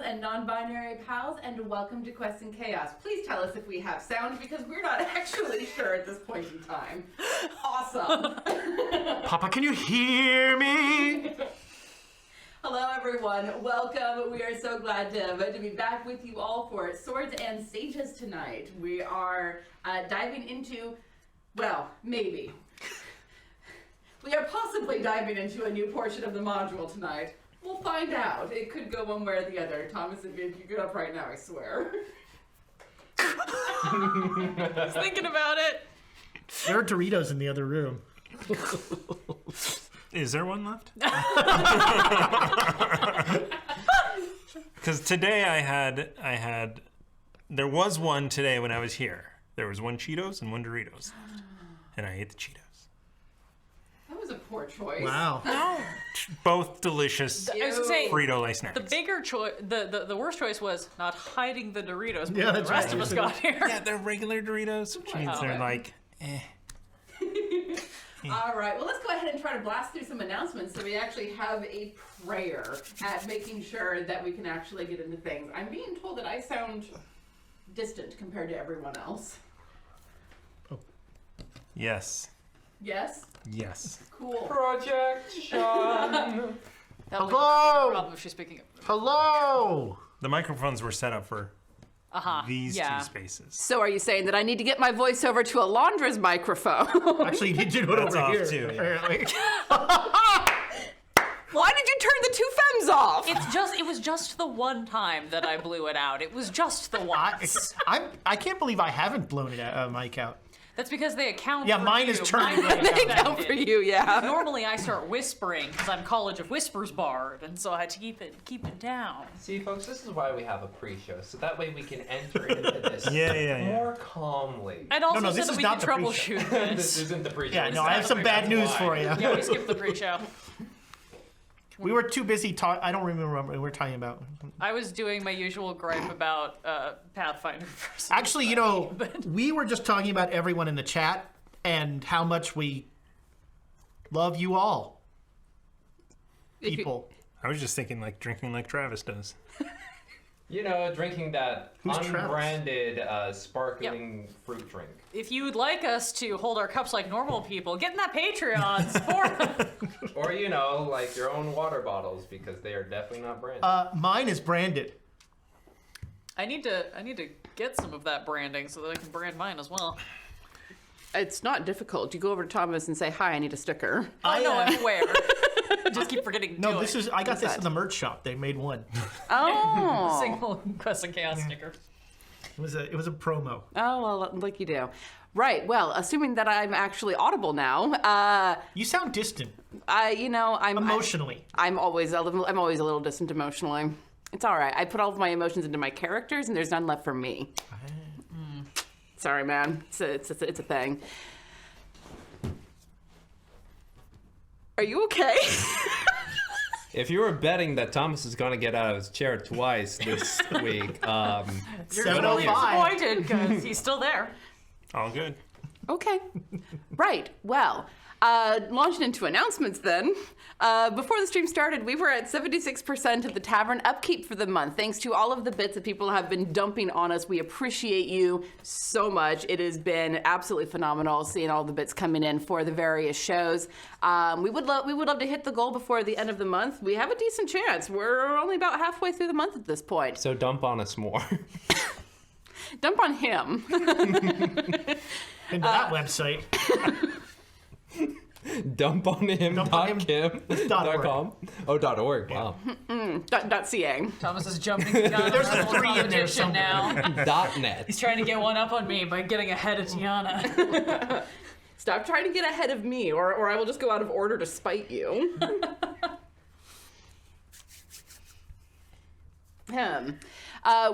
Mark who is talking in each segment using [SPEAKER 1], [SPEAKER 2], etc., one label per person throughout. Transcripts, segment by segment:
[SPEAKER 1] and non-binary pals, and welcome to Quest and Chaos. Please tell us if we have sound, because we're not actually sure at this point in time. Awesome.
[SPEAKER 2] Papa, can you hear me?
[SPEAKER 1] Hello, everyone. Welcome. We are so glad to be back with you all for Swords and Sages tonight. We are diving into, well, maybe. We are possibly diving into a new portion of the module tonight. We'll find out. It could go one way or the other. Thomas, if you get up right now, I swear.
[SPEAKER 3] He's thinking about it.
[SPEAKER 2] There are Doritos in the other room.
[SPEAKER 4] Is there one left? Because today there was one today when I was here. There was one Cheetos and one Doritos. And I ate the Cheetos.
[SPEAKER 1] That was a poor choice.
[SPEAKER 2] Wow.
[SPEAKER 3] No.
[SPEAKER 4] Both delicious
[SPEAKER 3] I was gonna say,
[SPEAKER 4] Frito-Lay snacks.
[SPEAKER 3] the bigger choice, the worst choice was not hiding the Doritos
[SPEAKER 2] Yeah,
[SPEAKER 3] before the
[SPEAKER 2] that's
[SPEAKER 3] rest
[SPEAKER 2] right.
[SPEAKER 3] of us got here.
[SPEAKER 4] Yeah, they're regular Doritos, which means they're like, eh.
[SPEAKER 1] All right, well, let's go ahead and try to blast through some announcements so we actually have a prayer at making sure that we can actually get into things. I'm being told that I sound distant compared to everyone else.
[SPEAKER 4] Yes.
[SPEAKER 1] Yes?
[SPEAKER 4] Yes.
[SPEAKER 1] Cool.
[SPEAKER 5] Projection.
[SPEAKER 3] That would be
[SPEAKER 2] Hello?
[SPEAKER 3] a problem if she's speaking.
[SPEAKER 2] Hello!
[SPEAKER 4] The microphones were set up for these two spaces.
[SPEAKER 1] So are you saying that I need to get my voice over to a Laundra's microphone?
[SPEAKER 2] Actually, you need to do it
[SPEAKER 4] That's
[SPEAKER 2] over
[SPEAKER 4] off
[SPEAKER 2] here.
[SPEAKER 4] too, yeah.
[SPEAKER 2] Apparently.
[SPEAKER 1] Why did you turn the two femmes off?
[SPEAKER 3] It was just the one time that I blew it out. It was just the once.
[SPEAKER 2] I can't believe I haven't blown it mic out.
[SPEAKER 3] That's because they account
[SPEAKER 2] Yeah,
[SPEAKER 3] for
[SPEAKER 2] mine
[SPEAKER 3] you.
[SPEAKER 2] is turned
[SPEAKER 3] Mine
[SPEAKER 2] right
[SPEAKER 3] is
[SPEAKER 2] down.
[SPEAKER 1] Count for you, yeah.
[SPEAKER 3] Normally I start whispering because I'm College of Whispers Bard, and so I had to keep it down.
[SPEAKER 5] See, folks, this is why we have a pre-show, so that way we can enter into this
[SPEAKER 4] Yeah.
[SPEAKER 5] more calmly.
[SPEAKER 3] And also
[SPEAKER 2] No,
[SPEAKER 3] so
[SPEAKER 2] this
[SPEAKER 3] that
[SPEAKER 2] is
[SPEAKER 3] we
[SPEAKER 2] not
[SPEAKER 3] can
[SPEAKER 2] the pre-show.
[SPEAKER 3] troubleshoot
[SPEAKER 5] This
[SPEAKER 3] this.
[SPEAKER 5] isn't the pre-show.
[SPEAKER 2] Yeah, no, I have some bad news for you.
[SPEAKER 3] Yeah, we skipped the pre-show.
[SPEAKER 2] We were too busy talking. I don't remember what we were talking about.
[SPEAKER 3] I was doing my usual gripe about Pathfinder.
[SPEAKER 2] Actually, we were just talking about everyone in the chat and how much we love you all. People.
[SPEAKER 4] I was just thinking like drinking like Travis does.
[SPEAKER 5] You know, drinking that
[SPEAKER 2] Who's Travis?
[SPEAKER 5] unbranded sparkling fruit drink.
[SPEAKER 3] If you would like us to hold our cups like normal people, get in that Patreon support.
[SPEAKER 5] Or, like your own water bottles, because they are definitely not branded.
[SPEAKER 2] Mine is branded.
[SPEAKER 3] I need to get some of that branding so that I can brand mine as well.
[SPEAKER 1] It's not difficult. You go over to Thomas and say, hi, I need a sticker.
[SPEAKER 3] I know I'm aware. I just keep forgetting to do
[SPEAKER 2] No,
[SPEAKER 3] it.
[SPEAKER 2] I got
[SPEAKER 1] What's
[SPEAKER 2] this
[SPEAKER 1] that?
[SPEAKER 2] in the merch shop. They made one.
[SPEAKER 1] Oh.
[SPEAKER 3] Single Quest and Chaos sticker.
[SPEAKER 2] It was a promo.
[SPEAKER 1] Oh, well, like you do. Right, well, assuming that I'm actually audible now,
[SPEAKER 2] You sound distant
[SPEAKER 1] I'm
[SPEAKER 2] emotionally.
[SPEAKER 1] I'm always a little distant emotionally. It's all right. I put all of my emotions into my characters, and there's none left for me. Sorry, man. It's a thing. Are you okay?
[SPEAKER 5] If you were betting that Thomas is going to get out of his chair twice this week,
[SPEAKER 3] You're
[SPEAKER 2] 7:05.
[SPEAKER 3] totally disappointed because he's still there.
[SPEAKER 4] All good.
[SPEAKER 1] Okay. Right. Well, launching into announcements then. Before the stream started, we were at 76% of the tavern upkeep for the month. Thanks to all of the bits that people have been dumping on us. We appreciate you so much. It has been absolutely phenomenal seeing all the bits coming in for the various shows. We would love to hit the goal before the end of the month. We have a decent chance. We're only about halfway through the month at this point.
[SPEAKER 5] so dump on us more.
[SPEAKER 1] Dump on him.
[SPEAKER 2] Into that website.
[SPEAKER 5] dumponhim.kim.com. Oh, .org. Wow.
[SPEAKER 1] .ca.
[SPEAKER 3] Thomas is jumping the gun.
[SPEAKER 2] There's a
[SPEAKER 3] on the
[SPEAKER 2] 3 in there
[SPEAKER 3] competition
[SPEAKER 2] somewhere.
[SPEAKER 3] now.
[SPEAKER 5] .net.
[SPEAKER 3] He's trying to get one up on me by getting ahead of Tiana.
[SPEAKER 1] Stop trying to get ahead of me, or I will just go out of order to spite you.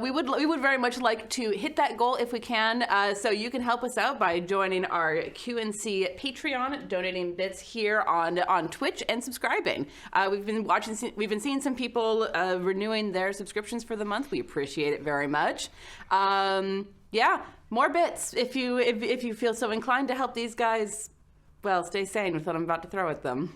[SPEAKER 1] We would very much like to hit that goal if we can. So you can help us out by joining our QNC Patreon, donating bits here on Twitch, and subscribing. We've been seeing some people renewing their subscriptions for the month. We appreciate it very much. Yeah, more bits if you feel so inclined to help these guys. Well, stay sane with what I'm about to throw at them.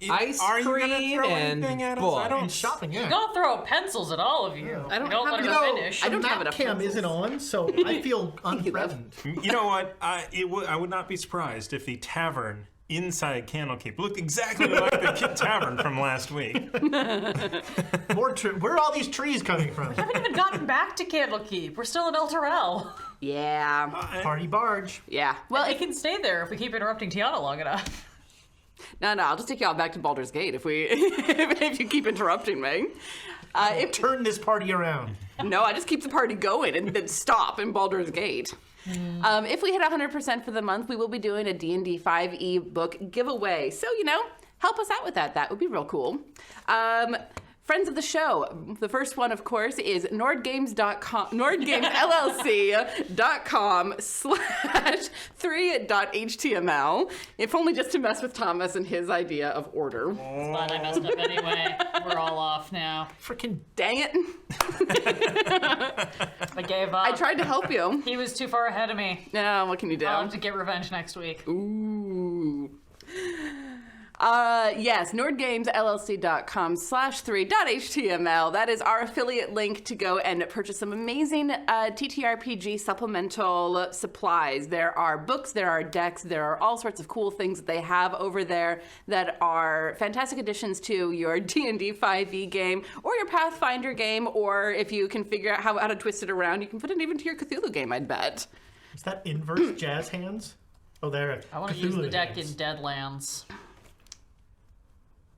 [SPEAKER 5] Ice
[SPEAKER 4] Are you gonna
[SPEAKER 5] cream
[SPEAKER 4] throw
[SPEAKER 5] and
[SPEAKER 4] anything at us?
[SPEAKER 5] books.
[SPEAKER 4] I don't.
[SPEAKER 2] And shopping, yeah.
[SPEAKER 3] Don't throw pencils at all of you.
[SPEAKER 1] I don't
[SPEAKER 3] Don't
[SPEAKER 1] have
[SPEAKER 3] let
[SPEAKER 1] enough-
[SPEAKER 3] her finish.
[SPEAKER 1] I don't have enough
[SPEAKER 2] Cam
[SPEAKER 1] pencils.
[SPEAKER 2] isn't on, so I feel unpresent.
[SPEAKER 4] You know what? I would not be surprised if the tavern inside Candlekeep looked exactly like the tavern from last week.
[SPEAKER 2] Where are all these trees coming from?
[SPEAKER 3] We haven't even gotten back to Candlekeep. We're still in Elturel.
[SPEAKER 1] Yeah.
[SPEAKER 2] Party barge.
[SPEAKER 1] Yeah. Well,
[SPEAKER 3] Well, it can stay there if we keep interrupting Tiana long enough.
[SPEAKER 1] no, I'll just take you all back to Baldur's Gate if if you keep interrupting me.
[SPEAKER 2] Turn this party around.
[SPEAKER 1] No, I just keep the party going and then stop in Baldur's Gate. If we hit 100% for the month, we will be doing a D&D 5e book giveaway. So, help us out with that. That would be real cool. Friends of the show. The first one, of course, is nordgamesllc.com/3.html. If only just to mess with Thomas and his idea of order.
[SPEAKER 3] But I messed up anyway. We're all off now.
[SPEAKER 2] Freaking
[SPEAKER 1] Dang it.
[SPEAKER 3] I gave up.
[SPEAKER 1] I tried to help you.
[SPEAKER 3] He was too far ahead of me.
[SPEAKER 1] No, what can you do?
[SPEAKER 3] I'll have to get revenge next week.
[SPEAKER 1] Ooh. Yes, nordgamesllc.com/3.html. That is our affiliate link to go and purchase some amazing TTRPG supplemental supplies. There are books, there are decks, there are all sorts of cool things that they have over there that are fantastic additions to your D&D 5e game or your Pathfinder game, or if you can figure out how to twist it around, you can put it even to your Cthulhu game, I'd bet.
[SPEAKER 2] Is that inverse jazz hands? Oh, there.
[SPEAKER 3] I want to use the deck in Deadlands.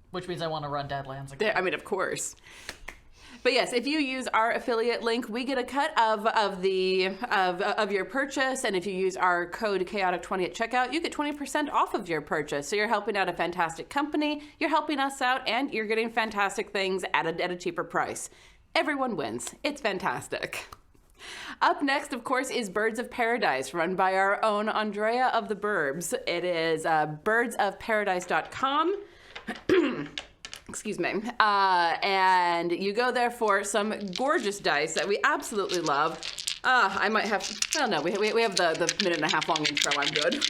[SPEAKER 3] Which means I want to run Deadlands again.
[SPEAKER 1] I mean, of course. But yes, if you use our affiliate link, we get a cut of your purchase, and if you use our code Chaotic20 at checkout, you get 20% off of your purchase. So you're helping out a fantastic company, you're helping us out, and you're getting fantastic things at a cheaper price. Everyone wins. It's fantastic. Up next, of course, is Birds of Paradise, run by our own Andrea of the Burbs. It is birdsofparadise.com. Excuse me. And you go there for some gorgeous dice that we absolutely love. I might have, oh no, we have the minute and a half long intro. I'm good.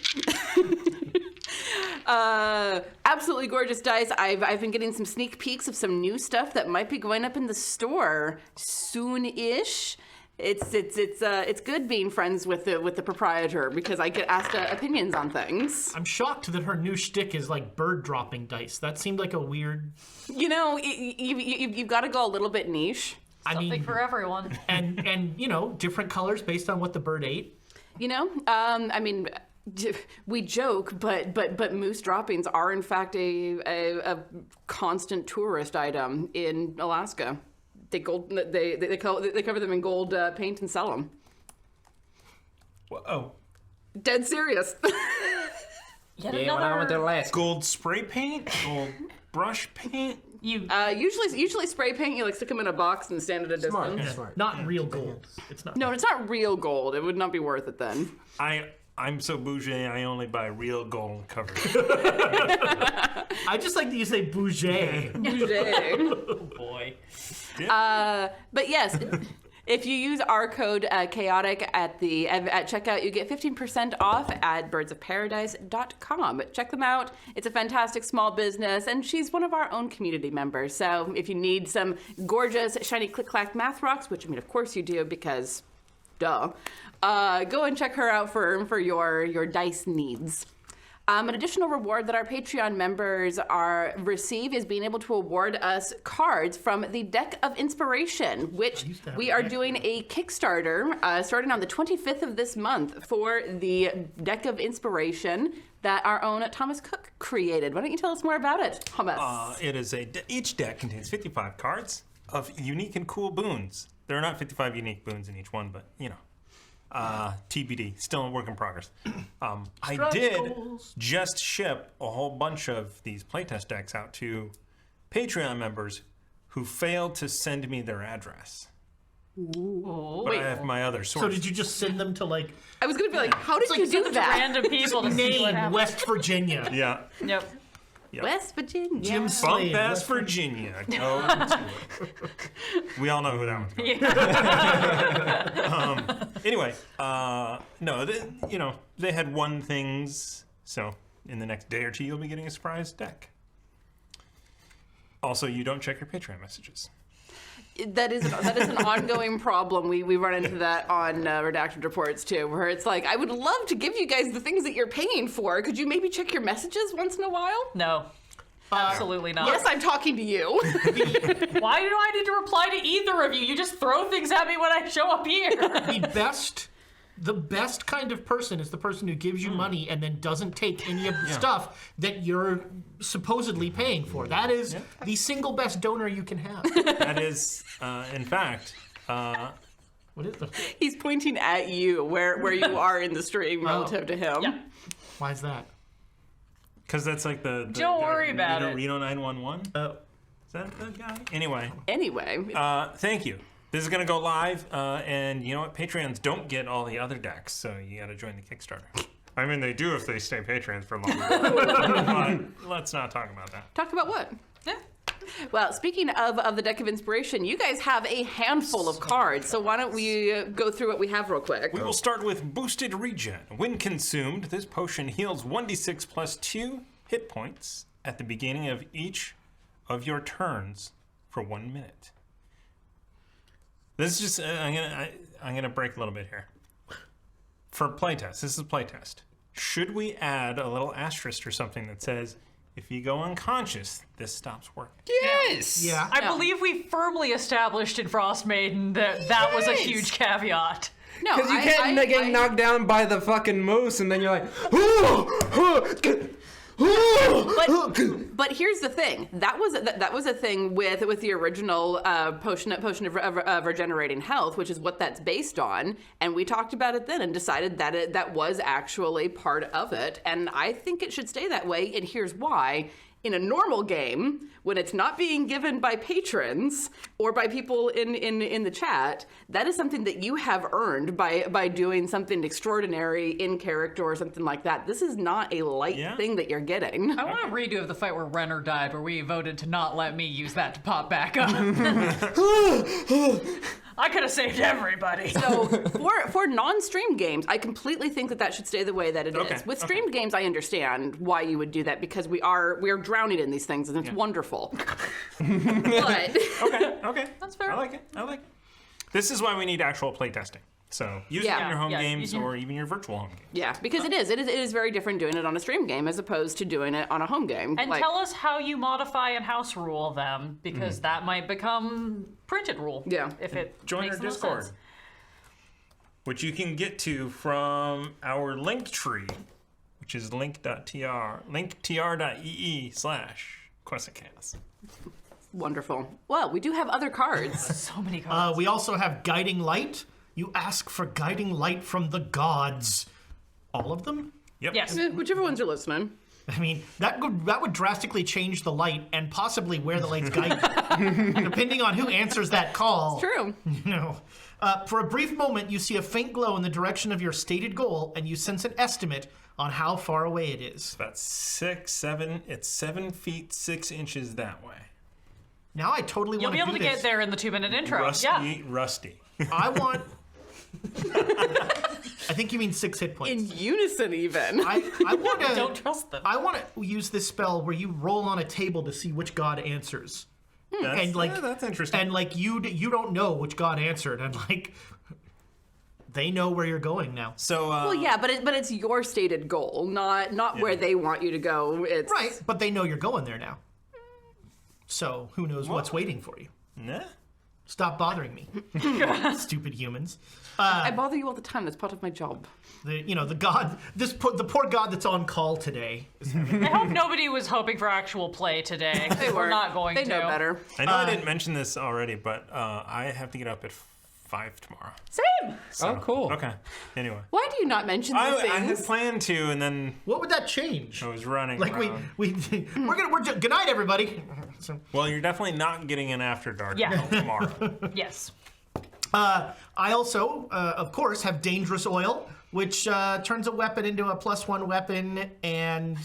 [SPEAKER 1] Absolutely gorgeous dice. I've been getting some sneak peeks of some new stuff that might be going up in the store soon-ish. It's good being friends with the proprietor because I get asked opinions on things.
[SPEAKER 2] I'm shocked that her new shtick is like bird dropping dice. That seemed like a weird.
[SPEAKER 1] You've got to go a little bit niche.
[SPEAKER 3] Something for everyone.
[SPEAKER 2] And different colors based on what the bird ate.
[SPEAKER 1] I mean, we joke, but moose droppings are in fact a constant tourist item in Alaska. They cover them in gold paint and sell them.
[SPEAKER 4] Oh,
[SPEAKER 1] Dead serious.
[SPEAKER 3] Yet
[SPEAKER 5] Yeah, when I went there last.
[SPEAKER 4] gold spray paint, gold brush paint.
[SPEAKER 1] Usually spray paint. You stick them in a box and stand at a
[SPEAKER 5] Smart,
[SPEAKER 1] distance.
[SPEAKER 5] smart.
[SPEAKER 2] Not real gold. It's not.
[SPEAKER 1] No, it's not real gold. It would not be worth it then.
[SPEAKER 4] I'm so bougie. I only buy real gold covered.
[SPEAKER 2] I just like that you say bougie.
[SPEAKER 3] Oh boy.
[SPEAKER 1] But yes, if you use our code chaotic at checkout, you get 15% off at birdsofparadise.com. Check them out. It's a fantastic small business, and she's one of our own community members. So if you need some gorgeous shiny click-clack math rocks, which I mean, of course you do because, duh, go and check her out for your dice needs. An additional reward that our Patreon members receive is being able to award us cards from the Deck of Inspiration, which we are doing a Kickstarter starting on the 25th of this month for the Deck of Inspiration that our own Thomas Cook created. Why don't you tell us more about it, Thomas?
[SPEAKER 4] It is each deck contains 55 cards of unique and cool boons. There are not 55 unique boons in each one, but TBD, still a work in progress. I did just ship a whole bunch of these playtest decks out to Patreon members who failed to send me their address.
[SPEAKER 3] Ooh.
[SPEAKER 4] But I have my other source.
[SPEAKER 2] So did you just send them to
[SPEAKER 1] I was going to be like, how did you do
[SPEAKER 3] To
[SPEAKER 1] that?
[SPEAKER 3] random people to see what
[SPEAKER 2] Maine,
[SPEAKER 3] happens.
[SPEAKER 2] West Virginia?
[SPEAKER 4] Yeah.
[SPEAKER 3] Yep.
[SPEAKER 4] Yep.
[SPEAKER 1] West Virginia.
[SPEAKER 2] Jim
[SPEAKER 4] Bump
[SPEAKER 2] Slade,
[SPEAKER 4] ass
[SPEAKER 2] West
[SPEAKER 4] Virginia. Go to it. We all know who that one's from. Anyway, no, they had won things. So in the next day or two, you'll be getting a surprise deck. Also, you don't check your Patreon messages.
[SPEAKER 1] That is an ongoing problem. We run into that on redacted reports too, where it's like, I would love to give you guys the things that you're paying for. Could you maybe check your messages once in a while?
[SPEAKER 3] No. Absolutely not.
[SPEAKER 1] Yes, I'm talking to you.
[SPEAKER 3] Why do I need to reply to either of you? You just throw things at me when I show up here.
[SPEAKER 2] The best kind of person is the person who gives you money and then doesn't take any of the stuff that you're supposedly paying for. That is the single best donor you can have.
[SPEAKER 4] That is, in fact,
[SPEAKER 2] What is that?
[SPEAKER 1] He's pointing at you where you are in the stream relative to him.
[SPEAKER 3] Yeah.
[SPEAKER 2] Why is that?
[SPEAKER 4] because that's like the
[SPEAKER 3] Don't worry about it.
[SPEAKER 4] Reno 911.
[SPEAKER 2] Oh.
[SPEAKER 4] Is that the guy? Anyway.
[SPEAKER 1] Thank
[SPEAKER 4] you. This is going to go live, and you know what? Patreons don't get all the other decks, so you got to join the Kickstarter. I mean, they do if they stay Patreons for longer. But let's not talk about that.
[SPEAKER 1] Talk about what? Yeah. Well, speaking of the deck of inspiration, you guys have a handful of cards, so why don't we go through what we have real quick?
[SPEAKER 4] We will start with Boosted Regen. When consumed, this potion heals 1d6 plus 2 hit points at the beginning of each of your turns for 1 minute. This is just, I'm gonna break a little bit here. For playtest, this is a playtest. Should we add a little asterisk or something that says, if you go unconscious, this stops working?
[SPEAKER 5] Yes!
[SPEAKER 2] Yeah.
[SPEAKER 3] I believe we firmly established in Frost Maiden that that was a huge caveat.
[SPEAKER 1] No,
[SPEAKER 5] Because you can't get knocked down by the fucking moose and then you're like,
[SPEAKER 1] But here's the thing. That was a thing with the original potion of regenerating health, which is what that's based on. And we talked about it then and decided that that was actually part of it. And I think it should stay that way. And here's why. In a normal game, when it's not being given by patrons or by people in the chat, that is something that you have earned by doing something extraordinary in character or something like that. This is not a light thing that you're getting.
[SPEAKER 3] I want a redo of the fight where Renner died, where we voted to not let me use that to pop back up. I could have saved everybody.
[SPEAKER 1] So for non-stream games, I completely think that should stay the way that it is. With streamed games, I understand why you would do that because we are drowning in these things and it's wonderful. But
[SPEAKER 4] Okay.
[SPEAKER 3] That's fair.
[SPEAKER 4] I like it. This is why we need actual playtesting. So use it in your home games or even your virtual home games.
[SPEAKER 1] yeah, because it is very different doing it on a stream game as opposed to doing it on a home game.
[SPEAKER 3] And tell us how you modify and house rule them, because that might become printed rule.
[SPEAKER 1] Yeah.
[SPEAKER 3] If it
[SPEAKER 4] Join
[SPEAKER 3] makes
[SPEAKER 4] our
[SPEAKER 3] no
[SPEAKER 4] Discord,
[SPEAKER 3] sense.
[SPEAKER 4] which you can get to from our link tree, which is linktr.ee/Questacast.
[SPEAKER 1] Wonderful. Well, we do have other cards.
[SPEAKER 3] So many cards.
[SPEAKER 2] We also have Guiding Light. You ask for guiding light from the gods. All of them?
[SPEAKER 4] Yep.
[SPEAKER 3] Yes.
[SPEAKER 1] Whichever ones are listening.
[SPEAKER 2] I mean, that would drastically change the light and possibly where the light's guiding. Depending on who answers that call.
[SPEAKER 1] True.
[SPEAKER 2] You know. For a brief moment, you see a faint glow in the direction of your stated goal, and you sense an estimate on how far away it is.
[SPEAKER 4] About 7 feet 6 inches that way.
[SPEAKER 2] Now I totally
[SPEAKER 3] You'll
[SPEAKER 2] want
[SPEAKER 3] be
[SPEAKER 2] to do
[SPEAKER 3] able to
[SPEAKER 2] this.
[SPEAKER 3] get there in the 2-minute intro.
[SPEAKER 4] Rusty.
[SPEAKER 2] I want... I think you mean 6 hit points.
[SPEAKER 1] In unison, even.
[SPEAKER 2] I want to...
[SPEAKER 3] Don't trust them.
[SPEAKER 2] I want to use this spell where you roll on a table to see which god answers.
[SPEAKER 4] That's interesting.
[SPEAKER 2] And like you don't know which god answered, and like they know where you're going now.
[SPEAKER 4] So
[SPEAKER 1] Well, yeah, but it's your stated goal, not where they want you to go. It's
[SPEAKER 2] Right, but they know you're going there now. So who knows what's waiting for you?
[SPEAKER 4] Nah.
[SPEAKER 2] Stop bothering me, stupid humans.
[SPEAKER 1] I bother you all the time. That's part of my job.
[SPEAKER 2] The god, the poor god that's on call today.
[SPEAKER 3] I hope nobody was hoping for actual play today. We're not going to.
[SPEAKER 1] They know better.
[SPEAKER 4] I know I didn't mention this already, but I have to get up at 5 tomorrow.
[SPEAKER 3] Same.
[SPEAKER 5] Oh, cool.
[SPEAKER 4] Okay. Anyway.
[SPEAKER 1] Why do you not mention these
[SPEAKER 4] I had
[SPEAKER 1] things?
[SPEAKER 4] planned to, and then
[SPEAKER 2] What would that change?
[SPEAKER 4] I was running
[SPEAKER 2] Like
[SPEAKER 4] around.
[SPEAKER 2] good night, everybody. So,
[SPEAKER 4] Well, you're definitely not getting an after dark
[SPEAKER 3] Yeah.
[SPEAKER 4] until tomorrow.
[SPEAKER 3] Yes.
[SPEAKER 2] I also, of course, have Dangerous Oil, which turns a weapon into a +1 weapon and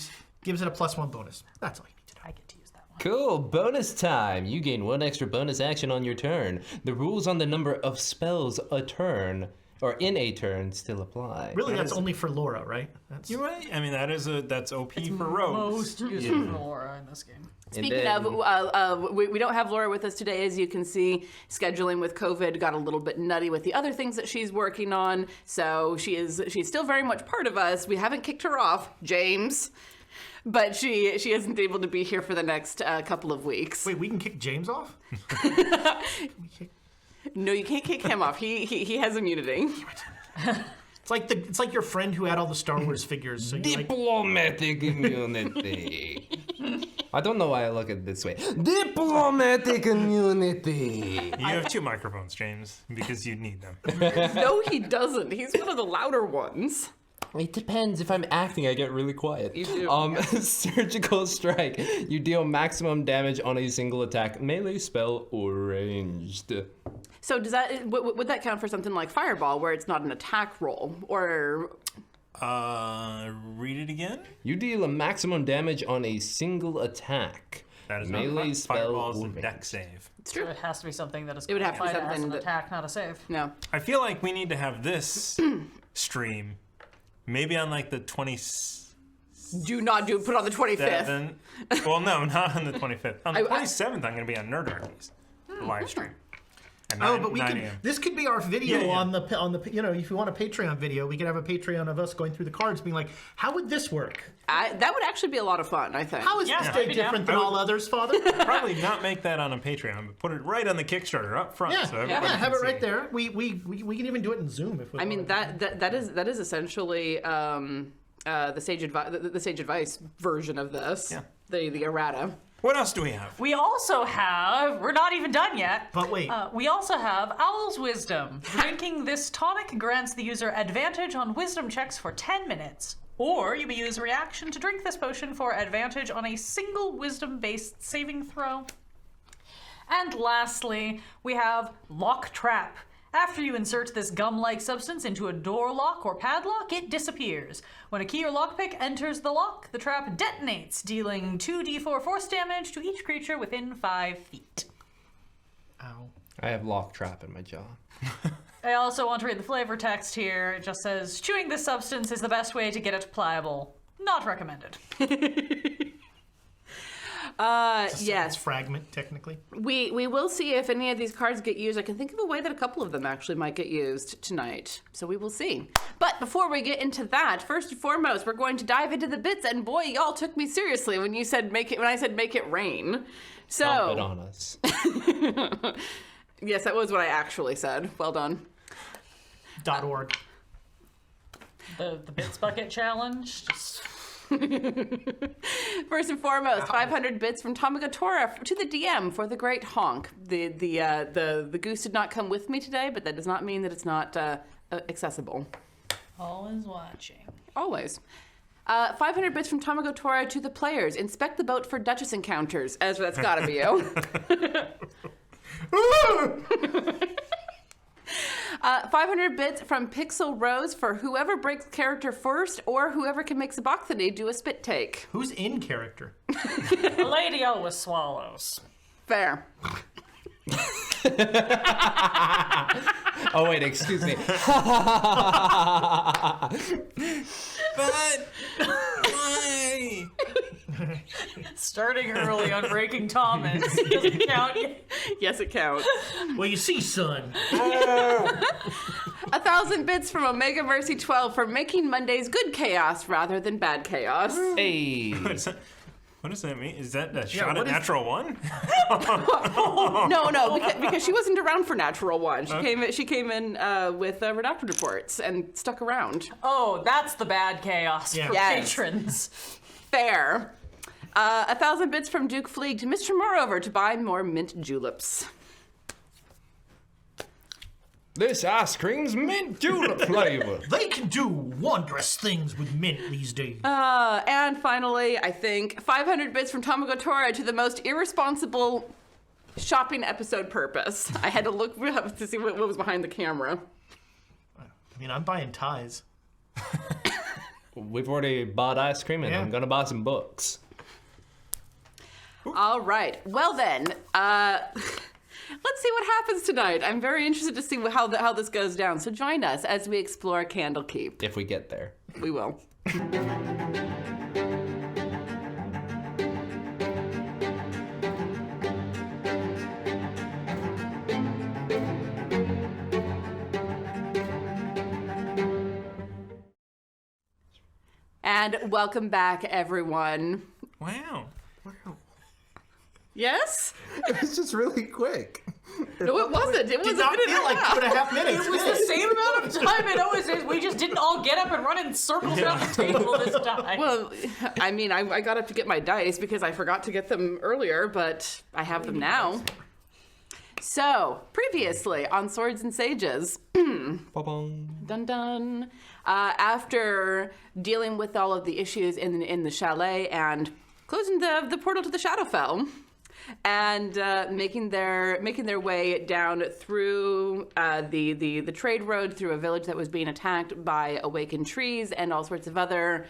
[SPEAKER 2] gives it a +1 bonus. That's all you need to know.
[SPEAKER 3] I get to use that one.
[SPEAKER 5] Cool. Bonus time. You gain 1 extra bonus action on your turn. The rules on the number of spells a turn or in a turn still apply.
[SPEAKER 2] Really,
[SPEAKER 4] That
[SPEAKER 2] that's
[SPEAKER 4] is-
[SPEAKER 2] only for Laura, right? That's
[SPEAKER 4] You're right. I mean, that's OP for rogues.
[SPEAKER 3] Most useful for Laura in this game.
[SPEAKER 1] Speaking
[SPEAKER 5] then-
[SPEAKER 1] of, we don't have Laura with us today, as you can see. Scheduling with COVID got a little bit nutty with the other things that she's working on. So she's still very much part of us. We haven't kicked her off, James, but she isn't able to be here for the next couple of weeks.
[SPEAKER 2] Wait, we can kick James off?
[SPEAKER 1] No, you can't kick him off. He has immunity.
[SPEAKER 2] It's like your friend who had all the Star Wars figures. So you're like,
[SPEAKER 5] Diplomatic immunity. I don't know why I look at it this way. Diplomatic immunity.
[SPEAKER 4] You have 2 microphones, James, because you need them.
[SPEAKER 1] No, he doesn't. He's one of the louder ones.
[SPEAKER 5] It depends. If I'm acting, I get really quiet.
[SPEAKER 1] You do.
[SPEAKER 5] Surgical strike. You deal maximum damage on a single attack, melee spell, or ranged.
[SPEAKER 1] So does that would that count for something like Fireball, where it's not an attack roll, or?
[SPEAKER 4] Read it again.
[SPEAKER 5] You deal a maximum damage on a single attack.
[SPEAKER 4] That is
[SPEAKER 5] melee
[SPEAKER 4] not
[SPEAKER 5] spell.
[SPEAKER 4] Fireball's
[SPEAKER 5] or
[SPEAKER 4] a
[SPEAKER 5] ranged.
[SPEAKER 4] deck save.
[SPEAKER 1] It's
[SPEAKER 3] So
[SPEAKER 1] true.
[SPEAKER 3] it has to be something that is
[SPEAKER 1] It would have to be
[SPEAKER 3] qualified as
[SPEAKER 1] something
[SPEAKER 3] an
[SPEAKER 1] that-
[SPEAKER 3] attack, not a save.
[SPEAKER 1] No.
[SPEAKER 4] I feel like we need to have this stream maybe on like the 27th.
[SPEAKER 1] Do not put on the 25th.
[SPEAKER 4] Well, no, not on the 25th. On the
[SPEAKER 1] I-
[SPEAKER 4] 27th, I'm going to be on Nerd Armies, the live stream. At
[SPEAKER 2] oh,
[SPEAKER 4] 9,
[SPEAKER 2] but we
[SPEAKER 4] 9
[SPEAKER 2] could.
[SPEAKER 4] a.m.
[SPEAKER 2] This could be our video
[SPEAKER 4] Yeah, yeah.
[SPEAKER 2] on the. You know, if you want a Patreon video, we could have a Patreon of us going through the cards, being like, "How would this work?
[SPEAKER 1] That would actually be a lot of fun, I think.
[SPEAKER 2] How is
[SPEAKER 3] Yeah,
[SPEAKER 2] this
[SPEAKER 3] I'd
[SPEAKER 2] day
[SPEAKER 3] be down.
[SPEAKER 2] different than
[SPEAKER 4] I would-
[SPEAKER 2] all others, Father?"
[SPEAKER 4] Probably not make that on a Patreon, but put it right on the Kickstarter up front.
[SPEAKER 2] Yeah,
[SPEAKER 4] so
[SPEAKER 2] yeah,
[SPEAKER 4] everybody
[SPEAKER 2] have
[SPEAKER 4] can
[SPEAKER 2] it right
[SPEAKER 4] see.
[SPEAKER 2] there. We can even do it in Zoom if we.
[SPEAKER 1] I mean,
[SPEAKER 2] wanted.
[SPEAKER 1] that is essentially the sage advice version of this.
[SPEAKER 4] Yeah.
[SPEAKER 1] The errata.
[SPEAKER 4] What else do we have?
[SPEAKER 3] We also have, we're not even done yet.
[SPEAKER 2] But wait,
[SPEAKER 3] We also have Owl's Wisdom. Drinking this tonic grants the user advantage on wisdom checks for 10 minutes. Or you may use a reaction to drink this potion for advantage on a single wisdom-based saving throw. And lastly, we have Lock Trap. After you insert this gum-like substance into a door lock or padlock, it disappears. When a key or lockpick enters the lock, the trap detonates, dealing 2d4 force damage to each creature within 5 feet.
[SPEAKER 2] ow.
[SPEAKER 5] I have lock trap in my jaw.
[SPEAKER 3] I also want to read the flavor text here. It just says, chewing this substance is the best way to get it pliable. Not recommended.
[SPEAKER 2] It's
[SPEAKER 1] Yes.
[SPEAKER 2] fragment technically.
[SPEAKER 1] We will see if any of these cards get used. I can think of a way that a couple of them actually might get used tonight. So we will see. But before we get into that, first and foremost, we're going to dive into the bits. And boy, y'all took me seriously when I said make it rain.
[SPEAKER 5] Dump it
[SPEAKER 1] So
[SPEAKER 5] on us.
[SPEAKER 1] yes, that was what I actually said. Well done.
[SPEAKER 2] .org.
[SPEAKER 3] The Bits Bucket Challenge. Just
[SPEAKER 1] First and foremost, 500 bits from Tamagatora to the DM for the Great Honk. The Goose did not come with me today, but that does not mean that it's not accessible.
[SPEAKER 3] always watching.
[SPEAKER 1] Always. 500 bits from Tamagatora to the players. Inspect the boat for Duchess encounters. Ezra, that's gotta be you. 500 bits from Pixel Rose for whoever breaks character first or whoever can make Sabacthani do a spit take.
[SPEAKER 2] Who's in character?
[SPEAKER 3] A lady always swallows.
[SPEAKER 1] Fair.
[SPEAKER 5] Oh wait, excuse me.
[SPEAKER 4] But why?
[SPEAKER 3] Starting early on Breaking Thomas. Doesn't count yet.
[SPEAKER 1] Yes, it counts.
[SPEAKER 2] Well, you see, son.
[SPEAKER 1] 1,000 bits from Omega Mercy 12 for making Mondays good chaos rather than bad chaos.
[SPEAKER 5] Hey.
[SPEAKER 4] What does that mean? Is that a shot
[SPEAKER 2] what
[SPEAKER 4] at
[SPEAKER 2] is-
[SPEAKER 4] natural one?
[SPEAKER 1] No, because she wasn't around for Natural One. She came in with redacted reports and stuck around.
[SPEAKER 3] Oh, that's the bad chaos
[SPEAKER 2] Yeah.
[SPEAKER 3] for
[SPEAKER 1] Yes.
[SPEAKER 3] patrons.
[SPEAKER 1] Fair. 1,000 bits from Duke Fleeg to Mr. Moreover to buy more mint juleps.
[SPEAKER 5] This ice cream's mint julep flavor.
[SPEAKER 2] They can do wondrous things with mint these days.
[SPEAKER 1] And finally, I think 500 bits from Tamagatora to the most irresponsible shopping episode purpose. I had to look up to see what was behind the camera.
[SPEAKER 2] I mean, I'm buying ties.
[SPEAKER 5] We've already bought ice cream and
[SPEAKER 2] Yeah.
[SPEAKER 5] I'm gonna buy some books.
[SPEAKER 1] All right. Well then, Let's see what happens tonight. I'm very interested to see how this goes down. So join us as we explore Candlekeep.
[SPEAKER 5] If we get there.
[SPEAKER 1] We will. And welcome back, everyone.
[SPEAKER 4] Wow.
[SPEAKER 1] Yes?
[SPEAKER 5] It's just really quick.
[SPEAKER 1] No, it wasn't. It was
[SPEAKER 2] Did not feel like 2.5 minutes.
[SPEAKER 3] It was the same amount of time it always is. We just didn't all get up and run in circles around the table this time.
[SPEAKER 1] Well, I mean, I got up to get my dice because I forgot to get them earlier, but I have them now. So, previously on Swords and Sages,
[SPEAKER 5] Ba-bong.
[SPEAKER 1] dun dun, after dealing with all of the issues in the chalet and closing the portal to the Shadowfell, and making their way down through the trade road through a village that was being attacked by awakened trees and all sorts of other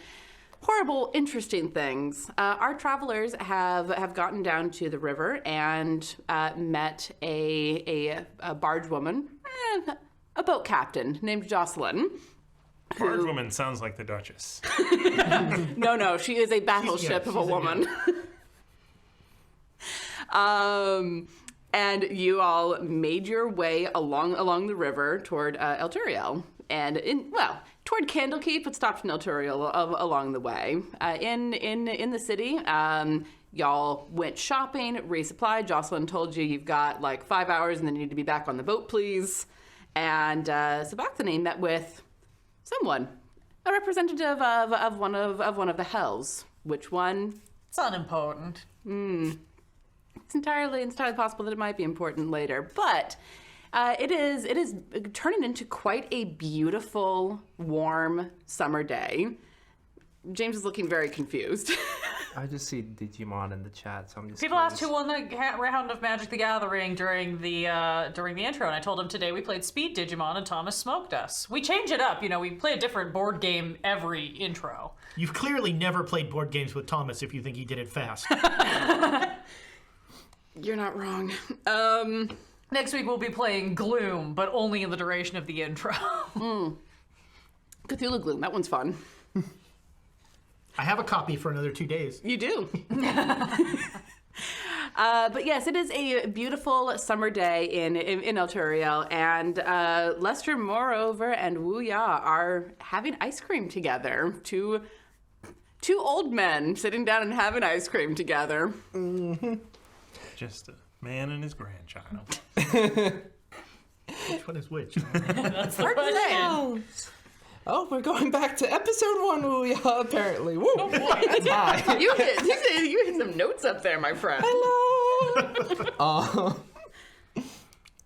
[SPEAKER 1] horrible, interesting things. Our travelers have gotten down to the river and met a barge woman, a boat captain named Jocelyn.
[SPEAKER 4] Barge woman sounds like the Duchess.
[SPEAKER 1] No, she is a battleship of a woman. And you all made your way along the river toward Elturel, and toward Candlekeep, but stopped in Elturel along the way. In the city, y'all went shopping, resupplied. Jocelyn told you you've got like 5 hours, and then you need to be back on the boat, please. And Sabacthani met with someone, a representative of one of the hells. Which one?
[SPEAKER 3] It's unimportant.
[SPEAKER 1] It's entirely possible that it might be important later, but it is turning into quite a beautiful, warm summer day. James is looking very confused.
[SPEAKER 5] I just see Digimon in the chat, so I'm just
[SPEAKER 3] People asked who won the round of Magic the Gathering during the intro, and I told them today we played Speed Digimon and Thomas smoked us. We change it up, we play a different board game every intro.
[SPEAKER 2] You've clearly never played board games with Thomas if you think he did it fast.
[SPEAKER 1] You're not wrong.
[SPEAKER 3] Next week we'll be playing Gloom, but only in the duration of the intro.
[SPEAKER 1] Cthulhu Gloom, that one's fun.
[SPEAKER 2] I have a copy for another 2 days.
[SPEAKER 1] You do. But yes, it is a beautiful summer day in Elturel, and Lester, moreover, and Wuya are having ice cream together. Two old men sitting down and having ice cream together.
[SPEAKER 5] Mm-hmm.
[SPEAKER 4] Just a man and his grandchild.
[SPEAKER 2] Which one is which?
[SPEAKER 3] That's the question.
[SPEAKER 5] Oh, we're going back to episode 1, apparently. Woo.
[SPEAKER 3] Oh boy.
[SPEAKER 5] Hi.
[SPEAKER 1] You hit some notes up there, my friend.
[SPEAKER 5] Hello.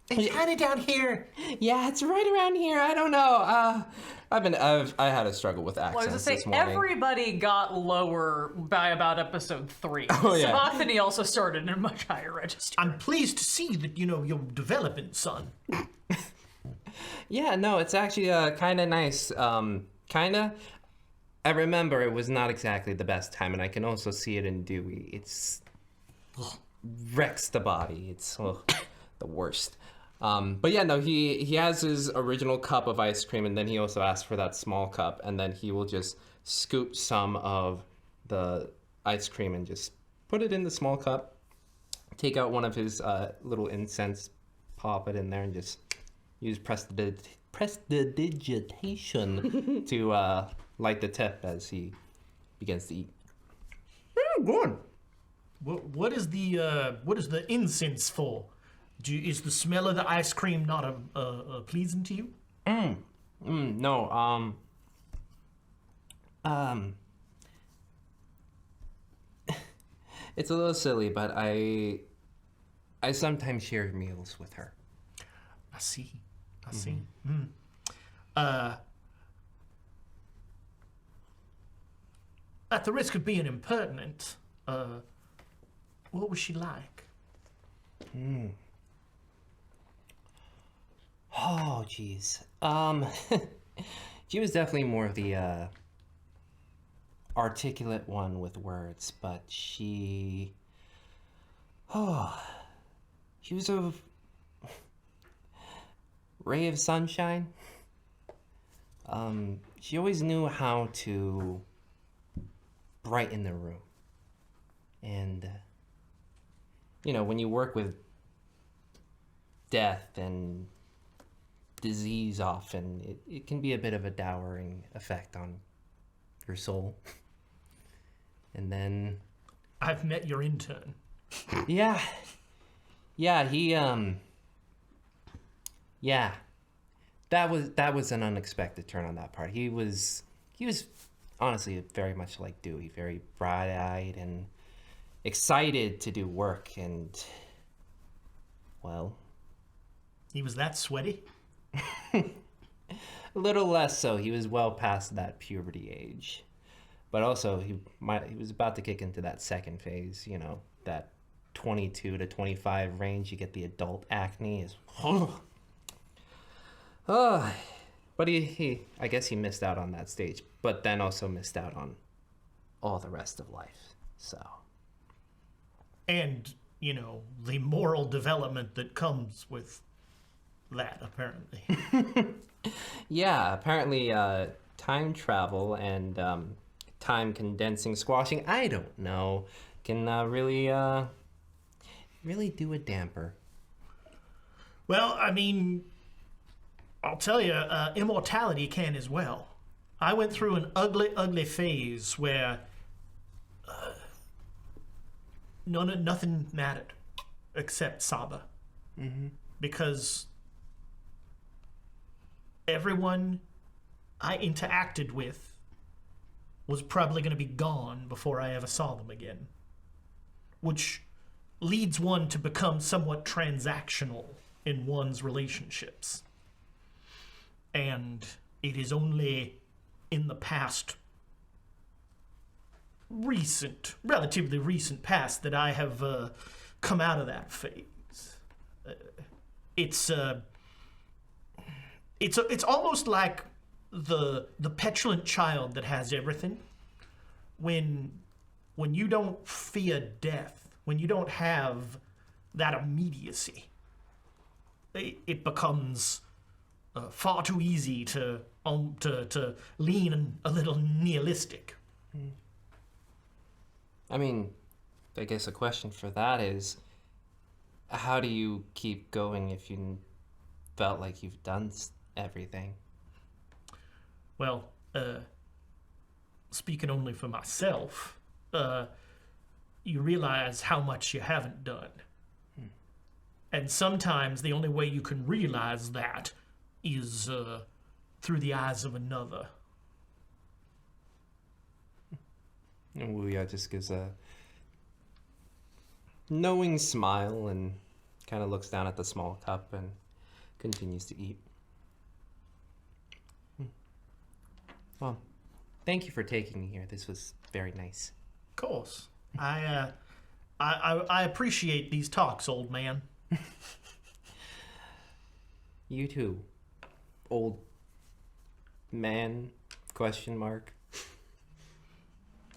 [SPEAKER 2] It's kind of down here.
[SPEAKER 5] Yeah, it's right around here. I don't know. I had a struggle with accents
[SPEAKER 3] Well, I was gonna
[SPEAKER 5] this
[SPEAKER 3] say,
[SPEAKER 5] morning.
[SPEAKER 3] everybody got lower by about episode 3.
[SPEAKER 5] Oh, yeah.
[SPEAKER 3] Sabacthani also started in a much higher register.
[SPEAKER 2] I'm pleased to see that, you're developing, son.
[SPEAKER 5] Yeah, no, it's actually kind of nice. I remember it was not exactly the best time, and I can also see it in Dewey. It's wrecks the body. It's the worst. But yeah, no, he has his original cup of ice cream, and then he also asks for that small cup, and then he will just scoop some of the ice cream and just put it in the small cup, take out one of his little incense, pop it in there, and just use prestidigitation to light the tip as he begins to eat. Good.
[SPEAKER 2] What is the incense for? Is the smell of the ice cream not pleasing to you?
[SPEAKER 5] No. It's a little silly, but I sometimes share meals with her.
[SPEAKER 2] I see. At the risk of being impertinent, what was she like?
[SPEAKER 5] Oh, jeez. She was definitely more of the articulate one with words, but she was ray of sunshine. She always knew how to brighten the room. And, when you work with death and disease often, it can be a bit of a dowering effect on your soul. And then...
[SPEAKER 2] I've met your intern.
[SPEAKER 5] Yeah, he, yeah. That was an unexpected turn on that part. He was honestly very much like Dewey, very bright-eyed and excited to do work, and, well...
[SPEAKER 2] He was that sweaty?
[SPEAKER 5] A little less so. He was well past that puberty age. But also, he was about to kick into that second phase, that 22 to 25 range. You get the adult acne. But I guess he missed out on that stage, but then also missed out on all the rest of life, so.
[SPEAKER 2] And, the moral development that comes with that, apparently.
[SPEAKER 5] Yeah, apparently time travel and time condensing, squashing, I don't know, can really do a damper.
[SPEAKER 2] Well, I mean, I'll tell you, immortality can as well. I went through an ugly phase where nothing mattered except Saba. Mm-hmm. Because everyone I interacted with was probably going to be gone before I ever saw them again. Which leads one to become somewhat transactional in one's relationships. And it is only in the relatively recent past, that I have come out of that phase. It's almost like the petulant child that has everything. When you don't fear death, when you don't have that immediacy, it becomes far too easy to lean a little nihilistic.
[SPEAKER 5] I mean, I guess a question for that is, how do you keep going if you felt like you've done everything?
[SPEAKER 2] Well, speaking only for myself, you realize how much you haven't done. And sometimes the only way you can realize that is through the eyes of another.
[SPEAKER 5] And Wuya just gives a knowing smile and kind of looks down at the small cup and continues to eat. Well, thank you for taking me here. This was very nice.
[SPEAKER 2] Of course. I appreciate these talks, old man.
[SPEAKER 5] You too, old man, question mark.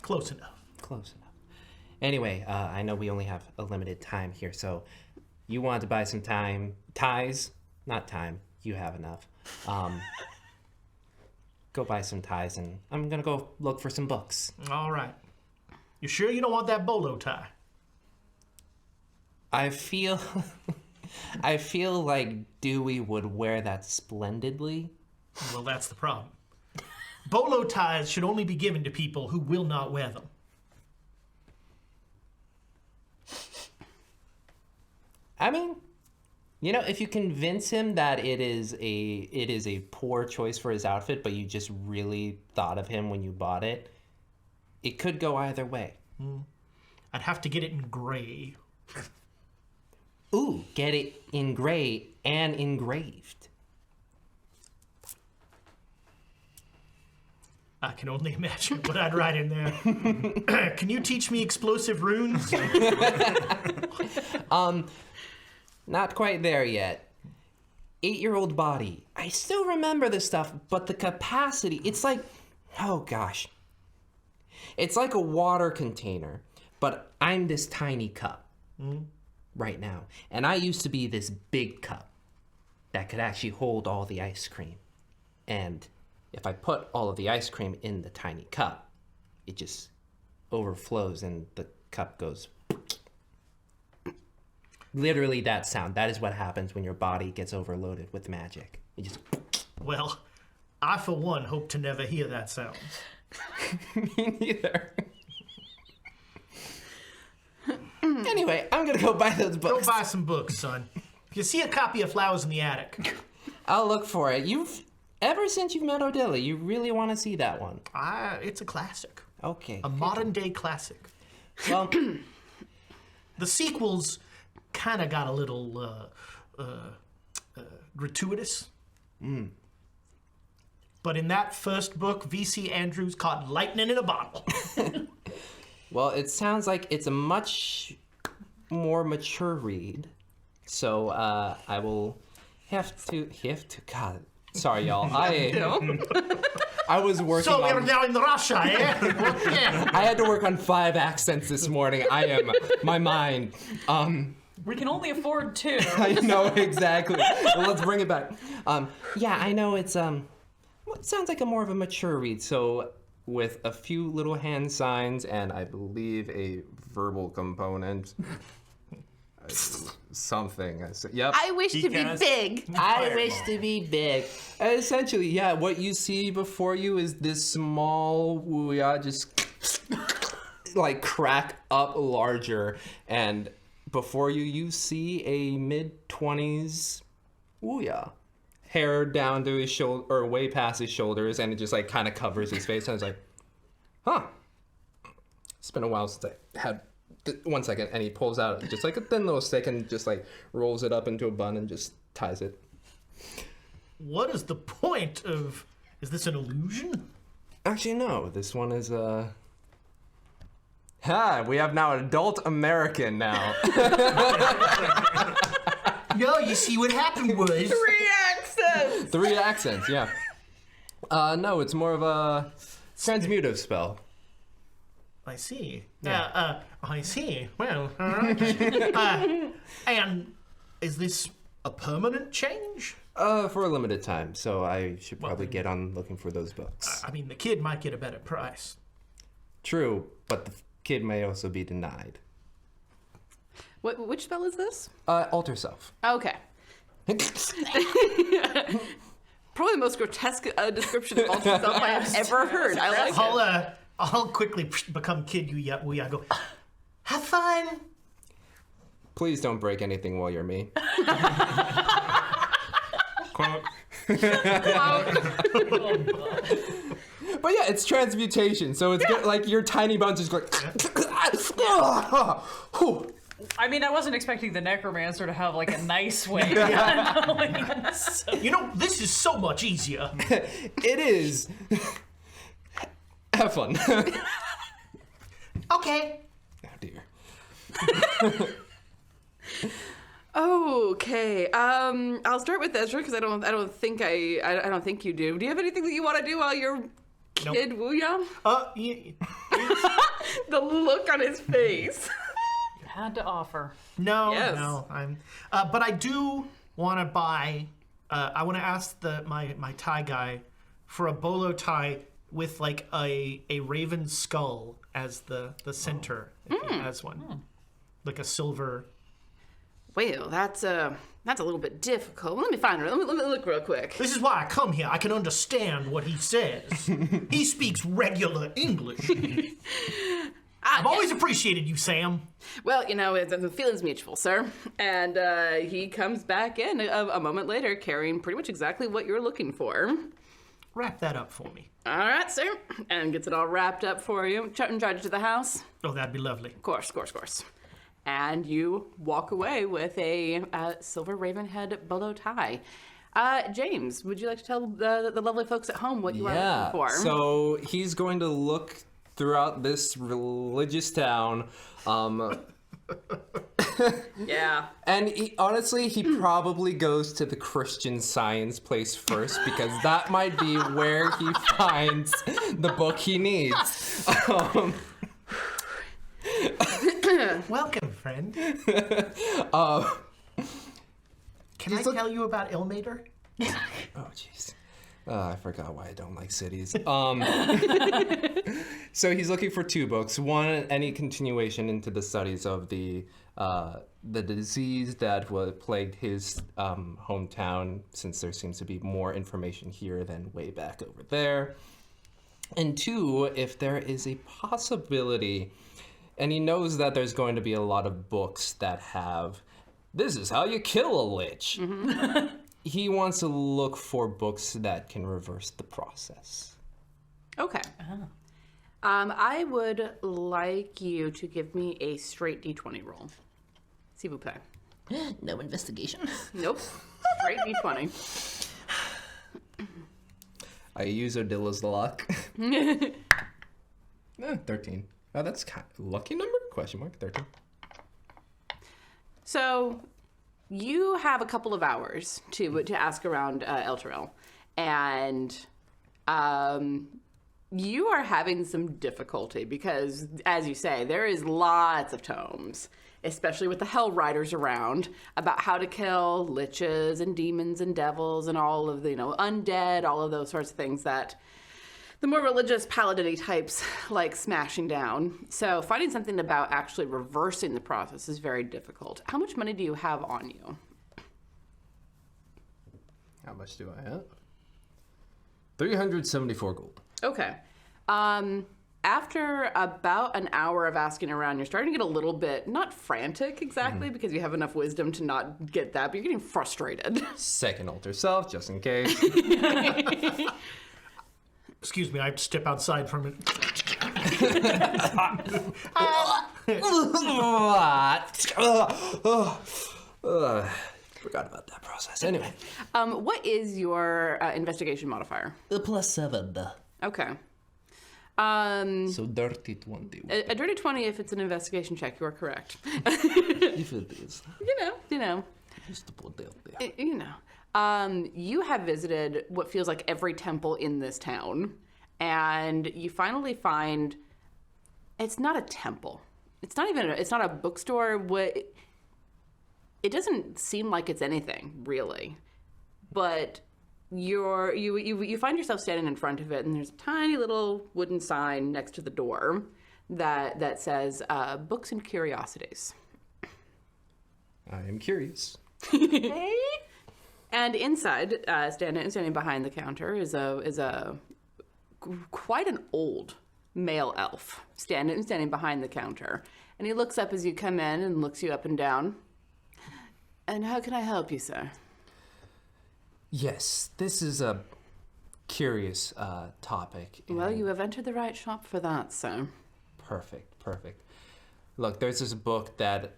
[SPEAKER 2] Close enough.
[SPEAKER 5] Close enough. Anyway, I know we only have a limited time here, so you want to buy some ties? Not time. You have enough. Go buy some ties, and I'm gonna go look for some books.
[SPEAKER 2] All right. You sure you don't want that bolo tie?
[SPEAKER 5] I feel like Dewey would wear that splendidly.
[SPEAKER 2] Well, that's the problem. Bolo ties should only be given to people who will not wear them.
[SPEAKER 5] I mean, if you convince him that it is a poor choice for his outfit, but you just really thought of him when you bought it, it could go either way.
[SPEAKER 2] I'd have to get it in gray.
[SPEAKER 5] Ooh, get it in gray and engraved.
[SPEAKER 2] I can only imagine what I'd write in there. Can you teach me explosive runes?
[SPEAKER 5] Not quite there yet. 8-year-old body. I still remember this stuff, but the capacity, it's like, oh gosh. It's like a water container, but I'm this tiny cup right now. And I used to be this big cup. that could actually hold all the ice cream. And if I put all of the ice cream in the tiny cup, it just overflows and the cup goes. Literally that sound. That is what happens when your body gets overloaded with magic. It just.
[SPEAKER 2] Well, I for one hope to never hear that sound.
[SPEAKER 5] Me neither. Anyway, I'm gonna go buy those books.
[SPEAKER 2] Go buy some books, son. If you see a copy of Flowers in the Attic,
[SPEAKER 5] I'll look for it. Ever since you've met Odilla, you really want to see that one.
[SPEAKER 2] it's a classic.
[SPEAKER 5] Okay.
[SPEAKER 2] A modern-day classic.
[SPEAKER 5] Well,
[SPEAKER 2] The sequels kind of got a little gratuitous. But in that first book, V.C. Andrews caught lightning in a bottle.
[SPEAKER 5] well, it sounds like it's a much more mature read. So I will have to. God, sorry, y'all. I was working.
[SPEAKER 2] So we're
[SPEAKER 5] on.
[SPEAKER 2] now in Russia, eh? Yeah.
[SPEAKER 5] I had to work on 5 accents this morning. My mind.
[SPEAKER 3] We can only afford 2.
[SPEAKER 5] I know exactly. Well, let's bring it back. Yeah, I know it's it sounds like a more of a mature read. So with a few little hand signs and I believe a verbal component. Something. Yep.
[SPEAKER 1] I wish to be big.
[SPEAKER 5] I wish to be big. Essentially, yeah, what you see before you is this small Wuya just like crack up larger, and before you see a mid-20s Wuya. Hair down to his shoulder, or way past his shoulders, and it just like kind of covers his face, and it's like, huh. It's been a while since I had 1 second, and he pulls out just like a thin little stick and just like rolls it up into a bun and just ties it.
[SPEAKER 2] What is the point of... Is this an illusion?
[SPEAKER 5] Actually, no. This one is, we have now an adult American now.
[SPEAKER 2] No, you see what happened was...
[SPEAKER 1] 3 accents!
[SPEAKER 5] 3 accents, yeah. No, it's more of a transmutive spell.
[SPEAKER 2] I see.
[SPEAKER 5] Yeah.
[SPEAKER 2] I see. Well, all right. And is this a permanent change?
[SPEAKER 5] For a limited time, so I should probably get on looking for those books.
[SPEAKER 2] I mean, the kid might get a better price.
[SPEAKER 5] True, but the kid may also be denied.
[SPEAKER 1] Which spell is this?
[SPEAKER 5] Alter self.
[SPEAKER 1] Okay. Probably the most grotesque description of alter self I have ever heard. I like it.
[SPEAKER 2] I'll quickly become Kid Wuya. Go, have fun.
[SPEAKER 5] Please don't break anything while you're me.
[SPEAKER 4] Quote.
[SPEAKER 5] But yeah, it's transmutation, so it's good, like your tiny bones just going.
[SPEAKER 3] I mean, I wasn't expecting the necromancer to have like a nice way of handling this.
[SPEAKER 2] You know, this is so much easier.
[SPEAKER 5] It is. Have fun.
[SPEAKER 2] Okay.
[SPEAKER 5] Oh dear.
[SPEAKER 1] Okay. I'll start with Ezra because I don't think you do. Do you have anything that you want to do while you're Kid Wuya? The look on his face.
[SPEAKER 3] You had to offer.
[SPEAKER 1] Yes.
[SPEAKER 2] No. But I do want to buy. I want to ask my tie guy for a bolo tie with like a raven skull as the center, if he has one, like a silver.
[SPEAKER 1] Well, that's a little bit difficult. Let me find her. Let me look real quick.
[SPEAKER 2] This is why I come here. I can understand what he says. He speaks regular English. I've always appreciated you, Sam.
[SPEAKER 1] Well, you know, the feeling's mutual, sir. And he comes back in a moment later carrying pretty much exactly what you're looking for.
[SPEAKER 2] Wrap that up for me.
[SPEAKER 1] All right, sir. And gets it all wrapped up for you. And drive you to the house.
[SPEAKER 2] Oh, that'd be lovely.
[SPEAKER 1] Of course. And you walk away with a silver raven head bolo tie. James, would you like to tell the lovely folks at home what you are looking for?
[SPEAKER 5] So he's going to look throughout this religious town.
[SPEAKER 1] Yeah.
[SPEAKER 5] And honestly, he probably goes to the Christian Science place first because that might be where he finds the book he needs.
[SPEAKER 2] Welcome, friend. Can I tell you about Ilmater?
[SPEAKER 5] Oh, jeez. I forgot why I don't like cities. So he's looking for 2 books. One, any continuation into the studies of the disease that plagued his hometown, since there seems to be more information here than way back over there. And 2, if there is a possibility, and he knows that there's going to be a lot of books that have, this is how you kill a lich. Mm-hmm. He wants to look for books that can reverse the process.
[SPEAKER 1] Okay. I would like you to give me a straight D20 roll. S'il vous plaît.
[SPEAKER 6] No investigation.
[SPEAKER 1] Nope. Straight D20.
[SPEAKER 5] I use Odila's luck. 13. Oh, that's kind of lucky number? Question mark. 13.
[SPEAKER 1] So you have a couple of hours to ask around Elturel, and you are having some difficulty because, as you say, there is lots of tomes, especially with the Hell Riders around, about how to kill liches and demons and devils and all of the, undead, all of those sorts of things that the more religious paladin types like smashing down. So finding something about actually reversing the process is very difficult. How much money do you have on you?
[SPEAKER 5] How much do I have? 374 gold.
[SPEAKER 1] Okay. After about an hour of asking around, you're starting to get a little bit, not frantic exactly, because you have enough wisdom to not get that, but you're getting frustrated.
[SPEAKER 5] Second alter self, just in case.
[SPEAKER 2] Excuse me, I step outside from it.
[SPEAKER 5] Forgot about that process. Anyway.
[SPEAKER 1] What is your investigation modifier?
[SPEAKER 6] +7.
[SPEAKER 1] Okay.
[SPEAKER 5] So dirty 20.
[SPEAKER 1] A dirty 20 if it's an investigation check, you are correct.
[SPEAKER 5] If it is.
[SPEAKER 1] You know.
[SPEAKER 5] Just to put that there.
[SPEAKER 1] You have visited what feels like every temple in this town, and you finally find it's not a temple. It's not a bookstore. It doesn't seem like it's anything really, but you find yourself standing in front of it, and there's a tiny little wooden sign next to the door that says "Books and Curiosities."
[SPEAKER 5] I am curious.
[SPEAKER 1] Hey. And inside, standing behind the counter, is quite an old male elf standing behind the counter, and he looks up as you come in and looks you up and down. And how can I help you, sir?
[SPEAKER 5] Yes, this is a curious topic.
[SPEAKER 1] Well, you have entered the right shop for that, sir.
[SPEAKER 5] Perfect. Look, there's this book that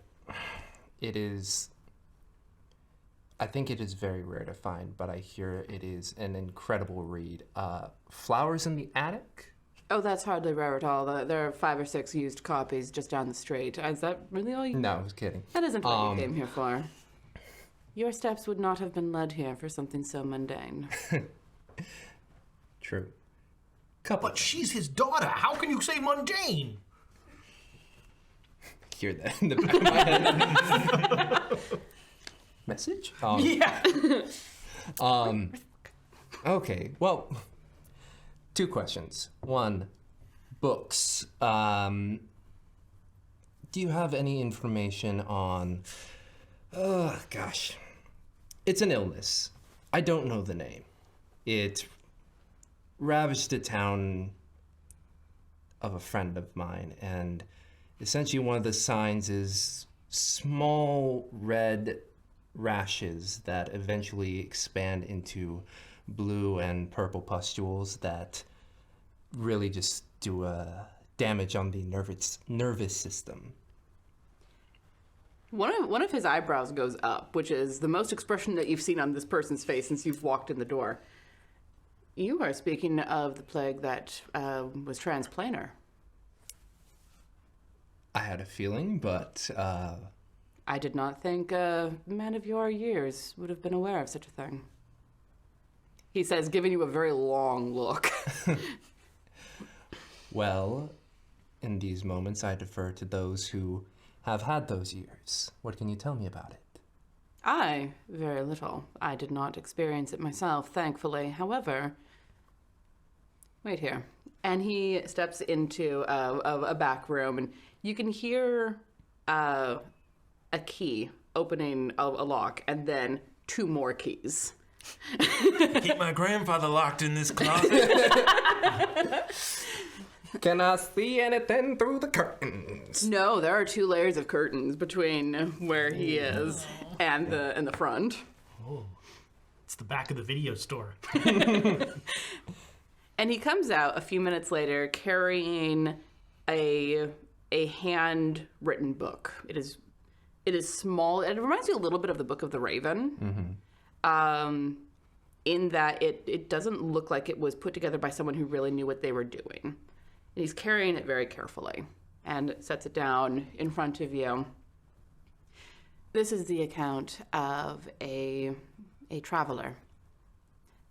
[SPEAKER 5] I think it is very rare to find, but I hear it is an incredible read. Flowers in the Attic?
[SPEAKER 1] Oh, that's hardly rare at all. There are 5 or 6 used copies just down the street. Is that really all you...
[SPEAKER 5] No, I was kidding.
[SPEAKER 1] That isn't what you came here for. Your steps would not have been led here for something so mundane.
[SPEAKER 5] True.
[SPEAKER 2] But she's his daughter. How can you say mundane?
[SPEAKER 5] Hear that in the back of my head. Message?
[SPEAKER 2] Yeah.
[SPEAKER 5] Okay, well, 2 questions. 1, books. Do you have any information on... Oh, gosh. It's an illness. I don't know the name. It ravaged the town of a friend of mine, and essentially one of the signs is small red rashes that eventually expand into blue and purple pustules that really just do damage on the nervous system.
[SPEAKER 1] One of his eyebrows goes up, which is the most expression that you've seen on this person's face since you've walked in the door. You are speaking of the plague that was transplanar.
[SPEAKER 5] I had a feeling, but...
[SPEAKER 1] I did not think a man of your years would have been aware of such a thing. He says, giving you a very long look.
[SPEAKER 5] Well, in these moments, I defer to those who have had those years. What can you tell me about it?
[SPEAKER 1] Very little. I did not experience it myself, thankfully. However, wait here. And he steps into a back room, and you can hear a key opening a lock, and then 2 more keys.
[SPEAKER 4] Keep my grandfather locked in this closet.
[SPEAKER 5] Can I see anything through the curtains?
[SPEAKER 1] No, there are 2 layers of curtains between where he is and the front.
[SPEAKER 2] It's the back of the video store.
[SPEAKER 1] And he comes out a few minutes later carrying a handwritten book. It is small. It reminds you a little bit of the Book of the Raven. In that it doesn't look like it was put together by someone who really knew what they were doing. And he's carrying it very carefully and sets it down in front of you. This is the account of a traveler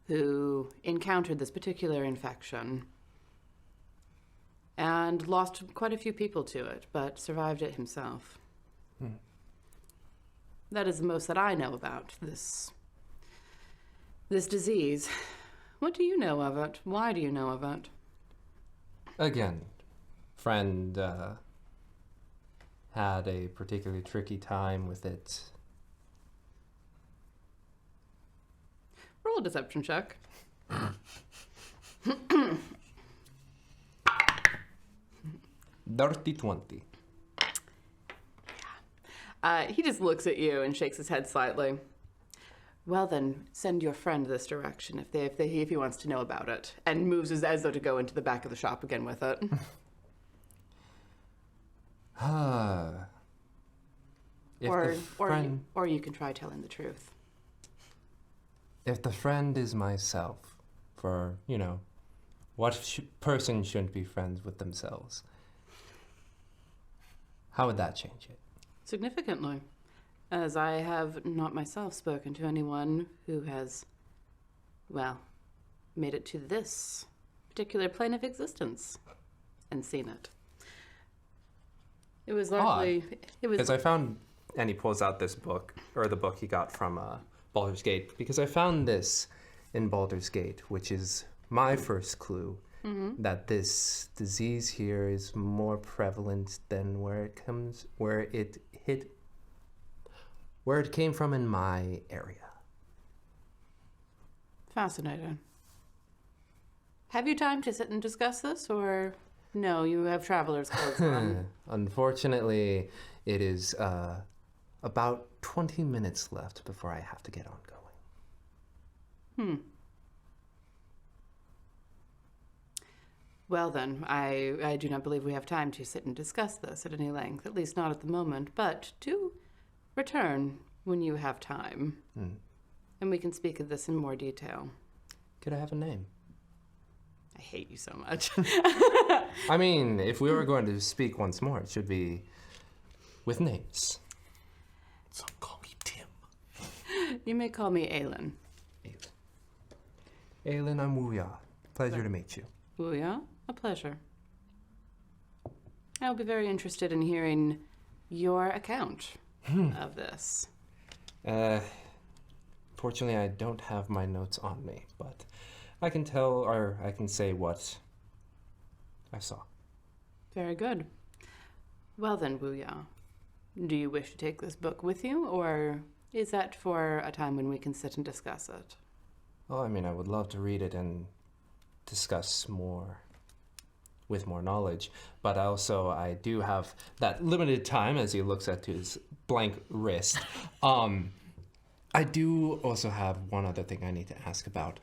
[SPEAKER 1] who encountered this particular infection and lost quite a few people to it, but survived it himself. That is the most that I know about this disease. What do you know of it? Why do you know of it?
[SPEAKER 5] Again, friend had a particularly tricky time with it.
[SPEAKER 1] Roll a deception check.
[SPEAKER 5] Dirty 20.
[SPEAKER 1] He just looks at you and shakes his head slightly. Well then, send your friend this direction if he wants to know about it, and moves as though to go into the back of the shop again with it. Or you can try telling the truth.
[SPEAKER 5] If the friend is myself, for, what person shouldn't be friends with themselves? How would that change it?
[SPEAKER 1] Significantly, as I have not myself spoken to anyone who has, made it to this particular plane of existence and seen it. It was largely...
[SPEAKER 5] Because I found... And he pulls out this book, or the book he got from Baldur's Gate, because I found this in Baldur's Gate, which is my first clue that this disease here is more prevalent than where it came from in my area.
[SPEAKER 1] Fascinating. Have you time to sit and discuss this, or no, you have traveler's clothes on?
[SPEAKER 5] Unfortunately, it is about 20 minutes left before I have to get on going.
[SPEAKER 1] Well then, I do not believe we have time to sit and discuss this at any length, at least not at the moment, but do return when you have time. And we can speak of this in more detail.
[SPEAKER 5] Could I have a name?
[SPEAKER 1] I hate you so much.
[SPEAKER 5] I mean, if we were going to speak once more, it should be with names.
[SPEAKER 2] Some call me Tim.
[SPEAKER 1] You may call me Aelin.
[SPEAKER 5] Aelin, I'm Wuya. Pleasure to meet you.
[SPEAKER 1] Wuya, a pleasure. I'll be very interested in hearing your account of this.
[SPEAKER 5] Fortunately, I don't have my notes on me, but I can tell, or I can say what I saw.
[SPEAKER 1] Very good. Well then, Wuya, do you wish to take this book with you, or is that for a time when we can sit and discuss it?
[SPEAKER 5] Well, I mean, I would love to read it and discuss more with more knowledge, but also I do have that limited time as he looks at his blank wrist. I do also have one other thing I need to ask about.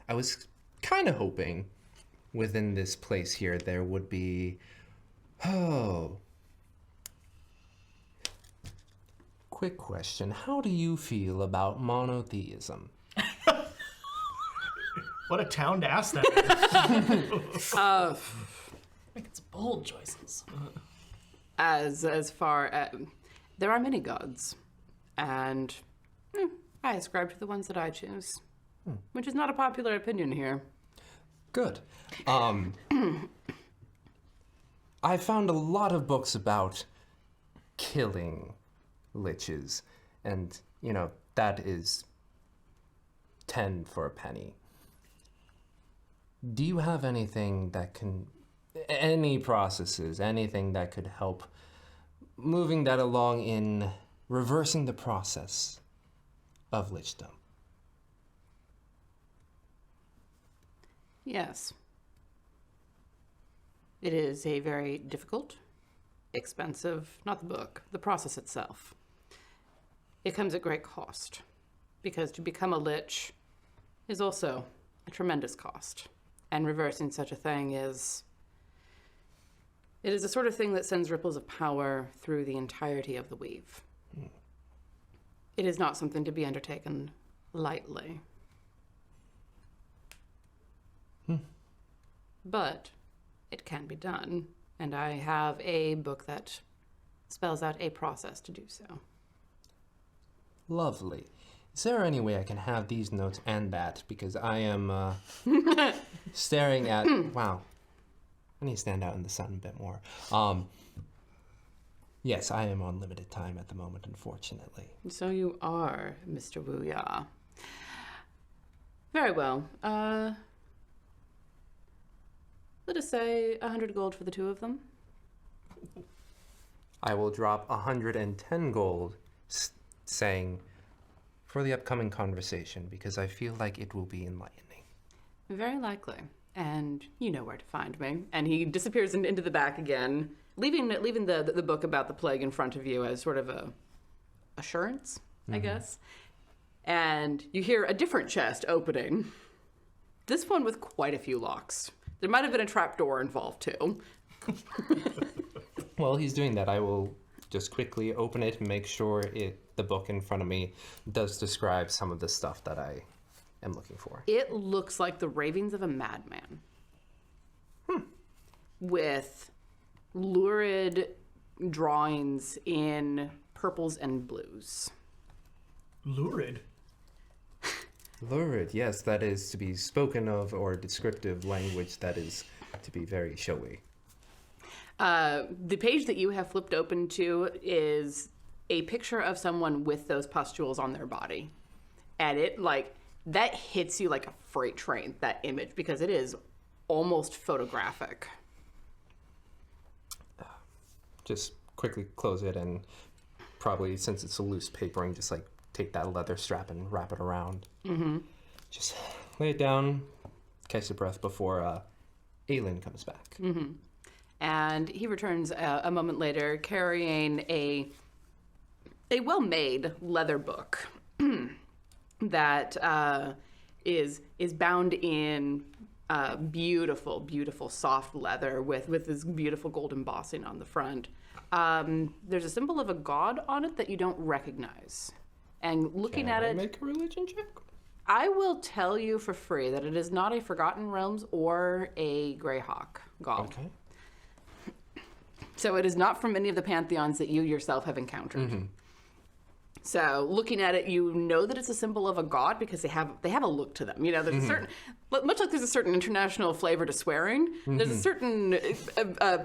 [SPEAKER 5] I was kind of hoping within this place here there would be... Quick question. How do you feel about monotheism?
[SPEAKER 2] What a town to ask that.
[SPEAKER 3] I think it's bold choices.
[SPEAKER 1] As far as... There are many gods, and I ascribe to the ones that I choose, which is not a popular opinion here.
[SPEAKER 5] Good. I found a lot of books about killing liches. And, you know, that is 10 for a penny. Do you have anything that can, any processes, anything that could help moving that along in reversing the process of lichdom?
[SPEAKER 1] Yes. It is a very difficult, expensive, not the book, the process itself. It comes at great cost, because to become a lich is also a tremendous cost. And reversing such a thing is the sort of thing that sends ripples of power through the entirety of the weave. It is not something to be undertaken lightly. But it can be done, and I have a book that spells out a process to do so.
[SPEAKER 5] Lovely. Is there any way I can have these notes and that? Because I am staring at... Wow. I need to stand out in the sun a bit more. Yes, I am on limited time at the moment, unfortunately.
[SPEAKER 1] So you are, Mr. Wuya. Very well. Let us say 100 gold for the two of them.
[SPEAKER 5] I will drop 110 gold, saying, for the upcoming conversation, because I feel like it will be enlightening.
[SPEAKER 1] Very likely. And you know where to find me. And he disappears into the back again, leaving the book about the plague in front of you as sort of a assurance, I guess. And you hear a different chest opening. This one with quite a few locks. There might have been a trapdoor involved too.
[SPEAKER 5] While he's doing that, I will just quickly open it and make sure the book in front of me does describe some of the stuff that I am looking for.
[SPEAKER 1] It looks like the ravings of a madman. With lurid drawings in purples and blues.
[SPEAKER 2] Lurid.
[SPEAKER 5] Lurid, yes, that is to be spoken of, or descriptive language that is to be very showy.
[SPEAKER 1] The page that you have flipped open to is a picture of someone with those pustules on their body. And it, like, that hits you like a freight train, that image, because it is almost photographic.
[SPEAKER 5] Just quickly close it and probably, since it's a loose papering, just like take that leather strap and wrap it around. Just lay it down, catch the breath before Aelin comes back.
[SPEAKER 1] And he returns a moment later carrying a well-made leather book that is bound in beautiful, beautiful soft leather with this beautiful gold embossing on the front. There's a symbol of a god on it that you don't recognize. And looking at it,
[SPEAKER 5] Make a religion check?
[SPEAKER 1] I will tell you for free that it is not a Forgotten Realms or a Greyhawk god.
[SPEAKER 5] Okay.
[SPEAKER 1] So it is not from any of the pantheons that you yourself have encountered. So looking at it, you know that it's a symbol of a god because they have a look to them. You know, there's a certain, much like there's a certain international flavor to swearing, there's a certain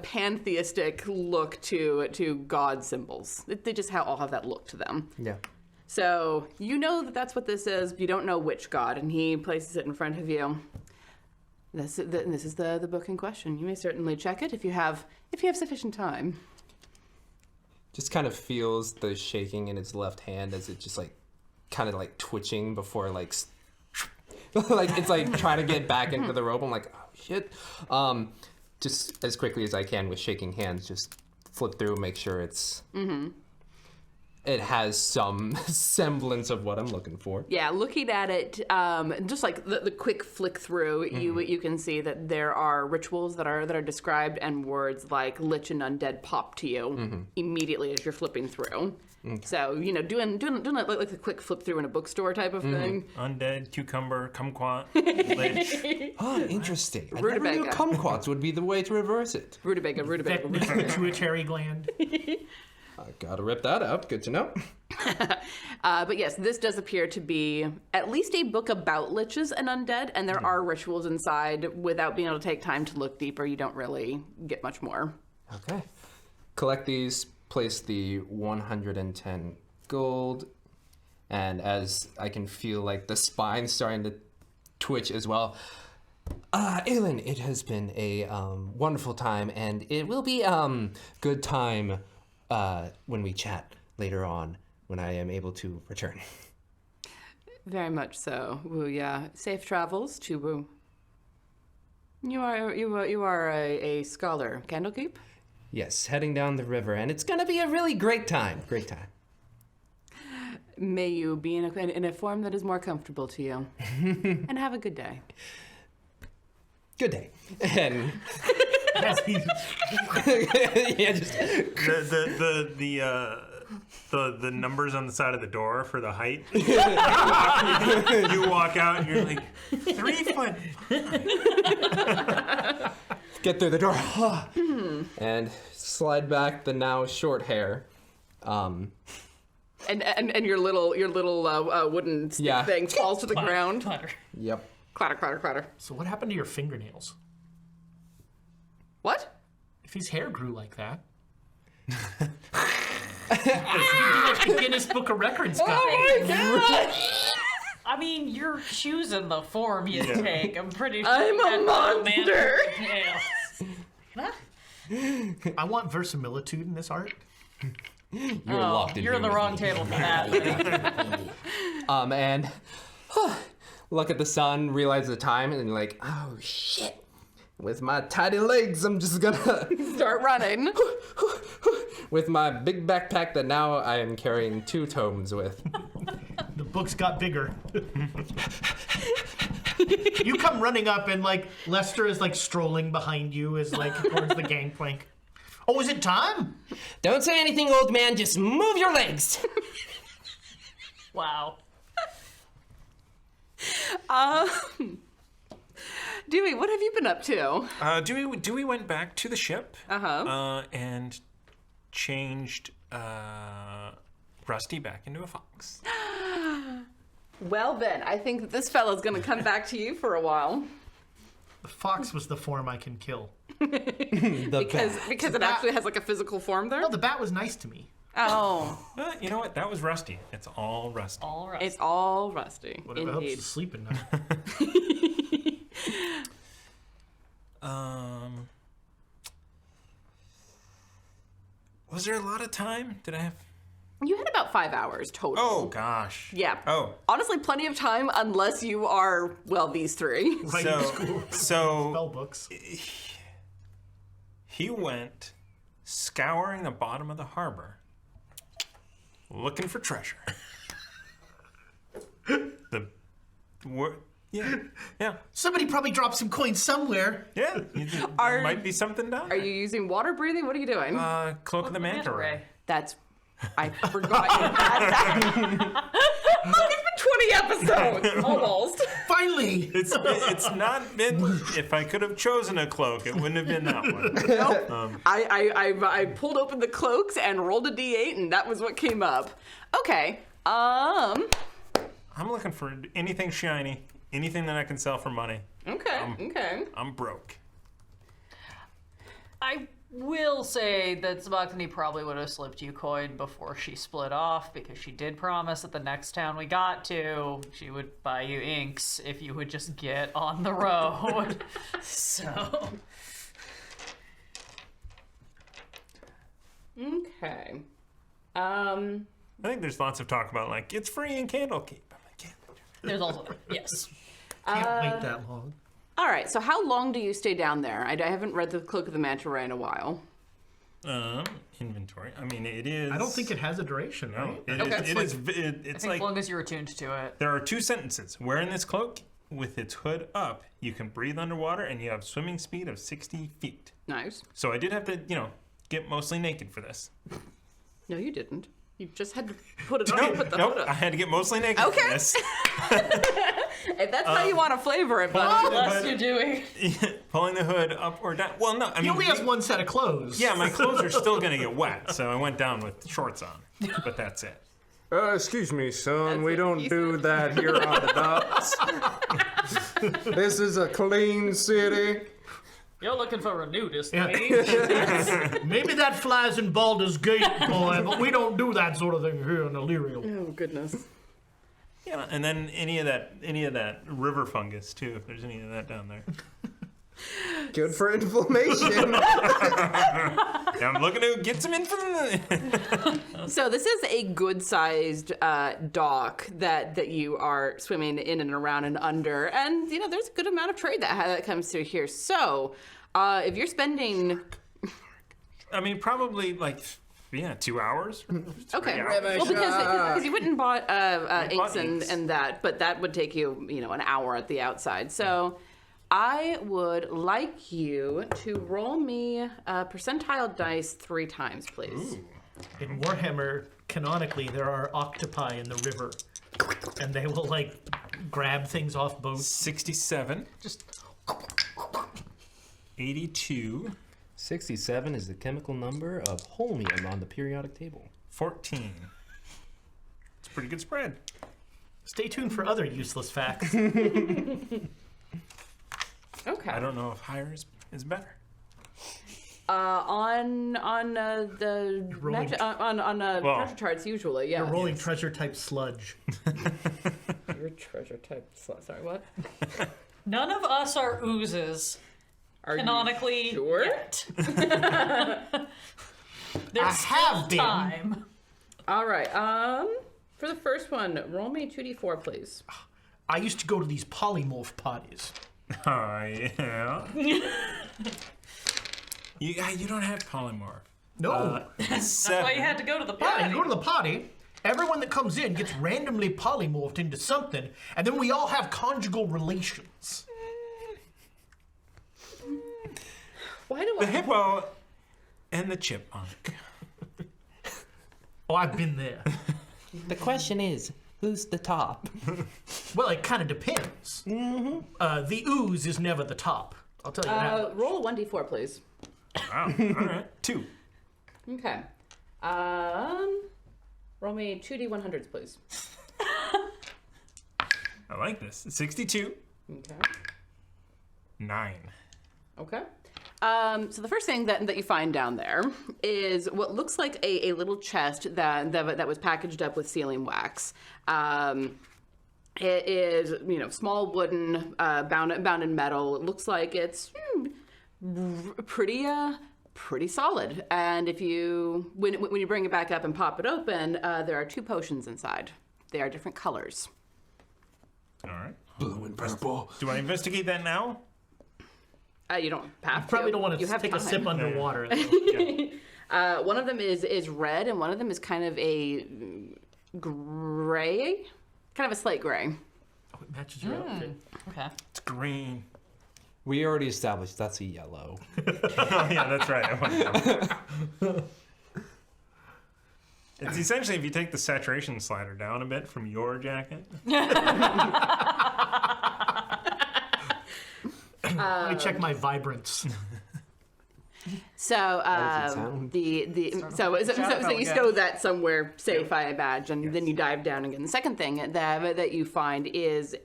[SPEAKER 1] pantheistic look to god symbols. They just all have that look to them.
[SPEAKER 5] Yeah.
[SPEAKER 1] So you know that that's what this is. You don't know which god, and he places it in front of you. This is the book in question. You may certainly check it if you have sufficient time.
[SPEAKER 5] Just kind of feels the shaking in his left hand as it just like kind of like twitching before like like it's like trying to get back into the rope. I'm like, oh shit. Just as quickly as I can with shaking hands, just flip through, make sure it's it has some semblance of what I'm looking for.
[SPEAKER 1] Yeah, looking at it, just like the quick flick through, you can see that there are rituals that are described, and words like lich and undead pop to you immediately as you're flipping through. So you know, doing like a quick flip through in a bookstore type of thing.
[SPEAKER 4] Undead, cucumber, kumquat, lich.
[SPEAKER 5] Oh, interesting. I never
[SPEAKER 1] Rutabaga.
[SPEAKER 5] knew kumquats would be the way to reverse it.
[SPEAKER 1] Rutabaga.
[SPEAKER 2] Pituitary gland.
[SPEAKER 5] I gotta rip that out. Good to know.
[SPEAKER 1] But yes, this does appear to be at least a book about liches and undead, and there are rituals inside. Without being able to take time to look deeper, you don't really get much more.
[SPEAKER 5] Okay. Collect these, place the 110 gold, and as I can feel like the spine starting to twitch as well. Aelin, it has been a wonderful time, and it will be good time when we chat later on when I am able to return.
[SPEAKER 1] Very much so. Woo, yeah. Safe travels to Woo. You are a scholar, Candlekeep?
[SPEAKER 5] Yes, heading down the river, and it's gonna be a really great time. Great time.
[SPEAKER 1] May you be in a form that is more comfortable to you. And have a good day.
[SPEAKER 5] Good day. And
[SPEAKER 2] As he-
[SPEAKER 5] yeah, just
[SPEAKER 4] The numbers on the side of the door for the height. You walk out and you're like 3 foot.
[SPEAKER 5] get through the door and slide back the now short hair.
[SPEAKER 1] And your little wooden stick
[SPEAKER 5] Yeah.
[SPEAKER 1] thing falls to the ground.
[SPEAKER 3] Clatter.
[SPEAKER 5] Yep.
[SPEAKER 1] Clatter, clatter, clatter.
[SPEAKER 2] So what happened to your fingernails?
[SPEAKER 1] What?
[SPEAKER 2] If his hair grew like that. You'd be like the Guinness Book of Records guy.
[SPEAKER 3] I mean, you're choosing the form you take. I'm pretty sure.
[SPEAKER 1] I'm a
[SPEAKER 3] that
[SPEAKER 1] monster.
[SPEAKER 3] Yeah.
[SPEAKER 2] I want verisimilitude in this art.
[SPEAKER 5] You're locked in
[SPEAKER 3] You're
[SPEAKER 5] here
[SPEAKER 3] on the
[SPEAKER 5] with
[SPEAKER 3] wrong
[SPEAKER 5] me.
[SPEAKER 3] table for that.
[SPEAKER 5] And look at the sun, realize the time, and like, oh shit. With my tiny legs, I'm just gonna
[SPEAKER 1] Start running.
[SPEAKER 5] with my big backpack that now I am carrying 2 tomes with.
[SPEAKER 2] The books got bigger. You come running up, and like Lester is like strolling behind you, is like towards the gangplank. Oh, is it time?
[SPEAKER 5] Don't say anything, old man. Just move your legs.
[SPEAKER 3] Wow.
[SPEAKER 1] Dewey, what have you been up to?
[SPEAKER 4] Dewey went back to the ship and changed Rusty back into a fox.
[SPEAKER 1] Well then, I think that this fella's gonna come back to you for a while.
[SPEAKER 2] The fox was the form I can kill.
[SPEAKER 1] Because it actually has like a physical form there?
[SPEAKER 2] No, the bat was nice to me.
[SPEAKER 1] Oh.
[SPEAKER 4] You know what? That was Rusty. It's all Rusty.
[SPEAKER 3] All right.
[SPEAKER 1] It's all rusty.
[SPEAKER 2] Whatever helps
[SPEAKER 1] Indeed.
[SPEAKER 2] you sleep at night.
[SPEAKER 4] Was there a lot of time? Did I have?
[SPEAKER 1] You had about 5 hours total.
[SPEAKER 4] Oh gosh.
[SPEAKER 1] Yeah.
[SPEAKER 4] Oh.
[SPEAKER 1] Honestly, plenty of time unless you are, well, these three.
[SPEAKER 2] Right in school.
[SPEAKER 4] So
[SPEAKER 2] Spell books.
[SPEAKER 4] he went scouring the bottom of the harbor, looking for treasure. Yeah.
[SPEAKER 2] Somebody probably dropped some coins somewhere.
[SPEAKER 4] Yeah. There might be something down
[SPEAKER 1] Are
[SPEAKER 4] there.
[SPEAKER 1] you using water breathing? What are you doing?
[SPEAKER 4] Cloak of the Manta Ray.
[SPEAKER 1] That's... I forgot you had that. Look, it's been 20 episodes, almost.
[SPEAKER 2] Finally!
[SPEAKER 4] It's not been. If I could have chosen a cloak, it wouldn't have been that one.
[SPEAKER 1] Nope. I pulled open the cloaks and rolled a d8, and that was what came up. Okay.
[SPEAKER 4] I'm looking for anything shiny, anything that I can sell for money.
[SPEAKER 1] Okay.
[SPEAKER 4] I'm broke.
[SPEAKER 3] I will say that Sabacthani probably would have slipped you coin before she split off, because she did promise that the next town we got to, she would buy you inks if you would just get on the road. So.
[SPEAKER 1] Okay.
[SPEAKER 4] I think there's lots of talk about like it's free in Candlekeep. I'm like, yeah.
[SPEAKER 3] There's also, yes.
[SPEAKER 2] Can't wait that long.
[SPEAKER 1] All right, so how long do you stay down there? I haven't read the Cloak of the Manta Ray in a while.
[SPEAKER 4] Inventory. I mean, it is.
[SPEAKER 2] I don't think it has a duration, right?
[SPEAKER 4] It's
[SPEAKER 3] I think
[SPEAKER 4] like
[SPEAKER 3] as long as you're attuned to it.
[SPEAKER 4] there are 2 sentences. Wearing this cloak with its hood up, you can breathe underwater, and you have swimming speed of 60 feet.
[SPEAKER 1] Nice.
[SPEAKER 4] So I did have to, get mostly naked for this.
[SPEAKER 1] No, you didn't. You just had to put it on
[SPEAKER 4] No,
[SPEAKER 1] and put the
[SPEAKER 4] nope.
[SPEAKER 1] hood up.
[SPEAKER 4] I had to get mostly naked
[SPEAKER 1] Okay.
[SPEAKER 4] for this.
[SPEAKER 1] If that's how you want to flavor it, but
[SPEAKER 3] Bless you, Dewey.
[SPEAKER 4] Pulling the hood up or down. Well, no, I
[SPEAKER 2] He
[SPEAKER 4] mean,
[SPEAKER 2] only has one set of clothes.
[SPEAKER 4] yeah, my clothes are still gonna get wet, so I went down with shorts on. But that's it.
[SPEAKER 5] Excuse me, son.
[SPEAKER 1] That's
[SPEAKER 5] We
[SPEAKER 1] it.
[SPEAKER 5] don't
[SPEAKER 1] You
[SPEAKER 5] do
[SPEAKER 1] said-
[SPEAKER 5] that here on the docks. This is a clean city.
[SPEAKER 3] You're looking for a nudist,
[SPEAKER 2] Yeah.
[SPEAKER 3] mate.
[SPEAKER 2] Maybe that flies in Baldur's Gate, boy, but we don't do that sort of thing here in Illyrio.
[SPEAKER 1] Oh goodness.
[SPEAKER 4] Yeah, and then any of that river fungus too, if there's any of that down there.
[SPEAKER 5] Good for inflammation.
[SPEAKER 4] Yeah, I'm looking to get some info.
[SPEAKER 1] So this is a good-sized dock that you are swimming in and around and under, and there's a good amount of trade that comes through here. So if you're spending,
[SPEAKER 4] I mean, probably 2 hours.
[SPEAKER 1] okay,
[SPEAKER 4] 3 hours.
[SPEAKER 1] well because you went and bought inks
[SPEAKER 4] inks.
[SPEAKER 1] and that, but that would take you an hour at the outside. So I would like you to roll me percentile dice 3 times, please.
[SPEAKER 2] In Warhammer, canonically, there are octopi in the river, and they will grab things off boats.
[SPEAKER 4] 67.
[SPEAKER 3] Just
[SPEAKER 4] 82.
[SPEAKER 5] 67 is the chemical number of holmium on the periodic table.
[SPEAKER 4] 14. It's a pretty good spread.
[SPEAKER 2] Stay tuned for other useless facts.
[SPEAKER 1] Okay.
[SPEAKER 4] I don't know if higher is better.
[SPEAKER 1] On the
[SPEAKER 2] rolling-
[SPEAKER 1] treasure charts usually, yeah.
[SPEAKER 2] You're rolling treasure type sludge.
[SPEAKER 1] Your treasure type. Sorry, what?
[SPEAKER 3] none of us are oozes.
[SPEAKER 1] Are
[SPEAKER 3] Canonically,
[SPEAKER 1] you sure?
[SPEAKER 3] yet. There's
[SPEAKER 2] I have
[SPEAKER 3] still
[SPEAKER 2] been.
[SPEAKER 3] time.
[SPEAKER 1] All right. For the first one, roll me 2d4, please.
[SPEAKER 2] I used to go to these polymorph parties.
[SPEAKER 4] Yeah. You don't have polymorph.
[SPEAKER 2] No.
[SPEAKER 3] That's why you had to go to the
[SPEAKER 2] Yeah,
[SPEAKER 3] party.
[SPEAKER 2] you go to the party, everyone that comes in gets randomly polymorphed into something, and then we all have conjugal relations.
[SPEAKER 1] Why do
[SPEAKER 4] The
[SPEAKER 1] I?
[SPEAKER 4] hippo and the chipmunk.
[SPEAKER 2] Oh, I've been there.
[SPEAKER 5] The question is, who's the top?
[SPEAKER 2] Well, it kind of depends. Mm-hmm. The ooze is never the top. I'll tell you that.
[SPEAKER 1] Roll a 1d4, please.
[SPEAKER 4] Wow. All right. 2.
[SPEAKER 1] Okay. Roll me 2d100s, please.
[SPEAKER 4] I like this. 62.
[SPEAKER 1] Okay.
[SPEAKER 4] 9.
[SPEAKER 1] Okay. So the first thing that you find down there is what looks like a little chest that was packaged up with sealing wax. It is, small wooden, bound in metal. It looks like it's pretty solid. And if when you bring it back up and pop it open, there are 2 potions inside. They are different colors.
[SPEAKER 4] All right.
[SPEAKER 6] Blue and purple.
[SPEAKER 4] Do I investigate that now?
[SPEAKER 1] You don't have to.
[SPEAKER 2] Probably don't want
[SPEAKER 1] You
[SPEAKER 2] to
[SPEAKER 1] have
[SPEAKER 2] take a
[SPEAKER 1] time.
[SPEAKER 2] sip underwater.
[SPEAKER 1] One of them is red, and one of them is kind of a gray, kind of a slate gray.
[SPEAKER 2] Oh, it matches your outfit.
[SPEAKER 3] Okay.
[SPEAKER 4] It's green.
[SPEAKER 5] We already established that's a yellow.
[SPEAKER 4] Oh, yeah, that's right. It's essentially if you take the saturation slider down a bit from your jacket.
[SPEAKER 2] Let me check my vibrance.
[SPEAKER 1] So
[SPEAKER 5] sound?
[SPEAKER 1] so you stow that somewhere safe, I imagine. Then you dive down again. The second thing that you find is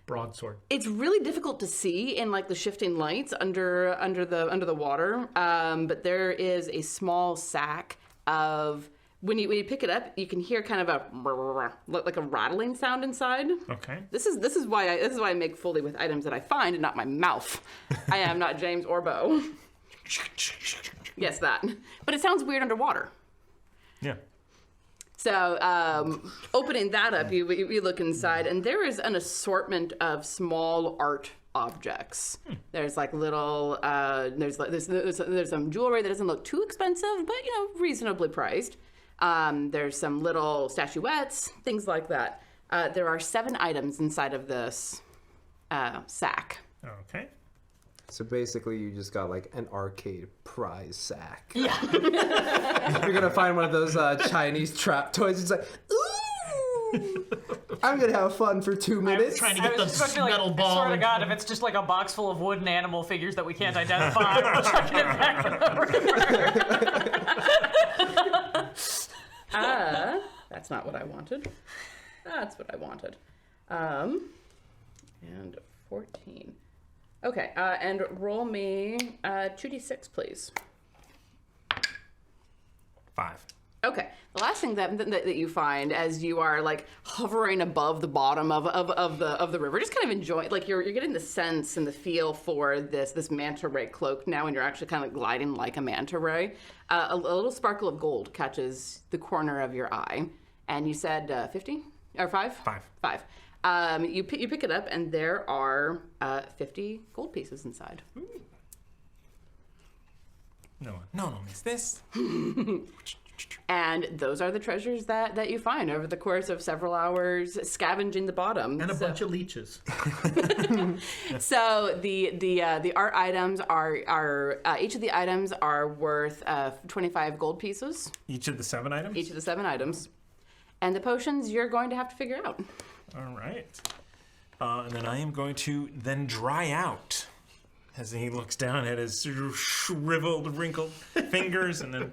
[SPEAKER 2] Broadsword.
[SPEAKER 1] it's really difficult to see in the shifting lights under the water. But there is a small sack of when you pick it up, you can hear kind of a rattling sound inside.
[SPEAKER 4] Okay.
[SPEAKER 1] This is why I make fully with items that I find and not my mouth. I am not James or Bo. Yes, that. But it sounds weird underwater.
[SPEAKER 4] Yeah.
[SPEAKER 1] So opening that up, you look inside, and there is an assortment of small art objects. There's little there's some jewelry that doesn't look too expensive, but reasonably priced. There's some little statuettes, things like that. There are 7 items inside of this sack.
[SPEAKER 4] Okay.
[SPEAKER 5] So basically, you just got an arcade prize sack.
[SPEAKER 3] Yeah.
[SPEAKER 5] You're gonna find one of those Chinese trap toys. It's ooh, I'm gonna have fun for 2 minutes.
[SPEAKER 2] Trying to
[SPEAKER 3] I
[SPEAKER 2] get
[SPEAKER 3] was
[SPEAKER 2] the
[SPEAKER 3] just about to be
[SPEAKER 2] metal
[SPEAKER 3] I
[SPEAKER 2] ball.
[SPEAKER 3] swear to God, if it's just a box full of wooden animal figures that we can't identify, we're chucking it back in the river.
[SPEAKER 1] That's not what I wanted. That's what I wanted. And 14. Okay, and roll me 2d6, please.
[SPEAKER 4] 5.
[SPEAKER 1] Okay, the last thing that you find as you are like hovering above the bottom of the river, just kind of enjoying, like you're getting the sense and the feel for this manta ray cloak now, and you're actually kind of gliding like a manta ray. A little sparkle of gold catches the corner of your eye, and you said 50 or 5? 5. You pick it up, and there are 50 gold pieces inside.
[SPEAKER 4] No one makes this.
[SPEAKER 1] And those are the treasures that you find over the course of several hours scavenging the bottom.
[SPEAKER 2] And a bunch of leeches.
[SPEAKER 1] So the art items are each of the items are worth 25 gold pieces.
[SPEAKER 4] Each of the 7 items?
[SPEAKER 1] Each of the 7 items. And the potions you're going to have to figure out.
[SPEAKER 4] All right. And then I am going to then dry out as he looks down at his shriveled, wrinkled fingers, and then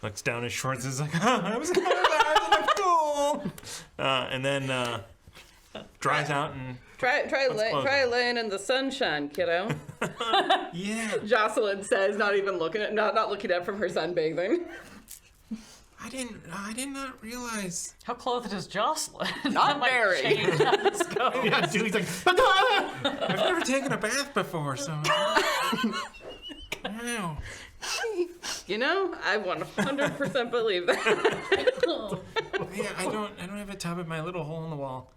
[SPEAKER 4] looks down his shorts and is like, I was cool. And then dries out and
[SPEAKER 1] Try laying in the sunshine, kiddo.
[SPEAKER 4] yeah.
[SPEAKER 1] Jocelyn says, not looking up from her sunbathing.
[SPEAKER 4] I did not realize.
[SPEAKER 3] How clothed is Jocelyn?
[SPEAKER 1] Not very.
[SPEAKER 2] Yeah, dude, he's like,
[SPEAKER 4] I've never taken a bath before, so. Wow.
[SPEAKER 1] You know, I 100% believe that.
[SPEAKER 4] Yeah, I don't have a tub at my little hole in the wall.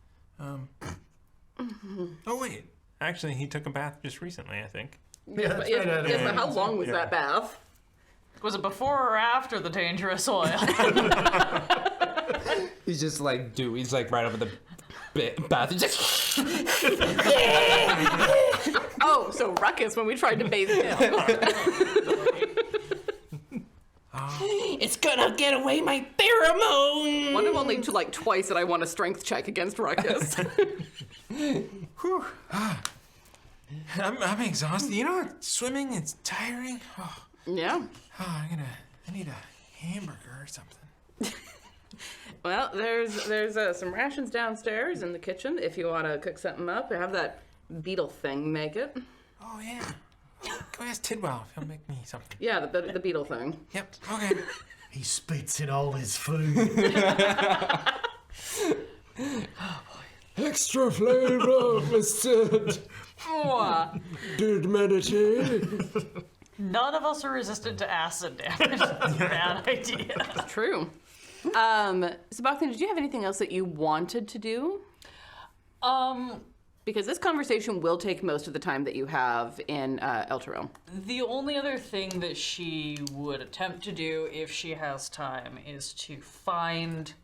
[SPEAKER 4] Oh wait, actually, he took a bath just recently, I think.
[SPEAKER 2] yeah, that's
[SPEAKER 1] Yes,
[SPEAKER 2] right.
[SPEAKER 1] yes, but how long was that bath?
[SPEAKER 3] Was it before or after the dangerous oil?
[SPEAKER 5] He's just like, dude, he's like right over the bath. He's just...
[SPEAKER 1] Oh, so Ruckus when we tried to bathe him.
[SPEAKER 6] It's gonna get away my pheromone.
[SPEAKER 1] One of only twice that I want a strength check against Ruckus.
[SPEAKER 4] Whew. I'm exhausted. You know, swimming, it's tiring. Oh,
[SPEAKER 1] Yeah.
[SPEAKER 4] I need a hamburger or something.
[SPEAKER 1] Well, there's some rations downstairs in the kitchen if you want to cook something up. Have that beetle thing make it.
[SPEAKER 4] Oh yeah. Go ask Tidwell if he'll make me something.
[SPEAKER 1] Yeah, the beetle thing.
[SPEAKER 4] Yep. Okay.
[SPEAKER 2] He spits in all his food.
[SPEAKER 5] Extra flavor, Mr. Humanity.
[SPEAKER 3] None of us are resistant to acid damage. That's a bad idea.
[SPEAKER 1] True. Sabacthani, did you have anything else that you wanted to do? Because this conversation will take most of the time that you have in Elturel.
[SPEAKER 3] The only other thing that she would attempt to do if she has time is to find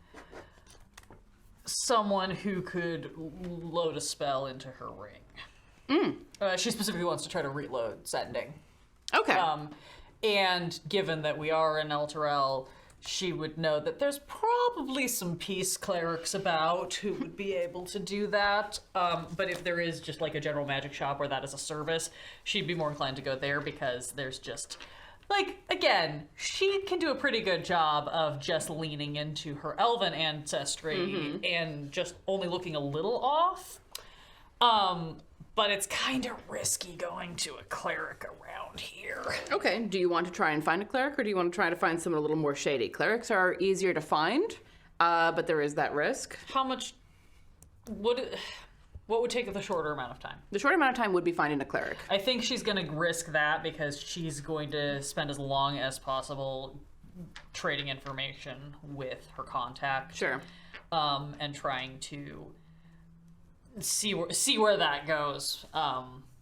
[SPEAKER 3] someone who could load a spell into her ring. She specifically wants to try to reload sending.
[SPEAKER 1] Okay.
[SPEAKER 3] And given that we are in Elturel, she would know that there's probably some peace clerics about who would be able to do that. But if there is just like a general magic shop where that is a service, she'd be more inclined to go there because there's just, like, again, she can do a pretty good job of just leaning into her elven ancestry and just only looking a little off. But it's kind of risky going to a cleric around here.
[SPEAKER 1] Okay. Do you want to try and find a cleric, or do you want to try to find someone a little more shady? Clerics are easier to find, but there is that risk.
[SPEAKER 3] How much what would take the shorter amount of time?
[SPEAKER 1] The short amount of time would be finding a cleric.
[SPEAKER 3] I think she's going to risk that because she's going to spend as long as possible trading information with her contact.
[SPEAKER 1] Sure.
[SPEAKER 3] And trying to see where that goes,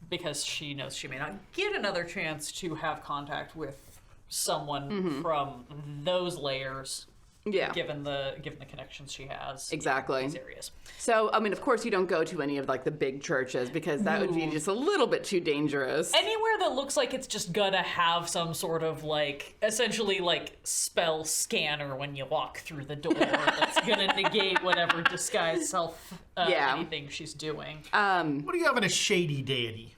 [SPEAKER 3] because she knows she may not get another chance to have contact with someone from those layers.
[SPEAKER 1] Yeah.
[SPEAKER 3] Given the connections she has.
[SPEAKER 1] Exactly.
[SPEAKER 3] In these areas.
[SPEAKER 1] So, I mean, of course, you don't go to any of like the big churches because that would be just a little bit too dangerous.
[SPEAKER 3] Anywhere that looks like it's just gonna have some sort of like, essentially like spell scanner when you walk through the door that's gonna negate whatever disguise self anything she's doing.
[SPEAKER 2] What do you have in a shady deity?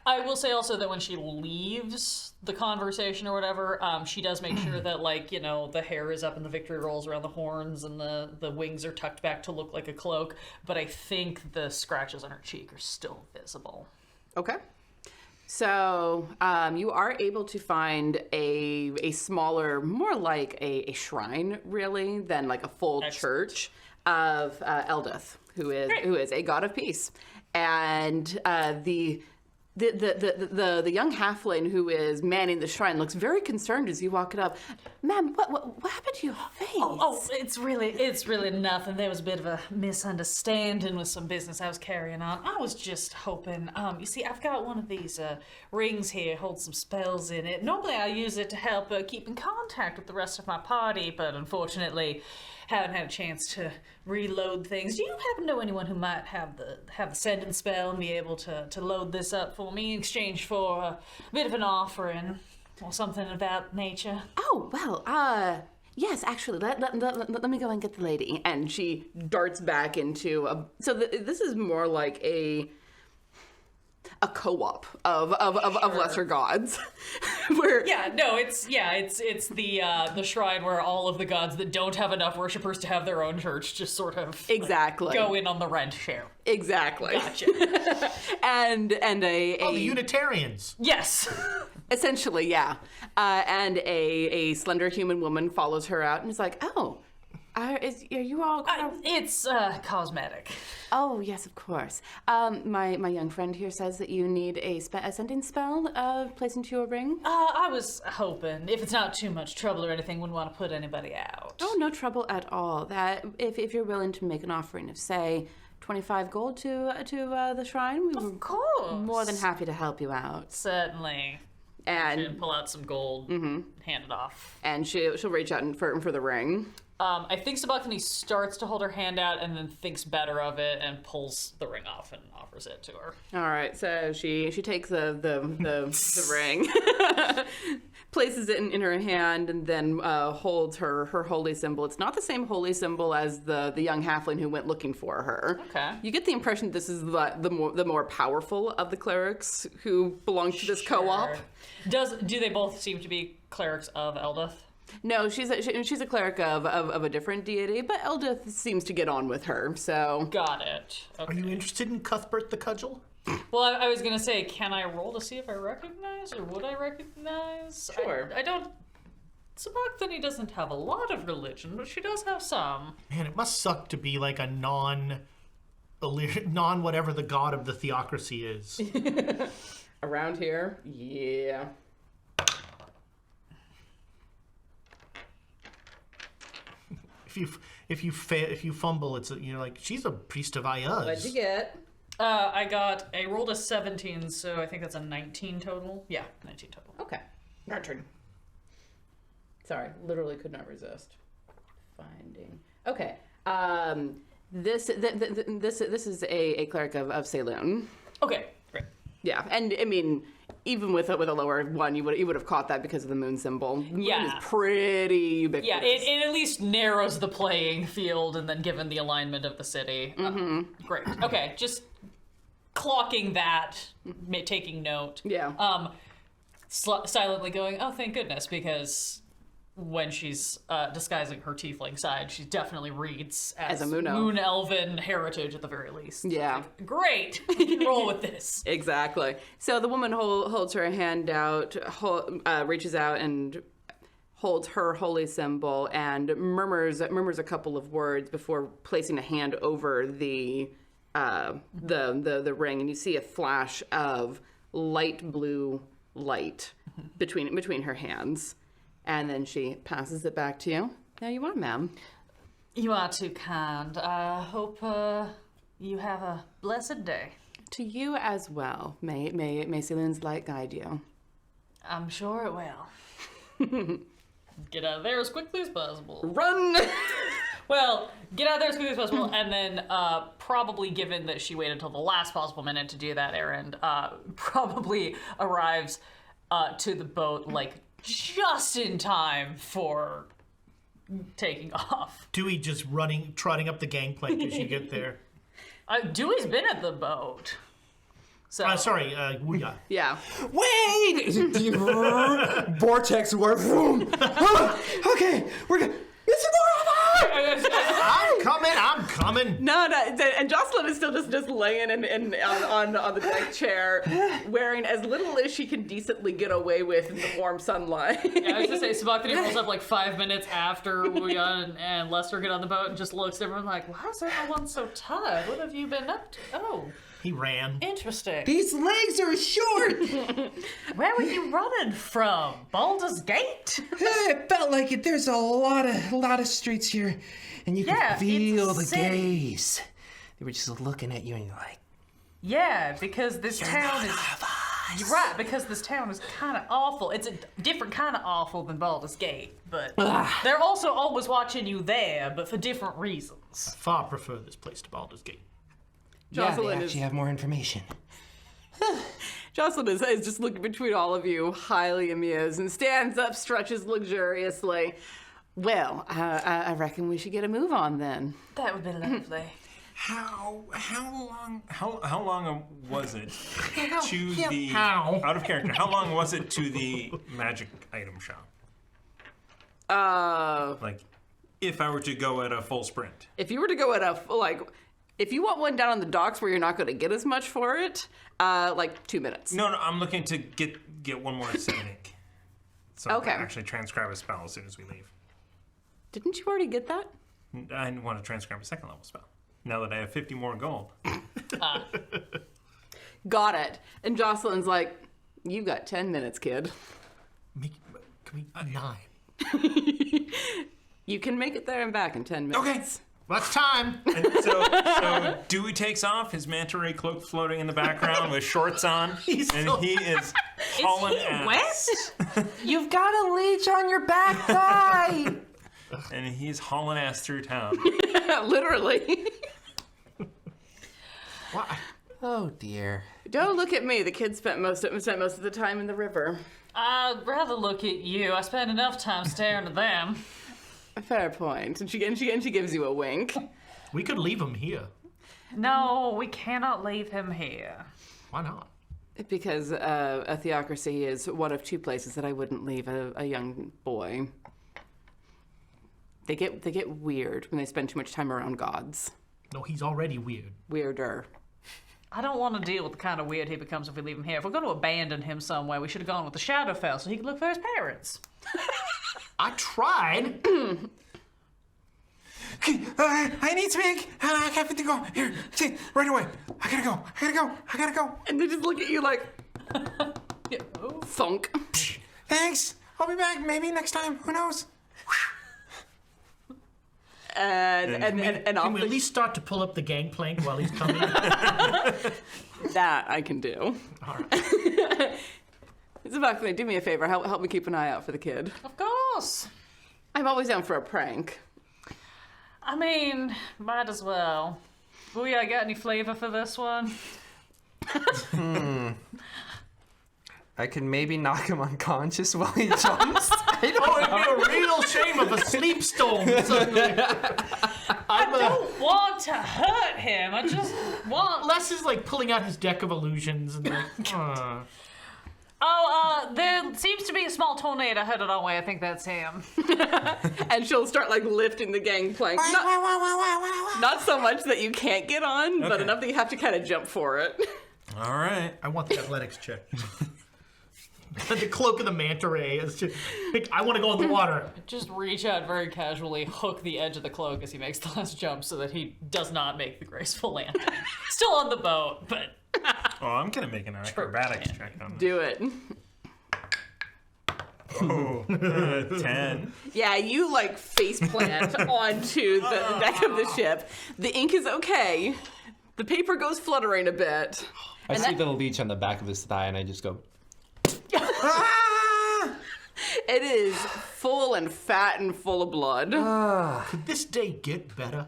[SPEAKER 3] I will say also that when she leaves the conversation or whatever, she does make sure that, like, you know, the hair is up and the victory rolls around the horns and the wings are tucked back to look like a cloak, but I think the scratches on her cheek are still visible.
[SPEAKER 1] Okay. So you are able to find a smaller, more like a shrine, really, than like a full church of Eldith, who is a god of peace, and the young halfling who is manning the shrine looks very concerned as you walk it up. Ma'am, what happened to your face?
[SPEAKER 3] Oh, it's really nothing. There was a bit of a misunderstanding with some business I was carrying on. I was just hoping, you see, I've got one of these rings here, holds some spells in it. Normally I use it to help keep in contact with the rest of my party, but unfortunately haven't had a chance to reload things. Do you happen to know anyone who might have the sending spell and be able to load this up for me in exchange for a bit of an offering or something of that nature?
[SPEAKER 1] Oh, well, yes, actually, let me go and get the lady. And she darts back into this is more like a co-op of lesser gods. Where
[SPEAKER 3] it's the shrine where all of the gods that don't have enough worshippers to have their own church just sort of
[SPEAKER 1] exactly
[SPEAKER 3] go in on the rent share.
[SPEAKER 1] Exactly.
[SPEAKER 3] Gotcha.
[SPEAKER 1] and
[SPEAKER 2] the Unitarians.
[SPEAKER 3] Yes.
[SPEAKER 1] Essentially, yeah. And a slender human woman follows her out and is like, oh, are you all...
[SPEAKER 3] It's cosmetic.
[SPEAKER 1] Oh, yes, of course. My young friend here says that you need a sending spell placed into your ring.
[SPEAKER 3] I was hoping, if it's not too much trouble or anything, wouldn't want to put anybody out.
[SPEAKER 1] Oh, no trouble at all. That if you're willing to make an offering of, say, 25 gold to the shrine, we
[SPEAKER 3] of course,
[SPEAKER 1] more than happy to help you out.
[SPEAKER 3] Certainly.
[SPEAKER 1] And
[SPEAKER 3] pull out some gold, hand it off.
[SPEAKER 1] And she'll reach out for the ring.
[SPEAKER 3] I think Sabacthani starts to hold her hand out and then thinks better of it and pulls the ring off and offers it to her.
[SPEAKER 1] All right, so she takes the ring, places it in her hand, and then holds her holy symbol. It's not the same holy symbol as the young halfling who went looking for her.
[SPEAKER 3] Okay.
[SPEAKER 1] You get the impression this is the more powerful of the clerics who belong to this co-op.
[SPEAKER 3] Do they both seem to be clerics of Eldith?
[SPEAKER 1] No, she's a cleric of a different deity, but Eldith seems to get on with her, so...
[SPEAKER 3] Got it. Okay.
[SPEAKER 2] Are you interested in Cuthbert the Cudgel?
[SPEAKER 3] Well, I was going to say, can I roll to see if I recognize, or would I recognize?
[SPEAKER 1] Sure.
[SPEAKER 3] I don't... Sabacthani doesn't have a lot of religion, but she does have some.
[SPEAKER 2] Man, it must suck to be like a non-whatever the god of the theocracy is.
[SPEAKER 1] Around here? Yeah.
[SPEAKER 2] If you fumble, it's you're like, she's a priest of Ayaz.
[SPEAKER 1] What'd you get?
[SPEAKER 3] I rolled a 17, so I think that's a 19 total. Yeah, 19 total.
[SPEAKER 1] Okay. Our turn. Sorry, literally could not resist. Finding. Okay. This is a cleric of Saloon.
[SPEAKER 3] Okay, great.
[SPEAKER 1] Yeah, and I mean, even with a lower one, you would have caught that because of the moon symbol. The moon is pretty ubiquitous.
[SPEAKER 3] Yeah, it at least narrows the playing field, and then given the alignment of the city. Great. Okay, just clocking that, taking note.
[SPEAKER 1] Yeah.
[SPEAKER 3] Silently going, oh, thank goodness, because when she's disguising her tiefling side, she definitely reads as
[SPEAKER 1] a moon elf.
[SPEAKER 3] Moon elven heritage at the very least.
[SPEAKER 1] Yeah.
[SPEAKER 3] Like, great, we can roll with this.
[SPEAKER 1] Exactly. So the woman holds her hand out, reaches out and holds her holy symbol and murmurs a couple of words before placing a hand over the ring, and you see a flash of light blue light between her hands. And then she passes it back to you. There you are, ma'am.
[SPEAKER 3] You are too kind. I hope you have a blessed day.
[SPEAKER 1] To you as well. May Saloon's light guide you.
[SPEAKER 3] I'm sure it will. Get out of there as quickly as possible.
[SPEAKER 1] Run!
[SPEAKER 3] Well, get out of there as quickly as possible, and then probably, given that she waited until the last possible minute to do that errand, probably arrives to the boat, like, just in time for taking off.
[SPEAKER 2] Dewey just trotting up the gangplank as you get there.
[SPEAKER 3] Dewey's been at the boat. So
[SPEAKER 2] Sorry, Wuya.
[SPEAKER 1] Yeah.
[SPEAKER 5] Wait! Vortex warp. Okay, we're good. It's
[SPEAKER 2] I'm coming.
[SPEAKER 1] No, and Jocelyn is still just laying on the deck chair, wearing as little as she can decently get away with in the warm sunlight.
[SPEAKER 3] Yeah, I was gonna say, Sabacthani rolls up like 5 minutes after Wuya and Lester get on the boat and just looks at everyone like, why is everyone so tired? What have you been up to? Oh,
[SPEAKER 2] He ran.
[SPEAKER 3] interesting.
[SPEAKER 5] These legs are short.
[SPEAKER 3] Where were you running from? Baldur's Gate?
[SPEAKER 5] It felt like it. There's a lot of streets here, and you
[SPEAKER 3] Yeah,
[SPEAKER 5] can feel
[SPEAKER 3] it's a
[SPEAKER 5] the
[SPEAKER 3] city.
[SPEAKER 5] gaze. They were just looking at you, and you're like,
[SPEAKER 3] Yeah, because this town is... You're right, because this town is kind of awful. It's a different kind of awful than Baldur's Gate, but they're also always watching you there, but for different reasons.
[SPEAKER 2] Far prefer this place to Baldur's Gate.
[SPEAKER 5] yeah, they
[SPEAKER 1] Jocelyn
[SPEAKER 5] actually have more information.
[SPEAKER 1] Jocelyn is just looking between all of you, highly amused, and stands up, stretches luxuriously. Well, I reckon we should get a move on then.
[SPEAKER 3] That would be lovely.
[SPEAKER 4] How long was it to the
[SPEAKER 2] How?
[SPEAKER 4] out of character? How long was it to the magic item shop? Like, if I were to go at a full sprint.
[SPEAKER 1] If you were to go at if you want one down on the docks where you're not going to get as much for it, 2 minutes.
[SPEAKER 4] No, I'm looking to get one more scenic. So
[SPEAKER 1] Okay.
[SPEAKER 4] I can actually transcribe a spell as soon as we leave.
[SPEAKER 1] Didn't you already get that?
[SPEAKER 4] I want to transcribe a second level spell. Now that I have 50 more gold.
[SPEAKER 1] Got it. And Jocelyn's like, you got 10 minutes, kid.
[SPEAKER 2] Can we 9?
[SPEAKER 1] You can make it there and back in 10 minutes.
[SPEAKER 4] Okay.
[SPEAKER 2] That's time.
[SPEAKER 4] And so Dewey takes off, his manta ray cloak floating in the background with shorts on, and he is hauling ass.
[SPEAKER 5] You've got a leech on your back thigh.
[SPEAKER 4] And he's hauling ass through town.
[SPEAKER 1] Literally.
[SPEAKER 5] Oh dear.
[SPEAKER 1] Don't look at me. The kid spent most of the time in the river.
[SPEAKER 3] I'd rather look at you. I spend enough time staring at them.
[SPEAKER 1] Fair point. And she gives you a wink.
[SPEAKER 2] We could leave him here.
[SPEAKER 3] No, we cannot leave him here.
[SPEAKER 2] Why not?
[SPEAKER 1] Because a theocracy is one of 2 places that I wouldn't leave a young boy. They get weird when they spend too much time around gods.
[SPEAKER 2] No, he's already weird.
[SPEAKER 1] Weirder.
[SPEAKER 3] I don't want to deal with the kind of weird he becomes if we leave him here. If we're going to abandon him somewhere, we should have gone with the Shadowfell so he could look for his parents.
[SPEAKER 2] I tried.
[SPEAKER 4] I need to make. I have to go. Here, right away. I gotta go.
[SPEAKER 1] And they just look at you like,
[SPEAKER 3] Yeah. Oh.
[SPEAKER 1] thunk.
[SPEAKER 4] Thanks. I'll be back maybe next time. Who knows?
[SPEAKER 1] And
[SPEAKER 2] Can
[SPEAKER 1] off
[SPEAKER 2] we at least start to pull up the gangplank while he's coming?
[SPEAKER 1] that I can do.
[SPEAKER 2] All right.
[SPEAKER 1] Sabacthani, do me a favor. Help me keep an eye out for the kid.
[SPEAKER 3] Of course.
[SPEAKER 1] I'm always down for a prank.
[SPEAKER 3] I mean, might as well. Booyah, got any flavor for this one?
[SPEAKER 5] I can maybe knock him unconscious while he jumps.
[SPEAKER 2] It'd be a real shame of a sleep storm.
[SPEAKER 3] I don't want to hurt him. I just want...
[SPEAKER 2] Les is like pulling out his deck of illusions and like,
[SPEAKER 3] there seems to be a small tornado headed our way. I think that's him.
[SPEAKER 1] And she'll start lifting the gangplank. Not so much that you can't get on, but
[SPEAKER 4] Okay.
[SPEAKER 1] enough that you have to kind of jump for it.
[SPEAKER 4] All right.
[SPEAKER 2] I want the athletics check. The cloak of the manta ray is just, I want to go in the water.
[SPEAKER 3] Just reach out very casually, hook the edge of the cloak as he makes the last jump so that he does not make the graceful landing. Still on the boat, but...
[SPEAKER 4] Oh, I'm gonna make an acrobatics check on this.
[SPEAKER 1] Do it.
[SPEAKER 4] Oh, 10.
[SPEAKER 1] Yeah, you face plant onto the deck of the ship. The ink is okay. The paper goes fluttering a bit.
[SPEAKER 5] I see the leech on the back of his thigh, and I just go.
[SPEAKER 1] It is full and fat and full of blood.
[SPEAKER 2] Could this day get better?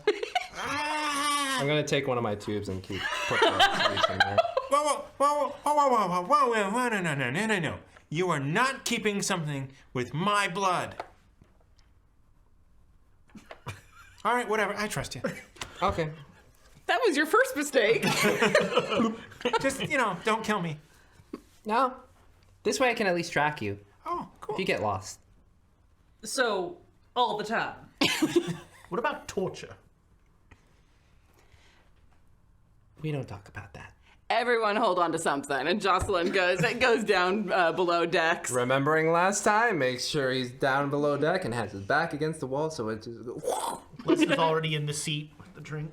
[SPEAKER 5] I'm gonna take one of my tubes and keep putting the leech in there.
[SPEAKER 4] Whoa, no. You are not keeping something with my blood. All right, whatever. I trust you.
[SPEAKER 5] Okay.
[SPEAKER 1] That was your first mistake.
[SPEAKER 4] Just, don't kill me.
[SPEAKER 5] No. This way I can at least track you
[SPEAKER 4] Oh, cool.
[SPEAKER 5] if you get lost.
[SPEAKER 3] So, all the time.
[SPEAKER 2] What about torture?
[SPEAKER 5] We don't talk about that.
[SPEAKER 1] Everyone hold on to something, and Jocelyn goes down below decks.
[SPEAKER 5] Remembering last time, make sure he's down below deck and has his back against the wall so it just goes.
[SPEAKER 2] Liz is already in the seat with the drink.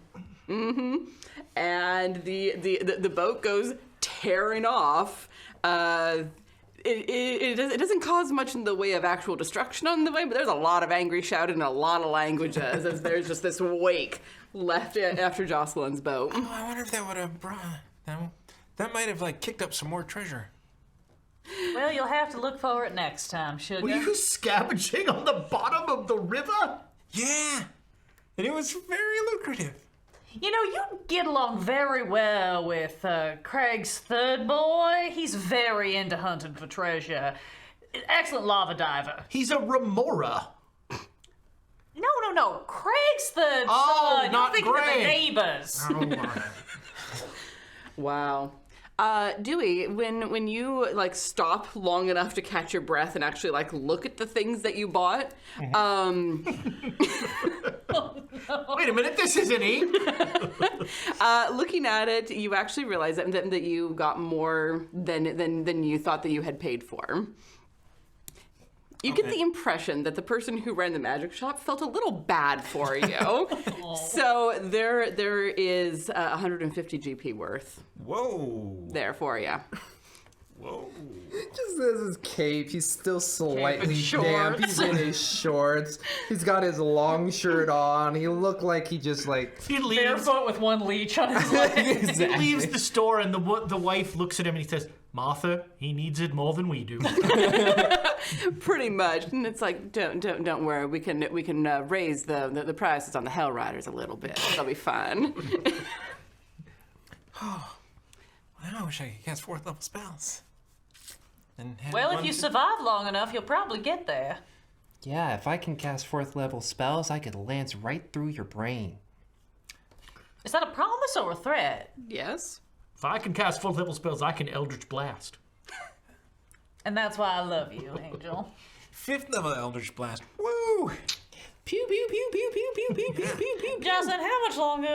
[SPEAKER 1] And the boat goes tearing off. It doesn't cause much in the way of actual destruction on the way, but there's a lot of angry shouting and a lot of languages as there's just this wake left after Jocelyn's boat.
[SPEAKER 4] Oh, I wonder if that would have brought... That might have, kicked up some more treasure.
[SPEAKER 3] Well, you'll have to look for it next time, sugar.
[SPEAKER 2] Were you scavenging on the bottom of the river?
[SPEAKER 4] Yeah. And it was very lucrative.
[SPEAKER 3] You know, you get along very well with Craig's third boy. He's very into hunting for treasure. Excellent lava diver.
[SPEAKER 2] He's a remora.
[SPEAKER 3] No. Craig's third
[SPEAKER 2] Oh,
[SPEAKER 3] son.
[SPEAKER 2] not
[SPEAKER 3] You're thinking of the
[SPEAKER 2] Greg.
[SPEAKER 3] neighbors.
[SPEAKER 2] Oh, my.
[SPEAKER 1] Wow. Dewey, when you stop long enough to catch your breath and actually look at the things that you bought,
[SPEAKER 2] Wait a minute, this isn't Eve.
[SPEAKER 1] looking at it, you actually realize that you got more than you thought that you had paid for. You get the impression that the person who ran the magic shop felt a little bad for you. So there is 150 GP worth
[SPEAKER 4] Whoa.
[SPEAKER 1] there for you.
[SPEAKER 4] Whoa.
[SPEAKER 5] Just as his cape, he's still slightly
[SPEAKER 1] Cape and
[SPEAKER 5] damp. He's in
[SPEAKER 1] shorts.
[SPEAKER 5] his shorts. He's got his long shirt on. He looked like he just
[SPEAKER 2] He leaves.
[SPEAKER 3] Barefoot with one leech on his leg.
[SPEAKER 2] He leaves the store, and the wife looks at him and he says, "Martha, he needs it more than we do."
[SPEAKER 1] Pretty much, and it's don't worry. We can raise the prices on the Hell Riders a little bit. It'll be fun.
[SPEAKER 4] Now I wish I could cast 4th level spells. And have
[SPEAKER 3] Well,
[SPEAKER 4] one
[SPEAKER 3] if you
[SPEAKER 4] to-
[SPEAKER 3] survive long enough, you'll probably get there.
[SPEAKER 5] Yeah, if I can cast 4th level spells, I could lance right through your brain.
[SPEAKER 3] Is that a promise or a threat?
[SPEAKER 1] Yes.
[SPEAKER 2] If I can cast 4th level spells, I can Eldritch Blast.
[SPEAKER 3] And that's why I love you, Angel.
[SPEAKER 4] 5th level Eldritch Blast. Woo!
[SPEAKER 5] Pew pew pew pew pew pew pew pew pew pew.
[SPEAKER 3] Jocelyn, how much longer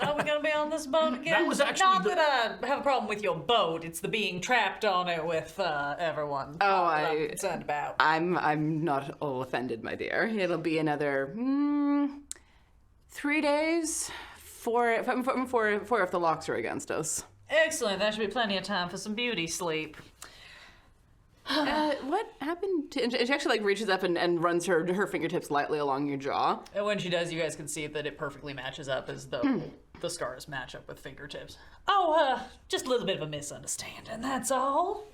[SPEAKER 3] are we going to be on this boat again?
[SPEAKER 2] That was actually
[SPEAKER 3] Not
[SPEAKER 2] the-
[SPEAKER 3] that I have a problem with your boat. It's the being trapped on it with everyone.
[SPEAKER 1] Oh,
[SPEAKER 3] that I'm concerned about.
[SPEAKER 1] I'm not all offended, my dear. It'll be another 3 days. Four if the locks are against us.
[SPEAKER 3] Excellent. That should be plenty of time for some beauty sleep.
[SPEAKER 1] What happened? And she actually reaches up and runs her fingertips lightly along your jaw.
[SPEAKER 3] And when she does, you guys can see that it perfectly matches up as though the scars match up with fingertips. Oh, just a little bit of a misunderstanding, that's all.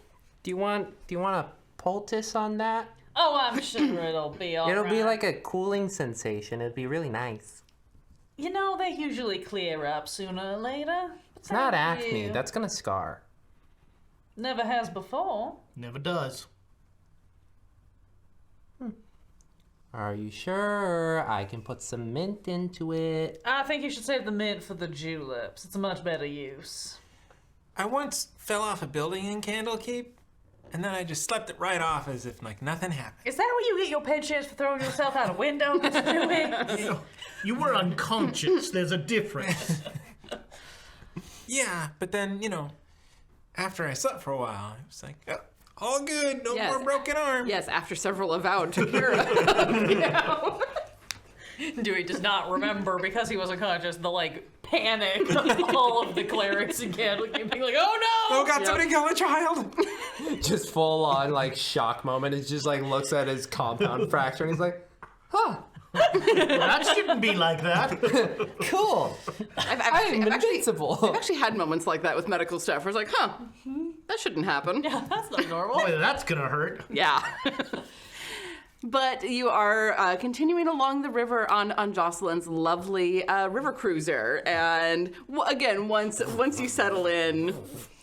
[SPEAKER 5] Do you want a poultice on that?
[SPEAKER 3] Oh, I'm sure it'll be all
[SPEAKER 5] It'll
[SPEAKER 3] right.
[SPEAKER 5] be like a cooling sensation. It'd be really nice.
[SPEAKER 3] You know, they usually clear up sooner or later.
[SPEAKER 5] It's not acne. That's gonna scar.
[SPEAKER 3] Never has before.
[SPEAKER 2] Never does.
[SPEAKER 5] Are you sure? I can put some mint into it.
[SPEAKER 3] I think you should save the mint for the juleps. It's a much better use.
[SPEAKER 4] I once fell off a building in Candlekeep, and then I just slept it right off as if nothing happened.
[SPEAKER 3] Is that where you get your pensions for throwing yourself out a window, Mr. Dewey?
[SPEAKER 2] You were unconscious. There's a difference.
[SPEAKER 4] Yeah, but then, after I slept for a while, I was like, oh, all good, no
[SPEAKER 1] Yes.
[SPEAKER 4] more broken arm.
[SPEAKER 1] Yes, after several avowed took care of.
[SPEAKER 3] Dewey does not remember because he was unconscious the panic of all of the clerics in Candlekeep being like, oh no!
[SPEAKER 4] Oh God, somebody kill a child!
[SPEAKER 5] Just full on shock moment. It just looks at his compound fracture and he's like, huh,
[SPEAKER 2] That shouldn't be like that.
[SPEAKER 5] cool.
[SPEAKER 1] I've
[SPEAKER 5] I'm invincible.
[SPEAKER 1] I've actually had moments like that with medical stuff where it's like, that shouldn't happen.
[SPEAKER 3] Yeah, that's not normal.
[SPEAKER 2] Boy, that's gonna hurt.
[SPEAKER 1] Yeah. But you are continuing along the river on Jocelyn's lovely river cruiser, and again, once you settle in,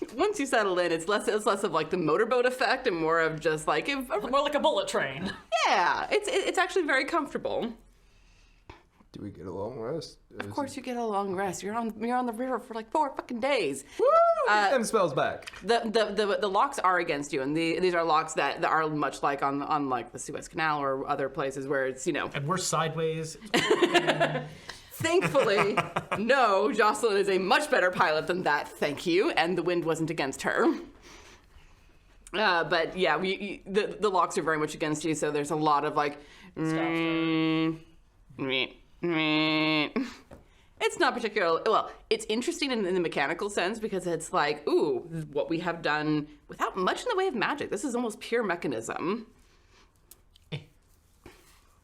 [SPEAKER 1] it's less of the motorboat effect and more of just
[SPEAKER 3] More like a bullet train.
[SPEAKER 1] yeah, it's actually very comfortable.
[SPEAKER 5] Do
[SPEAKER 7] Do we get a long rest?
[SPEAKER 1] Of course you get a long rest. You're on the river for like 4 fucking days.
[SPEAKER 7] Woo! Get them spells back.
[SPEAKER 1] The locks are against you, and these are locks that are much like on like the Suez Canal or other places where it's, you know.
[SPEAKER 2] And we're sideways.
[SPEAKER 1] Thankfully, no, Jocelyn is a much better pilot than that, thank you, and the wind wasn't against her. But yeah, the locks are very much against you, so there's a lot of like... It's not particularly... Well, it's interesting in the mechanical sense because it's like, ooh, what we have done without much in the way of magic. This is almost pure mechanism.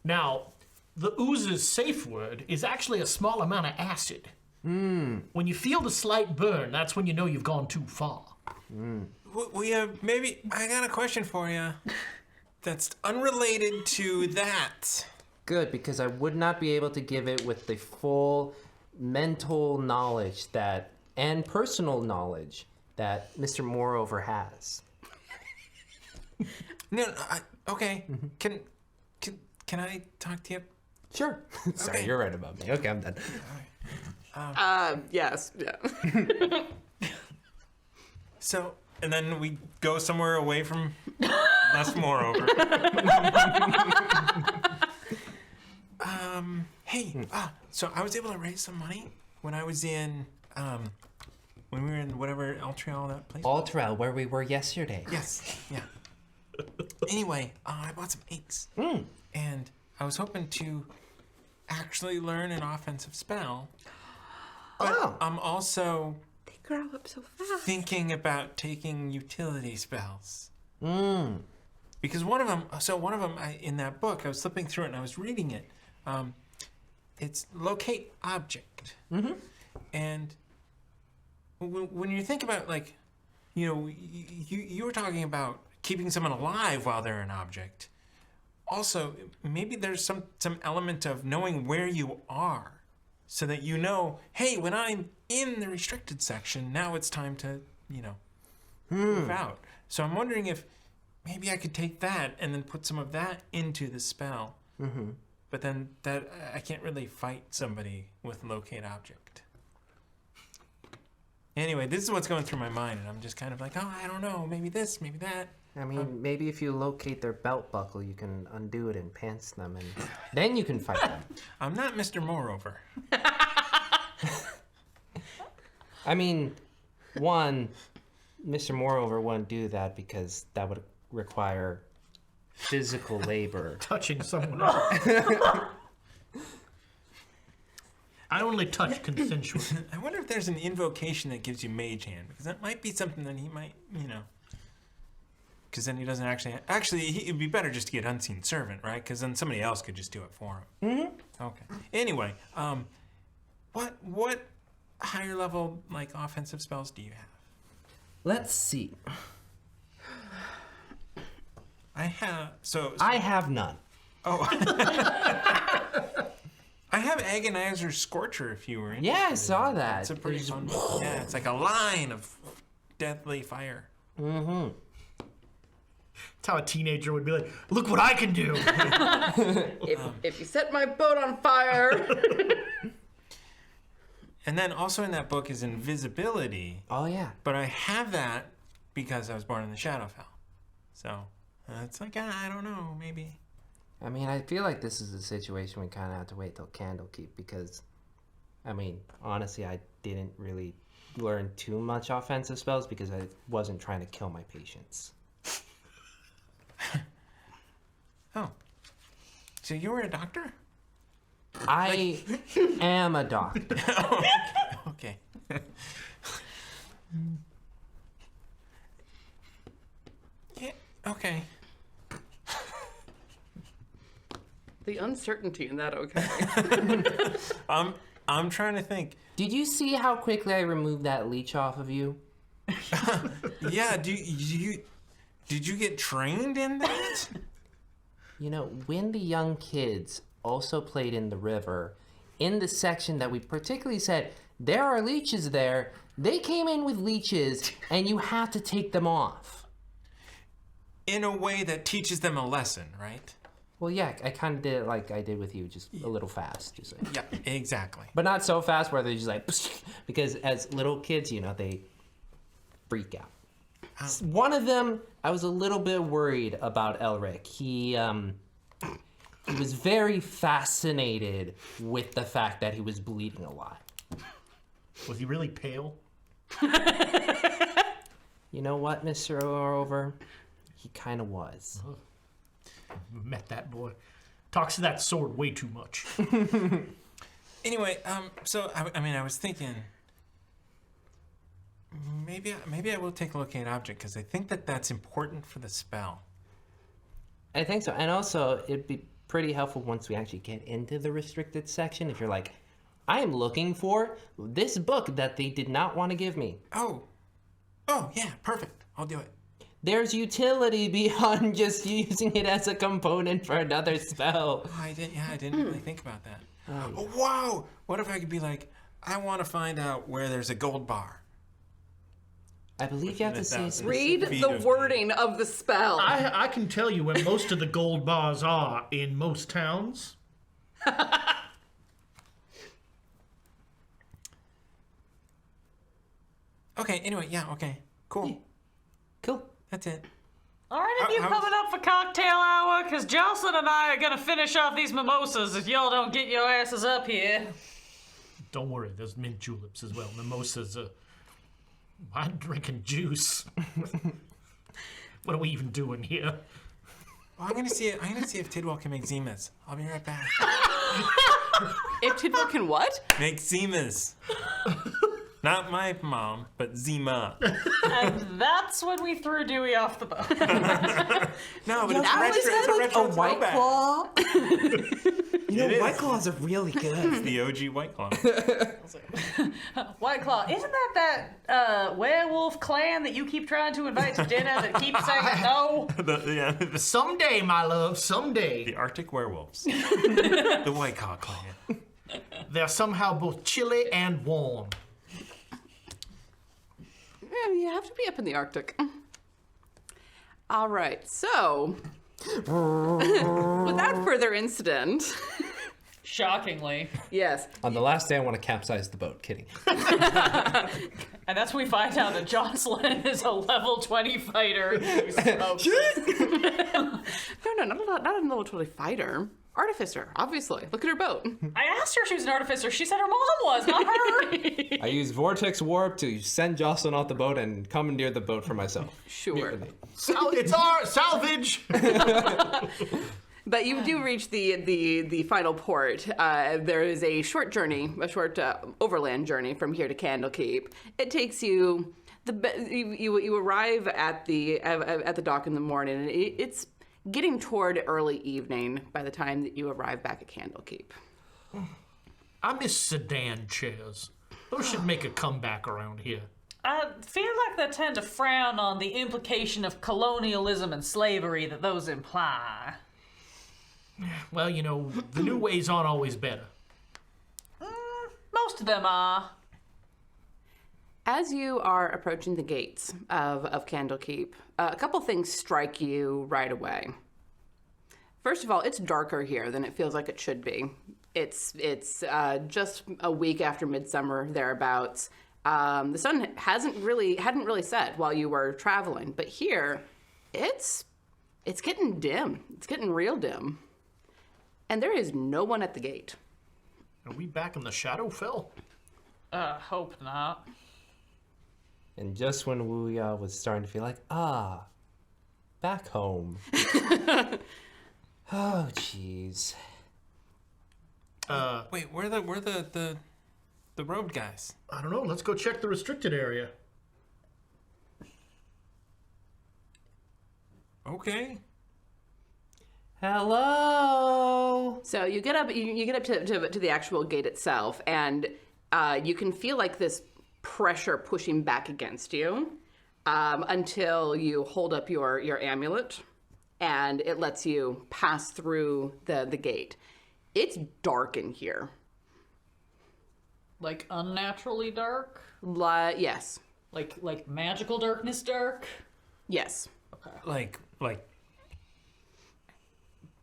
[SPEAKER 2] Now, the ooze's safe word is actually a small amount of acid. When you feel the slight burn, that's when you know you've gone too far.
[SPEAKER 4] Maybe I got a question for you that's unrelated to that.
[SPEAKER 5] Good, because I would not be able to give it with the full mental knowledge and personal knowledge that Mr. Moreover has.
[SPEAKER 4] No, okay. Can I talk to you?
[SPEAKER 5] Sure. Sorry, you're right about me. Okay, I'm done.
[SPEAKER 1] Yes, yeah.
[SPEAKER 4] So, and then we go somewhere away from less moreover. So I was able to raise some money when I was in, when we were in whatever Elturel, that place.
[SPEAKER 5] Elturel, where we were yesterday.
[SPEAKER 4] Yes, yeah. Anyway, I bought some eggs. And I was hoping to actually learn an offensive spell. But I'm also
[SPEAKER 1] They grow up so fast.
[SPEAKER 4] thinking about taking utility spells. Because one of them, in that book, I was flipping through it and I was reading it. It's locate object. And when you think about, like, you know, you were talking about keeping someone alive while they're an object. Also, maybe there's some element of knowing where you are so that you know, hey, when I'm in the restricted section, now it's time to, you know, move out. So I'm wondering if maybe I could take that and then put some of that into the spell. But then that I can't really fight somebody with locate object. Anyway, this is what's going through my mind, and I'm just kind of like, oh, I don't know, maybe this, maybe that.
[SPEAKER 5] I mean, maybe if you locate their belt buckle, you can undo it and pants them, and then you can fight them.
[SPEAKER 4] I'm not Mr. Moreover.
[SPEAKER 5] I mean, one, Mr. Moreover wouldn't do that because that would require physical labor.
[SPEAKER 2] Touching someone. I only touch consensually.
[SPEAKER 4] I wonder if there's an invocation that gives you mage hand, because that might be something that he might, you know. Because then he doesn't actually, it'd be better just to get unseen servant, right? Because then somebody else could just do it for him. Okay. Anyway, what higher level, like, offensive spells do you have?
[SPEAKER 5] Let's see.
[SPEAKER 4] I have
[SPEAKER 5] I have none.
[SPEAKER 4] Oh. I have Agonizer Scorcher if you were interested.
[SPEAKER 5] Yeah, I saw that.
[SPEAKER 4] It's a pretty fun one. Yeah, it's like a line of deathly fire.
[SPEAKER 2] That's how a teenager would be like, look what I can do.
[SPEAKER 1] If you set my boat on fire.
[SPEAKER 4] And then also in that book is invisibility.
[SPEAKER 5] Oh, yeah.
[SPEAKER 4] But I have that because I was born in the Shadowfell. So it's like, I don't know, maybe.
[SPEAKER 5] I mean, I feel like this is a situation we kind of have to wait till Candlekeep because, I mean, honestly, I didn't really learn too much offensive spells because I wasn't trying to kill my patients.
[SPEAKER 4] Oh. So you were a doctor?
[SPEAKER 5] I am a doctor.
[SPEAKER 4] Okay. Yeah, okay.
[SPEAKER 1] The uncertainty in that, okay.
[SPEAKER 4] I'm trying to think.
[SPEAKER 5] Did you see how quickly I removed that leech off of you?
[SPEAKER 4] Yeah, did you get trained in that?
[SPEAKER 5] You know, when the young kids also played in the river, in the section that we particularly said, there are leeches there, they came in with leeches, and you have to take them off.
[SPEAKER 4] In a way that teaches them a lesson, right?
[SPEAKER 5] Well, yeah, I kind of did it like I did with you, just a little fast. Just like,
[SPEAKER 4] Yeah, exactly.
[SPEAKER 5] but not so fast where they just like, because as little kids, they freak out. One of them, I was a little bit worried about Elric. He was very fascinated with the fact that he was bleeding a lot.
[SPEAKER 2] Was he really pale?
[SPEAKER 5] You know what, Mr. Orover? He kind of was.
[SPEAKER 2] Met that boy. Talks to that sword way too much.
[SPEAKER 4] Anyway, so I was thinking maybe I will take a look at object because I think that's important for the spell.
[SPEAKER 5] I think so. And also, it'd be pretty helpful once we actually get into the restricted section. If you're like, I am looking for this book that they did not want to give me.
[SPEAKER 4] Oh, yeah, perfect. I'll do it.
[SPEAKER 5] There's utility beyond just using it as a component for another spell.
[SPEAKER 4] Oh, I didn't really think about that. Oh, wow! What if I could be like, I want to find out where there's a gold bar.
[SPEAKER 5] I believe you have to say
[SPEAKER 1] Read the wording of the spell.
[SPEAKER 2] I can tell you where most of the gold bars are in most towns.
[SPEAKER 4] Okay, anyway, yeah, okay. Cool.
[SPEAKER 5] Cool.
[SPEAKER 4] That's it.
[SPEAKER 3] All right, if you coming up for cocktail hour? Because Jocelyn and I are going to finish off these mimosas if y'all don't get your asses up here.
[SPEAKER 2] Don't worry, there's mint juleps as well. Mimosas. I'm drinking juice. What are we even doing here?
[SPEAKER 4] Well, I'm gonna see if Tidwell can make Zimas. I'll be right back.
[SPEAKER 1] If Tidwell can what?
[SPEAKER 4] Make Zimas. Not my mom, but Zima.
[SPEAKER 3] And that's when we threw Dewey off the boat.
[SPEAKER 4] No, but it's a retro throwback.
[SPEAKER 5] Claw?
[SPEAKER 4] It is.
[SPEAKER 5] White Claws are really good.
[SPEAKER 4] It's the OG White Claw.
[SPEAKER 3] White Claw, isn't that werewolf clan that you keep trying to invite to dinner that keeps saying no?
[SPEAKER 2] Someday, my love, someday.
[SPEAKER 4] The Arctic werewolves. The White Claw clan.
[SPEAKER 2] They're somehow both chilly and warm.
[SPEAKER 1] Yeah, you have to be up in the Arctic. All right, so without further incident,
[SPEAKER 3] Shockingly.
[SPEAKER 1] yes,
[SPEAKER 5] On the last day, I want to capsize the boat. Kidding.
[SPEAKER 3] And that's when we find out that Jocelyn is a level 20 fighter. who smokes.
[SPEAKER 1] no, not a level 20 fighter. Artificer, obviously. Look at her boat.
[SPEAKER 3] I asked her if she was an artificer. She said her mom was, not her.
[SPEAKER 5] I use Vortex Warp to send Jocelyn off the boat and commandeer the boat for myself.
[SPEAKER 1] Sure.
[SPEAKER 2] It's our salvage.
[SPEAKER 1] But you do reach the final port. There is a short journey, a short overland journey from here to Candlekeep. It takes you you arrive at the dock in the morning, and it's getting toward early evening by the time that you arrive back at Candlekeep.
[SPEAKER 2] I miss sedan chairs. Those should make a comeback around here.
[SPEAKER 3] I feel like they tend to frown on the implication of colonialism and slavery that those imply.
[SPEAKER 2] Well, the new ways aren't always better.
[SPEAKER 3] Most of them are.
[SPEAKER 1] As you are approaching the gates of Candlekeep, a couple things strike you right away. First of all, it's darker here than it feels like it should be. It's just a week after midsummer, thereabouts. The sun hadn't really set while you were traveling, but here, it's getting dim. It's getting real dim, and there is no one at the gate.
[SPEAKER 2] Are we back in the Shadowfell?
[SPEAKER 3] Hope not.
[SPEAKER 5] And just when we was starting to feel like, back home. Oh, jeez.
[SPEAKER 4] Wait, where the road guys?
[SPEAKER 2] I don't know. Let's go check the restricted area.
[SPEAKER 4] Okay.
[SPEAKER 5] Hello.
[SPEAKER 1] So you get up to the actual gate itself, and you can feel like this pressure pushing back against you until you hold up your amulet, and it lets you pass through the gate. It's dark in here.
[SPEAKER 3] Like unnaturally dark?
[SPEAKER 1] Yes.
[SPEAKER 3] Like magical darkness dark?
[SPEAKER 1] Yes.
[SPEAKER 4] Like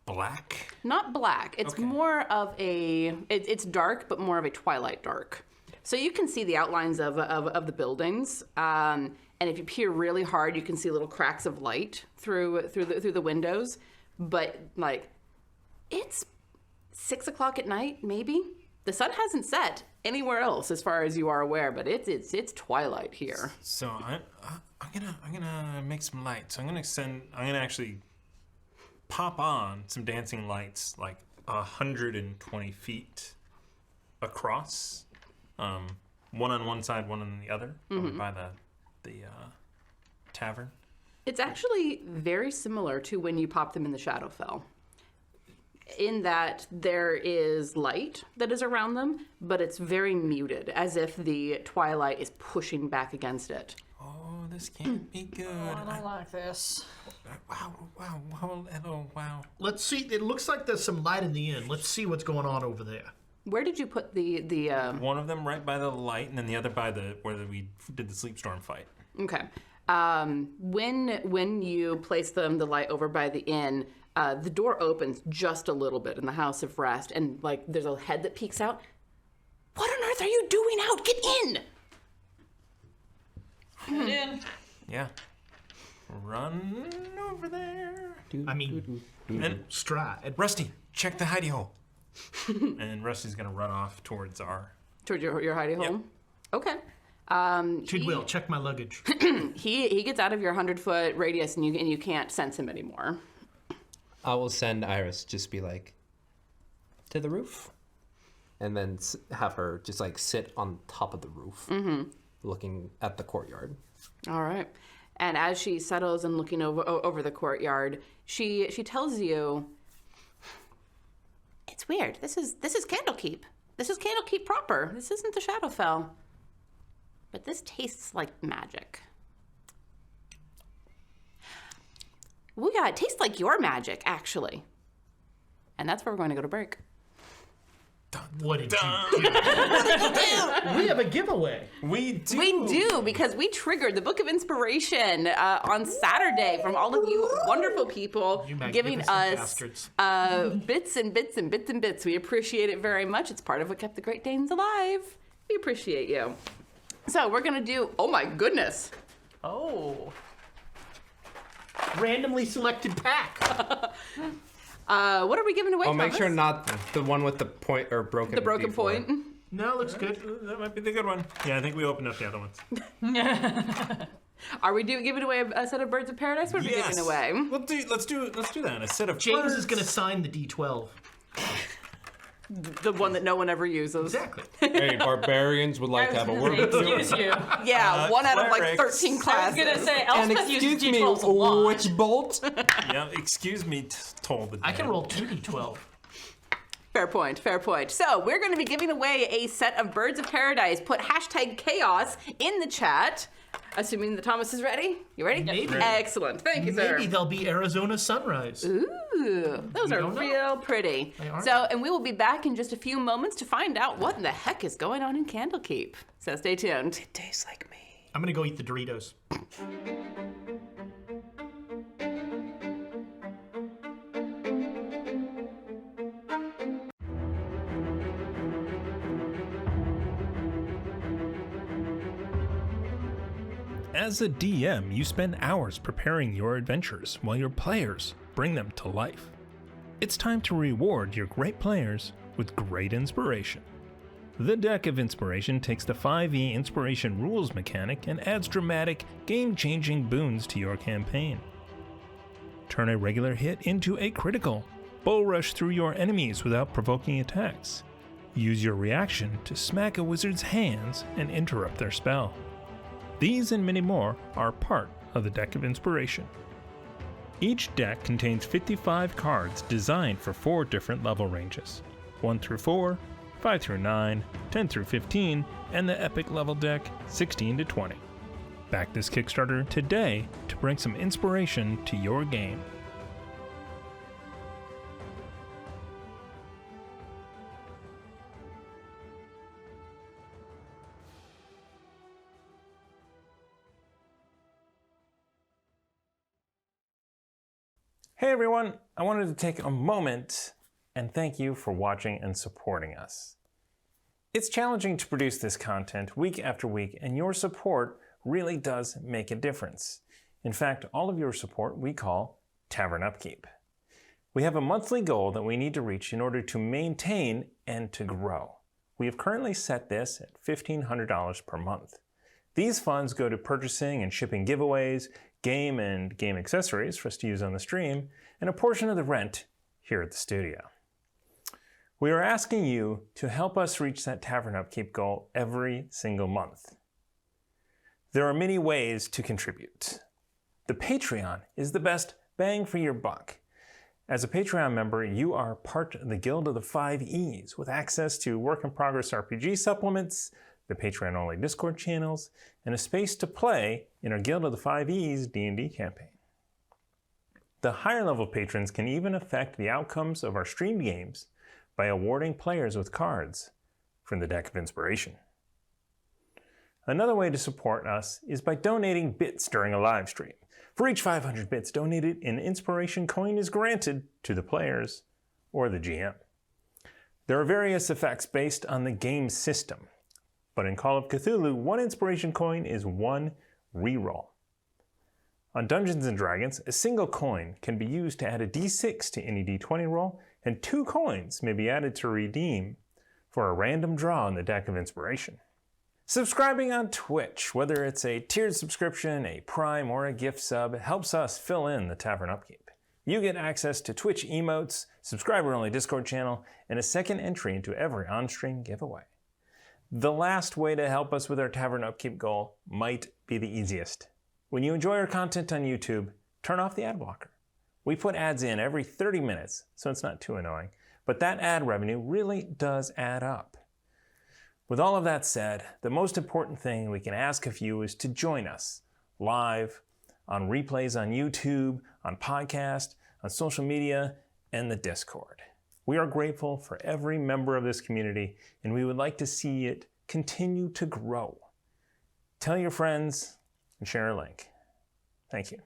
[SPEAKER 4] black?
[SPEAKER 1] Not black. It's
[SPEAKER 4] Okay.
[SPEAKER 1] more of a. It's dark, but more of a twilight dark. So you can see the outlines of the buildings, and if you peer really hard, you can see little cracks of light through the windows. But like, it's 6 o'clock at night, maybe. The sun hasn't set anywhere else, as far as you are aware, but it's twilight here.
[SPEAKER 4] So I'm gonna make some lights. I'm gonna actually pop on some dancing lights, like 120 feet across. One on one side, one on the other, over by the tavern.
[SPEAKER 1] It's actually very similar to when you pop them in the Shadowfell, in that there is light that is around them, but it's very muted, as if the twilight is pushing back against it.
[SPEAKER 4] Oh, this can't be good.
[SPEAKER 3] I don't like this.
[SPEAKER 4] Wow.
[SPEAKER 2] Let's see. It looks like there's some light in the inn. Let's see what's going on over there.
[SPEAKER 1] Where did you put the
[SPEAKER 4] One of them right by the light, and then the other by where we did the sleep storm fight.
[SPEAKER 1] Okay. When you place the light over by the inn, the door opens just a little bit in the House of Rest, and like there's a head that peeks out. What on earth are you doing out? Get in!
[SPEAKER 3] Get in.
[SPEAKER 4] Yeah. Run over there.
[SPEAKER 2] I mean,
[SPEAKER 4] And
[SPEAKER 2] stride.
[SPEAKER 4] Rusty, check the hidey hole. And Rusty's gonna run off towards
[SPEAKER 1] Toward your hidey hole. Okay.
[SPEAKER 2] Tidwell, check my luggage.
[SPEAKER 1] He gets out of your 100-foot radius, and you can't sense him anymore.
[SPEAKER 5] I will send Iris, just be like, to the roof. And then have her just like sit on top of the roof, looking at the courtyard.
[SPEAKER 1] All right. And as she settles and looking over the courtyard, she tells you, "It's weird. This is Candlekeep. This is Candlekeep proper. This isn't the Shadowfell. But this tastes like magic. Well, yeah, it tastes like your magic, actually. And that's where we're going to go to break."
[SPEAKER 2] What did you do? We have a giveaway.
[SPEAKER 4] We do.
[SPEAKER 1] We do, because we triggered the Book of Inspiration on Saturday from all of you wonderful people
[SPEAKER 2] You
[SPEAKER 1] giving
[SPEAKER 2] magnificent
[SPEAKER 1] us
[SPEAKER 2] bastards.
[SPEAKER 1] bits and bits and bits and bits. We appreciate it very much. It's part of what kept the Great Danes alive. We appreciate you. So we're going to do, oh my goodness.
[SPEAKER 3] Oh.
[SPEAKER 2] Randomly selected pack.
[SPEAKER 1] What are we giving away,
[SPEAKER 5] Oh, make
[SPEAKER 1] Thomas?
[SPEAKER 5] sure not the one with the point or broken.
[SPEAKER 1] The broken
[SPEAKER 5] D4.
[SPEAKER 1] point.
[SPEAKER 2] No, looks good.
[SPEAKER 4] That might be the good one. Yeah, I think we opened up the other ones.
[SPEAKER 1] Are we giving away a set of Birds of Paradise? What are we giving away?
[SPEAKER 4] Let's do that. A set of
[SPEAKER 2] James
[SPEAKER 4] birds.
[SPEAKER 2] is going to sign the D12.
[SPEAKER 1] The one that no one ever uses.
[SPEAKER 2] Exactly.
[SPEAKER 5] Hey, barbarians would like to have a word with you.
[SPEAKER 3] Excuse you.
[SPEAKER 1] Yeah, one out of like
[SPEAKER 4] clerics.
[SPEAKER 1] 13
[SPEAKER 3] I was
[SPEAKER 1] classes.
[SPEAKER 3] gonna say,
[SPEAKER 5] And
[SPEAKER 3] Elspeth uses
[SPEAKER 5] excuse me,
[SPEAKER 3] D12s a lot.
[SPEAKER 5] which bolt?
[SPEAKER 4] Yeah, excuse me, told the
[SPEAKER 2] I can
[SPEAKER 4] DM.
[SPEAKER 2] roll 2D12.
[SPEAKER 1] Fair point, fair point. So we're going to be giving away a set of Birds of Paradise. Put hashtag chaos in the chat, assuming that Thomas is ready. You ready?
[SPEAKER 2] Maybe.
[SPEAKER 1] Excellent. Thank you, sir.
[SPEAKER 2] Maybe there'll be Arizona sunrise.
[SPEAKER 1] Ooh, those are
[SPEAKER 2] don't know.
[SPEAKER 1] real pretty.
[SPEAKER 2] They are.
[SPEAKER 1] So, and we will be back in just a few moments to find out what the heck is going on in Candlekeep. So stay tuned.
[SPEAKER 5] Tastes like me.
[SPEAKER 2] I'm going to go eat the Doritos.
[SPEAKER 4] As a DM, you spend hours preparing your adventures while your players bring them to life. It's time to reward your great players with great inspiration. The Deck of Inspiration takes the 5e Inspiration rules mechanic and adds dramatic, game-changing boons to your campaign. Turn a regular hit into a critical. Bull rush through your enemies without provoking attacks. Use your reaction to smack a wizard's hands and interrupt their spell. These and many more are part of the Deck of Inspiration. Each deck contains 55 cards designed for 4 different level ranges: 1 through 4, 5 through 9, 10 through 15, and the epic level deck 16 to 20. Back this Kickstarter today to bring some inspiration to your game. Hey everyone, I wanted to take a moment and thank you for watching and supporting us. It's challenging to produce this content week after week, and your support really does make a difference. In fact, all of your support we call Tavern Upkeep. We have a monthly goal that we need to reach in order to maintain and to grow. We have currently set this at $1,500 per month. These funds go to purchasing and shipping giveaways, game and game accessories for us to use on the stream, and a portion of the rent here at the studio. We are asking you to help us reach that Tavern Upkeep goal every single month. There are many ways to contribute. The Patreon is the best bang for your buck. As a Patreon member, you are part of the Guild of the 5 E's with access to work-in-progress RPG supplements, the Patreon-only Discord channels, and a space to play in our Guild of the 5 E's D&D campaign. The higher-level patrons can even affect the outcomes of our streamed games by awarding players with cards from the Deck of Inspiration. Another way to support us is by donating bits during a live stream. For each 500 bits donated, an inspiration coin is granted to the players or the GM. There are various effects based on the game system, but in Call of Cthulhu, 1 inspiration coin is 1 reroll. On Dungeons & Dragons, a single coin can be used to add a d6 to any d20 roll, and 2 coins may be added to redeem for a random draw in the Deck of Inspiration. Subscribing on Twitch, whether it's a tiered subscription, a Prime, or a gift sub, helps us fill in the Tavern Upkeep. You get access to Twitch emotes, subscriber-only Discord channel, and a second entry into every on-stream giveaway. The last way to help us with our Tavern Upkeep goal might be the easiest. When you enjoy our content on YouTube, turn off the ad blocker. We put ads in every 30 minutes, so it's not too annoying, but that ad revenue really does add up. With all of that said, the most important thing we can ask of you is to join us live, on replays on YouTube, on podcast, on social media, and the Discord. We are grateful for every member of this community, and we would like to see it continue to grow. Tell your friends and share a link. Thank you.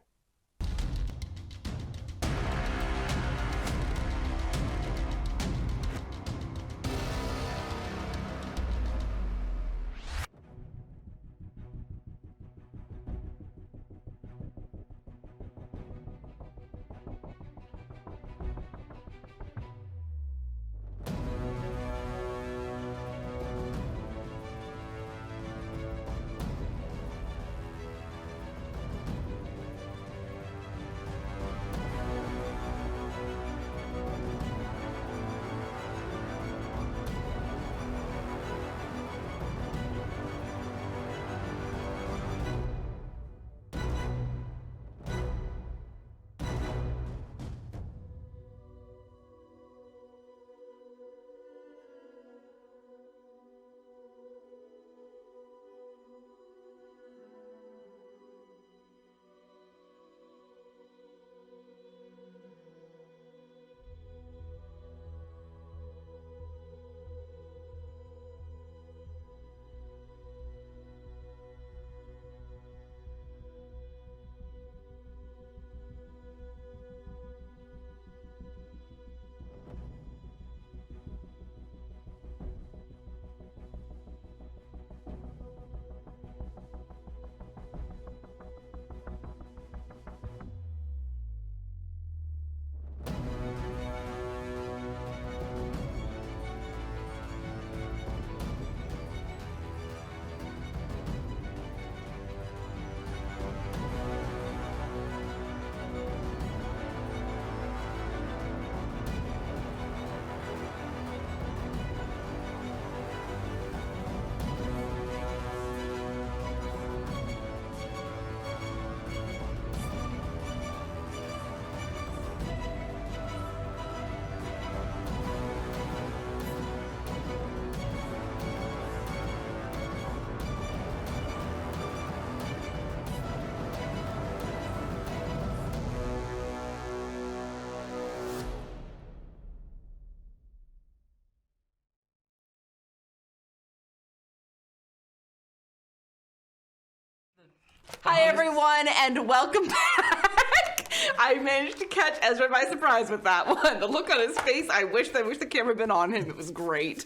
[SPEAKER 1] Hi everyone, and welcome back. I managed to catch Ezra by surprise with that one. The look on his face, I wish the camera had been on him. It was great.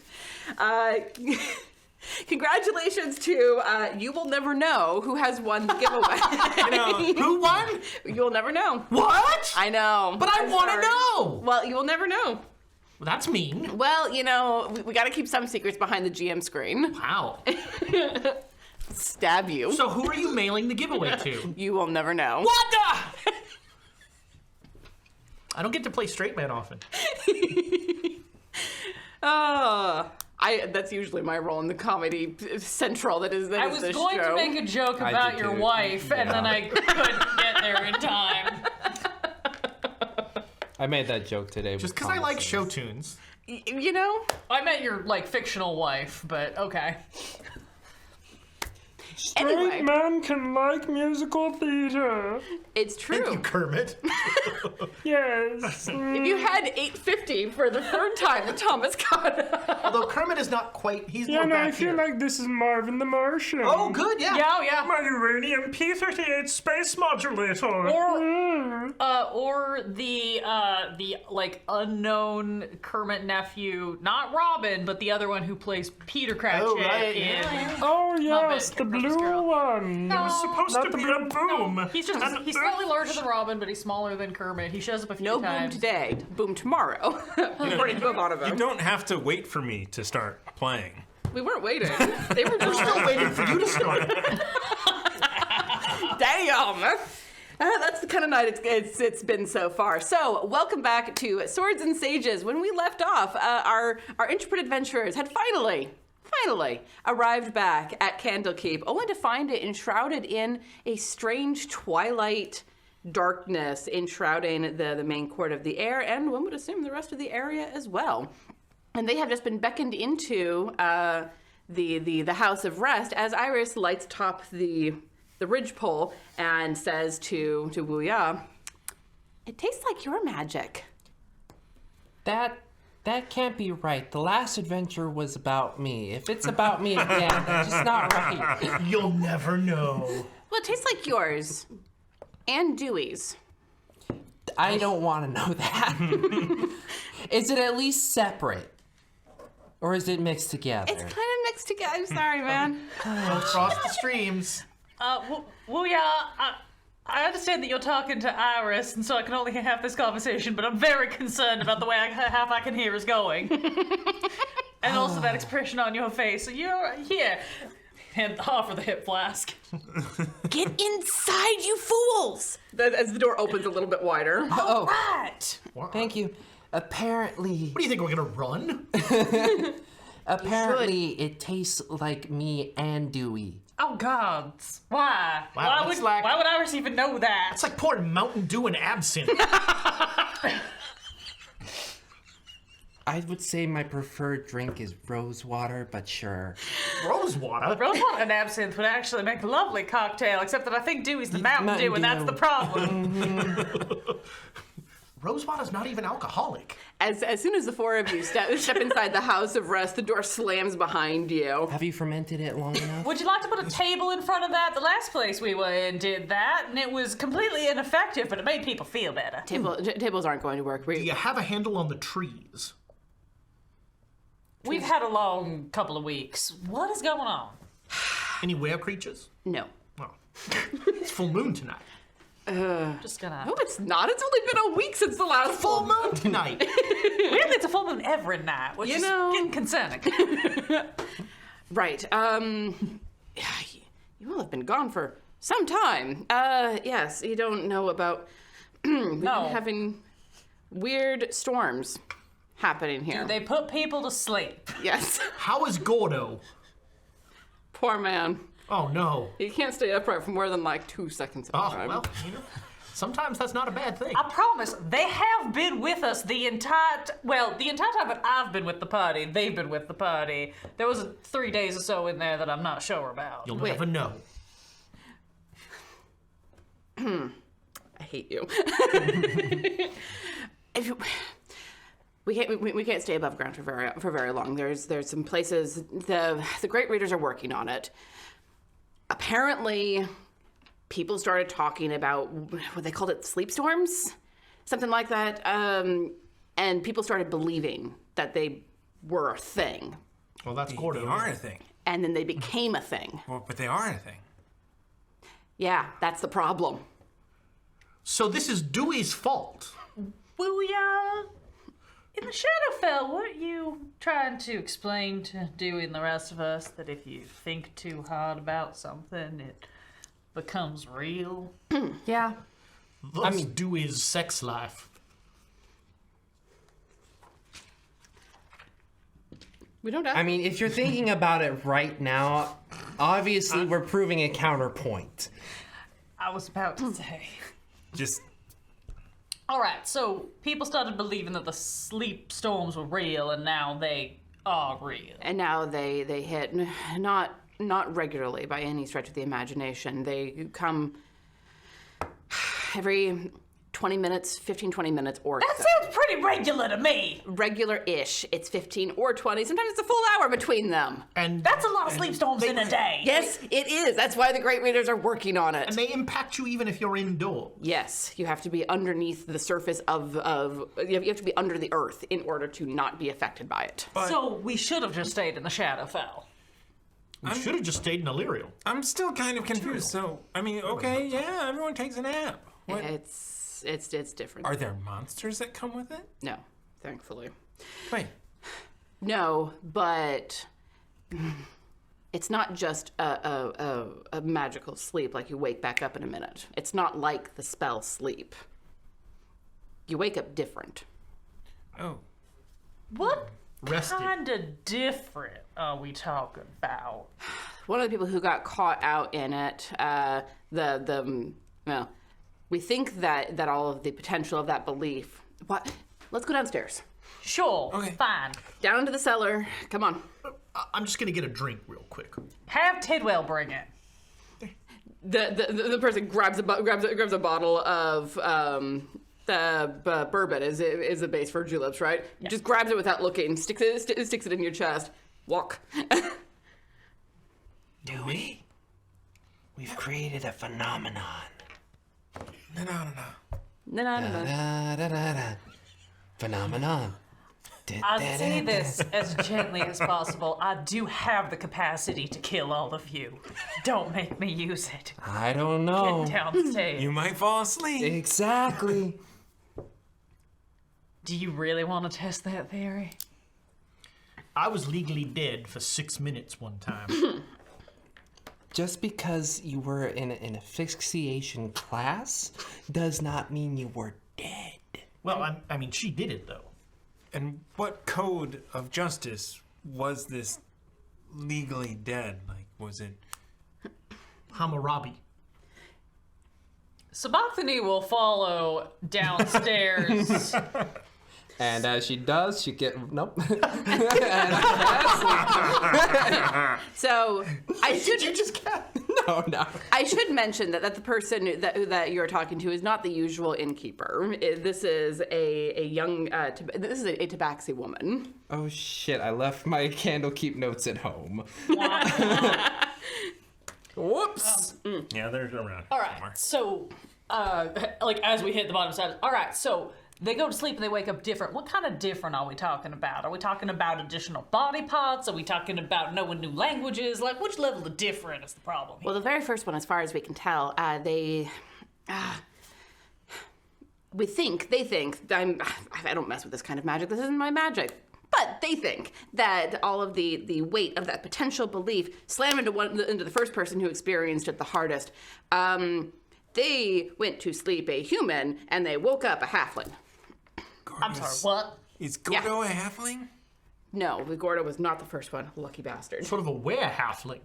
[SPEAKER 1] Congratulations to You Will Never Know, who has won the giveaway.
[SPEAKER 2] Who won?
[SPEAKER 1] You'll never know.
[SPEAKER 2] What?
[SPEAKER 1] I know.
[SPEAKER 2] But I
[SPEAKER 1] I'm
[SPEAKER 2] want to
[SPEAKER 1] sorry.
[SPEAKER 2] know.
[SPEAKER 1] Well, you will never know.
[SPEAKER 2] Well, that's mean.
[SPEAKER 1] Well, we got to keep some secrets behind the GM screen.
[SPEAKER 2] Wow.
[SPEAKER 1] Stab you.
[SPEAKER 2] So who are you mailing the giveaway to?
[SPEAKER 1] You will never know.
[SPEAKER 2] What the? I don't get to play straight man often.
[SPEAKER 1] That's usually my role in the comedy central. That is
[SPEAKER 3] I was
[SPEAKER 1] this
[SPEAKER 3] going
[SPEAKER 1] show.
[SPEAKER 3] to make a joke about
[SPEAKER 5] did
[SPEAKER 3] your
[SPEAKER 5] too.
[SPEAKER 3] wife, and then I couldn't get there in time.
[SPEAKER 5] I made that joke today.
[SPEAKER 2] Just because I like show tunes.
[SPEAKER 3] I meant your, fictional wife, but okay.
[SPEAKER 1] Anyway,
[SPEAKER 8] Man can like musical theater.
[SPEAKER 1] it's
[SPEAKER 2] Thank you,
[SPEAKER 1] true.
[SPEAKER 2] Kermit.
[SPEAKER 8] Yes.
[SPEAKER 1] If you had 850 for the third time that Thomas got.
[SPEAKER 2] Although Kermit is not quite. He's
[SPEAKER 8] Yeah,
[SPEAKER 2] more
[SPEAKER 8] no,
[SPEAKER 2] back
[SPEAKER 8] I feel
[SPEAKER 2] here.
[SPEAKER 8] like this is Marvin the Martian.
[SPEAKER 2] Oh, good. Yeah.
[SPEAKER 3] Yeah.
[SPEAKER 8] My uranium P-38 space modulator.
[SPEAKER 3] Or the unknown Kermit nephew, not Robin, but the other one who plays Peter Cratchit
[SPEAKER 2] Oh, right,
[SPEAKER 3] in.
[SPEAKER 2] yeah.
[SPEAKER 8] Oh, yes,
[SPEAKER 3] Muppet
[SPEAKER 8] the
[SPEAKER 3] Christmas
[SPEAKER 8] blue
[SPEAKER 3] Carol.
[SPEAKER 8] one.
[SPEAKER 3] No,
[SPEAKER 8] It was supposed
[SPEAKER 3] not
[SPEAKER 8] to be a boom.
[SPEAKER 3] He's slightly larger than Robin, but he's smaller than Kermit. He shows up a few
[SPEAKER 1] No boom
[SPEAKER 3] times.
[SPEAKER 1] today, boom tomorrow. According to a lot of
[SPEAKER 4] You
[SPEAKER 1] them.
[SPEAKER 4] don't have to wait for me to start playing.
[SPEAKER 1] We weren't waiting. They were
[SPEAKER 2] We're still waiting for you to start.
[SPEAKER 1] Damn! That's the kind of night it's been so far. So, welcome back to Swords and Sages. When we left off, our intrepid adventurers had finally arrived back at Candlekeep, only to find it enshrouded in a strange twilight darkness, enshrouding the main court of the air, and one would assume the rest of the area as well. And they have just been beckoned into the House of Rest as Iris lights top the ridgepole and says to Wu Ya, "It tastes like your magic."
[SPEAKER 5] That can't be right. The last adventure was about me. If it's about me again, that's just not right.
[SPEAKER 2] You'll never know.
[SPEAKER 1] Well, it tastes like yours. And Dewey's.
[SPEAKER 5] I don't want to know that. Is it at least separate? Or is it mixed together?
[SPEAKER 1] It's kind of mixed together. I'm sorry, man.
[SPEAKER 2] Don't cross the streams.
[SPEAKER 3] I understand that you're talking to Iris, and so I can only have this conversation, but I'm very concerned about the way half I can hear is going. And also that expression on your face. So you're here. And offer the hip flask.
[SPEAKER 1] Get inside, you fools! As the door opens a little bit wider.
[SPEAKER 5] Oh,
[SPEAKER 3] Right.
[SPEAKER 5] thank you. Apparently,
[SPEAKER 2] What do you think, we're gonna run?
[SPEAKER 5] it tastes like me and Dewey.
[SPEAKER 3] Oh, gods. Why?
[SPEAKER 2] Wow,
[SPEAKER 3] Why would Iris even know that?
[SPEAKER 2] It's like pouring Mountain Dew and absinthe.
[SPEAKER 5] I would say my preferred drink is rose water, but sure.
[SPEAKER 2] Rose water.
[SPEAKER 3] Rosewater and absinthe would actually make a lovely cocktail, except that I think Dewey's the Mountain
[SPEAKER 5] Mountain
[SPEAKER 3] Dew, and that's
[SPEAKER 5] Dew.
[SPEAKER 3] the problem.
[SPEAKER 2] Rose water's not even alcoholic.
[SPEAKER 1] As soon as the four of you step inside the House of Rest, the door slams behind you.
[SPEAKER 5] Have you fermented it long enough?
[SPEAKER 3] Would you like to put a table in front of that? The last place we were in did that, and it was completely ineffective, but it made people feel better.
[SPEAKER 1] Tables aren't going to work.
[SPEAKER 2] Do you have a handle on the trees?
[SPEAKER 3] We've had a long couple of weeks. What is going on?
[SPEAKER 2] Any whale creatures?
[SPEAKER 1] No.
[SPEAKER 2] Well, it's full moon tonight.
[SPEAKER 3] Just gonna.
[SPEAKER 1] No, it's not. It's only been a week since the last
[SPEAKER 2] Full moon tonight.
[SPEAKER 3] Weirdly, it's a full moon every night, which
[SPEAKER 1] You
[SPEAKER 3] is
[SPEAKER 1] know.
[SPEAKER 3] getting concerning.
[SPEAKER 1] Right. You all have been gone for some time. Yes, you don't know about. We've
[SPEAKER 3] No.
[SPEAKER 1] been having weird storms happening here.
[SPEAKER 3] They put people to sleep.
[SPEAKER 1] Yes.
[SPEAKER 2] How is Gordo?
[SPEAKER 1] Poor man.
[SPEAKER 2] Oh no.
[SPEAKER 1] He can't stay upright for more than like 2 seconds at a
[SPEAKER 2] Oh
[SPEAKER 1] time.
[SPEAKER 2] well, sometimes that's not a bad thing.
[SPEAKER 3] I promise, they have been with us the entire time that I've been with the party, they've been with the party. There was 3 days or so in there that I'm not sure about.
[SPEAKER 2] You'll
[SPEAKER 1] Wait.
[SPEAKER 2] never know.
[SPEAKER 1] I hate you. We can't stay above ground for very long. There's some places the great readers are working on it. Apparently, people started talking about what they called it, sleep storms, something like that. And people started believing that they were a thing.
[SPEAKER 2] Well, that's
[SPEAKER 4] They
[SPEAKER 2] Gordo.
[SPEAKER 4] are a thing.
[SPEAKER 1] And then they became a thing.
[SPEAKER 4] Well, but they are a thing.
[SPEAKER 1] Yeah, that's the problem.
[SPEAKER 2] So this is Dewey's fault.
[SPEAKER 3] Booyah! In the Shadowfell, weren't you trying to explain to Dewey and the rest of us that if you think too hard about something, it becomes real?
[SPEAKER 1] Yeah.
[SPEAKER 2] Thus Dewey's sex life.
[SPEAKER 1] We don't know.
[SPEAKER 5] I mean, if you're thinking about it right now, obviously we're proving a counterpoint.
[SPEAKER 3] I was about to say.
[SPEAKER 4] Just
[SPEAKER 3] All right, so people started believing that the sleep storms were real, and now they are real.
[SPEAKER 1] And now they hit, not regularly by any stretch of the imagination. They come every 20 minutes, 15, 20 minutes, or
[SPEAKER 3] That
[SPEAKER 1] so.
[SPEAKER 3] sounds pretty regular to me.
[SPEAKER 1] Regular-ish. It's 15 or 20. Sometimes it's a full hour between them.
[SPEAKER 2] And
[SPEAKER 3] That's a lot of sleep storms in a day.
[SPEAKER 1] Yes, it is. That's why the Great Readers are working on it.
[SPEAKER 2] and they impact you even if you're indoors.
[SPEAKER 1] Yes, you have to be underneath the surface of you have to be under the earth in order to not be affected by it.
[SPEAKER 3] So we should have just stayed in the Shadowfell.
[SPEAKER 2] We should have just stayed in Illyrial.
[SPEAKER 4] I'm still kind of confused. So, I mean, okay, yeah, everyone takes a nap. What?
[SPEAKER 1] It's different.
[SPEAKER 4] Are there monsters that come with it?
[SPEAKER 1] No, thankfully.
[SPEAKER 4] Wait.
[SPEAKER 1] No, but it's not just a magical sleep like you wake back up in a minute. It's not like the spell sleep. You wake up different.
[SPEAKER 4] Oh.
[SPEAKER 3] What
[SPEAKER 2] Rested.
[SPEAKER 3] kind of different are we talking about?
[SPEAKER 1] One of the people who got caught out in it, well, we think that all of the potential of that belief. What? Let's go downstairs.
[SPEAKER 3] Sure,
[SPEAKER 4] Okay.
[SPEAKER 3] fine.
[SPEAKER 1] Down into the cellar. Come on.
[SPEAKER 2] I'm just gonna get a drink real quick.
[SPEAKER 3] Have Tidwell bring it.
[SPEAKER 1] The person grabs a bottle of the bourbon is the base for juleps, right? Just grabs it without looking, sticks it in your chest. Walk.
[SPEAKER 5] Dewey, we've created a phenomenon.
[SPEAKER 4] No.
[SPEAKER 1] No.
[SPEAKER 5] Da, da, da, da. Phenomenon.
[SPEAKER 3] I'll say this as gently as possible. I do have the capacity to kill all of you. Don't make me use it.
[SPEAKER 5] I don't know.
[SPEAKER 3] Get downstairs.
[SPEAKER 4] You might fall asleep.
[SPEAKER 5] Exactly.
[SPEAKER 3] Do you really want to test that theory?
[SPEAKER 2] I was legally dead for 6 minutes one time.
[SPEAKER 5] Just because you were in an asphyxiation class does not mean you were dead.
[SPEAKER 2] Well, I mean, she did it though.
[SPEAKER 4] And what code of justice was this legally dead? Like, was it?
[SPEAKER 2] Hammurabi.
[SPEAKER 3] Sabacthani will follow downstairs.
[SPEAKER 5] And as she does, she nope.
[SPEAKER 1] So I should
[SPEAKER 5] No.
[SPEAKER 1] I should mention that the person that you're talking to is not the usual innkeeper. This is a young this is a tabaxi woman.
[SPEAKER 5] Oh shit! I left my Candlekeep notes at home. Whoops.
[SPEAKER 4] Yeah, they're around.
[SPEAKER 3] All right, so, like, as we hit the bottom side, all right, so they go to sleep and they wake up different. What kind of different are we talking about? Are we talking about additional body parts? Are we talking about knowing new languages? Like, which level of different is the problem here?
[SPEAKER 1] Well, the very first one, as far as we can tell, they think I don't mess with this kind of magic. This isn't my magic. But they think that all of the weight of that potential belief slammed into the first person who experienced it the hardest. They went to sleep a human and they woke up a halfling.
[SPEAKER 3] I'm sorry, what?
[SPEAKER 4] Is Gordo a halfling?
[SPEAKER 1] No, Gordo was not the first one. Lucky bastard.
[SPEAKER 2] Sort of a were-halfling.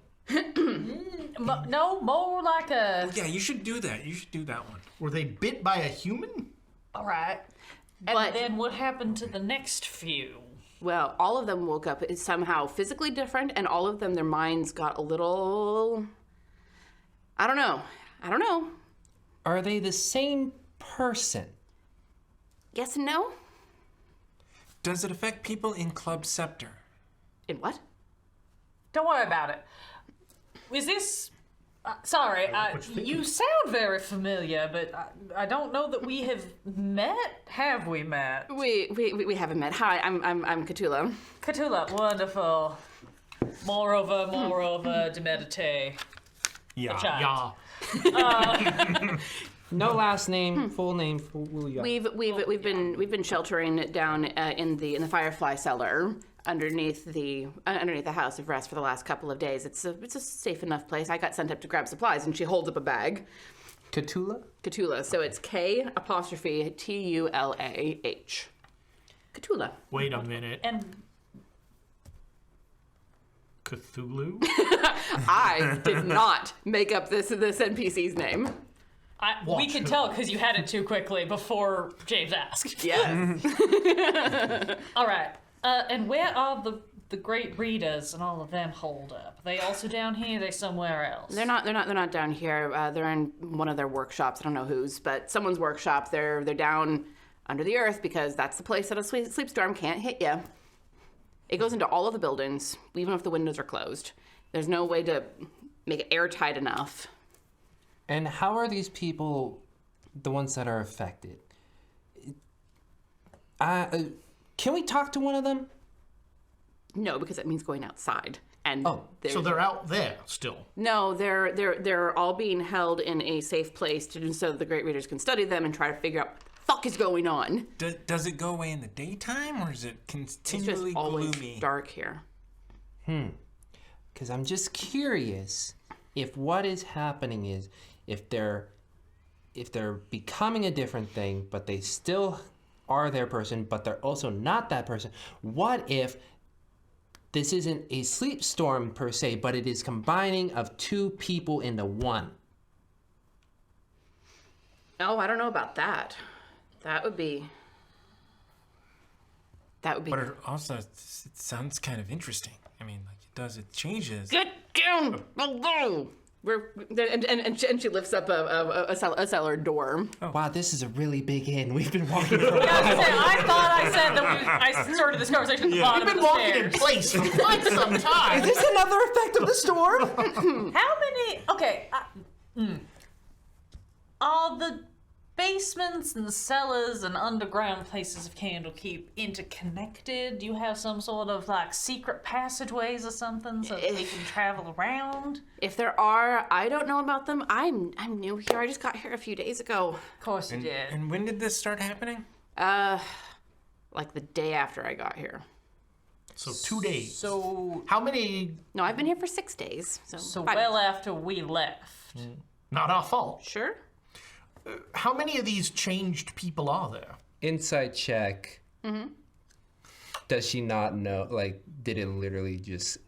[SPEAKER 3] No, more like a...
[SPEAKER 4] Yeah, you should do that. You should do that one.
[SPEAKER 2] Were they bit by a human?
[SPEAKER 3] All right. And
[SPEAKER 1] But-
[SPEAKER 3] then what happened to the next few?
[SPEAKER 1] Well, all of them woke up somehow physically different, and all of them, their minds got a little... I don't know.
[SPEAKER 5] Are they the same person?
[SPEAKER 1] Yes and no?
[SPEAKER 4] Does it affect people in Club Scepter?
[SPEAKER 1] In what?
[SPEAKER 3] Don't worry about it. Is this Sorry, you sound very familiar, but I don't know that we have met. Have we met?
[SPEAKER 1] We haven't met. Hi, I'm Cthulhu.
[SPEAKER 3] Cthulhu, wonderful. Moreover, de meditate.
[SPEAKER 4] Yeah.
[SPEAKER 3] Child.
[SPEAKER 2] Yeah.
[SPEAKER 5] No last name, full name, full yeah.
[SPEAKER 1] We've been sheltering down in the Firefly cellar underneath the House of Rest for the last couple of days. It's a safe enough place. I got sent up to grab supplies, and she holds up a bag.
[SPEAKER 5] Cthulhu?
[SPEAKER 1] Cthulhu. So it's K''Tulah. Cthulhu.
[SPEAKER 2] Wait a minute.
[SPEAKER 3] And
[SPEAKER 2] Cthulhu?
[SPEAKER 1] I did not make up this NPC's name.
[SPEAKER 3] we could tell because you had it too quickly before James asked.
[SPEAKER 1] Yes.
[SPEAKER 3] All right. And where are the great readers and all of them holed up? Are they also down here? Are they somewhere else?
[SPEAKER 1] They're not down here. They're in one of their workshops. I don't know whose, but someone's workshop. They're down under the earth because that's the place that a sleep storm can't hit you. It goes into all of the buildings, even if the windows are closed. There's no way to make it airtight enough.
[SPEAKER 5] And how are these people the ones that are affected? Can we talk to one of them?
[SPEAKER 1] No, because that means going outside. And
[SPEAKER 2] So they're out there still.
[SPEAKER 1] No, they're all being held in a safe place so that the great readers can study them and try to figure out what the fuck is going on.
[SPEAKER 4] Does it go away in the daytime, or is it
[SPEAKER 1] It's
[SPEAKER 4] continually
[SPEAKER 1] just always
[SPEAKER 4] gloomy?
[SPEAKER 1] dark here.
[SPEAKER 5] Because I'm just curious if what is happening is if they're becoming a different thing, but they still are their person, but they're also not that person. What if this isn't a sleep storm per se, but it is combining of two people into one?
[SPEAKER 1] Oh, I don't know about that. That would be.
[SPEAKER 4] But it also, it sounds kind of interesting. I mean, like it changes.
[SPEAKER 1] Get down below. And she lifts up a cellar door.
[SPEAKER 5] Wow, this is a really big inn. We've been walking for a while.
[SPEAKER 3] I thought I said that I started this conversation at the bottom
[SPEAKER 2] We've been
[SPEAKER 3] of the
[SPEAKER 2] walking in
[SPEAKER 3] stairs.
[SPEAKER 2] place for quite some time.
[SPEAKER 5] Is this another effect of the storm?
[SPEAKER 3] How many? Okay. Are the basements and cellars and underground places of Candlekeep interconnected? Do you have some sort of like secret passageways or something so that they can travel around?
[SPEAKER 1] If there are, I don't know about them. I'm new here. I just got here a few days ago.
[SPEAKER 3] Of course you did.
[SPEAKER 4] And when did this start happening?
[SPEAKER 1] Like the day after I got here.
[SPEAKER 2] So 2 days.
[SPEAKER 3] So
[SPEAKER 2] How many?
[SPEAKER 1] No, I've been here for 6 days. So 5
[SPEAKER 3] well
[SPEAKER 1] days.
[SPEAKER 3] after we left.
[SPEAKER 2] Not our fault.
[SPEAKER 1] Sure.
[SPEAKER 2] How many of these changed people are there?
[SPEAKER 5] Insight check. Mm-hmm. Does she not know? Like, did it literally just?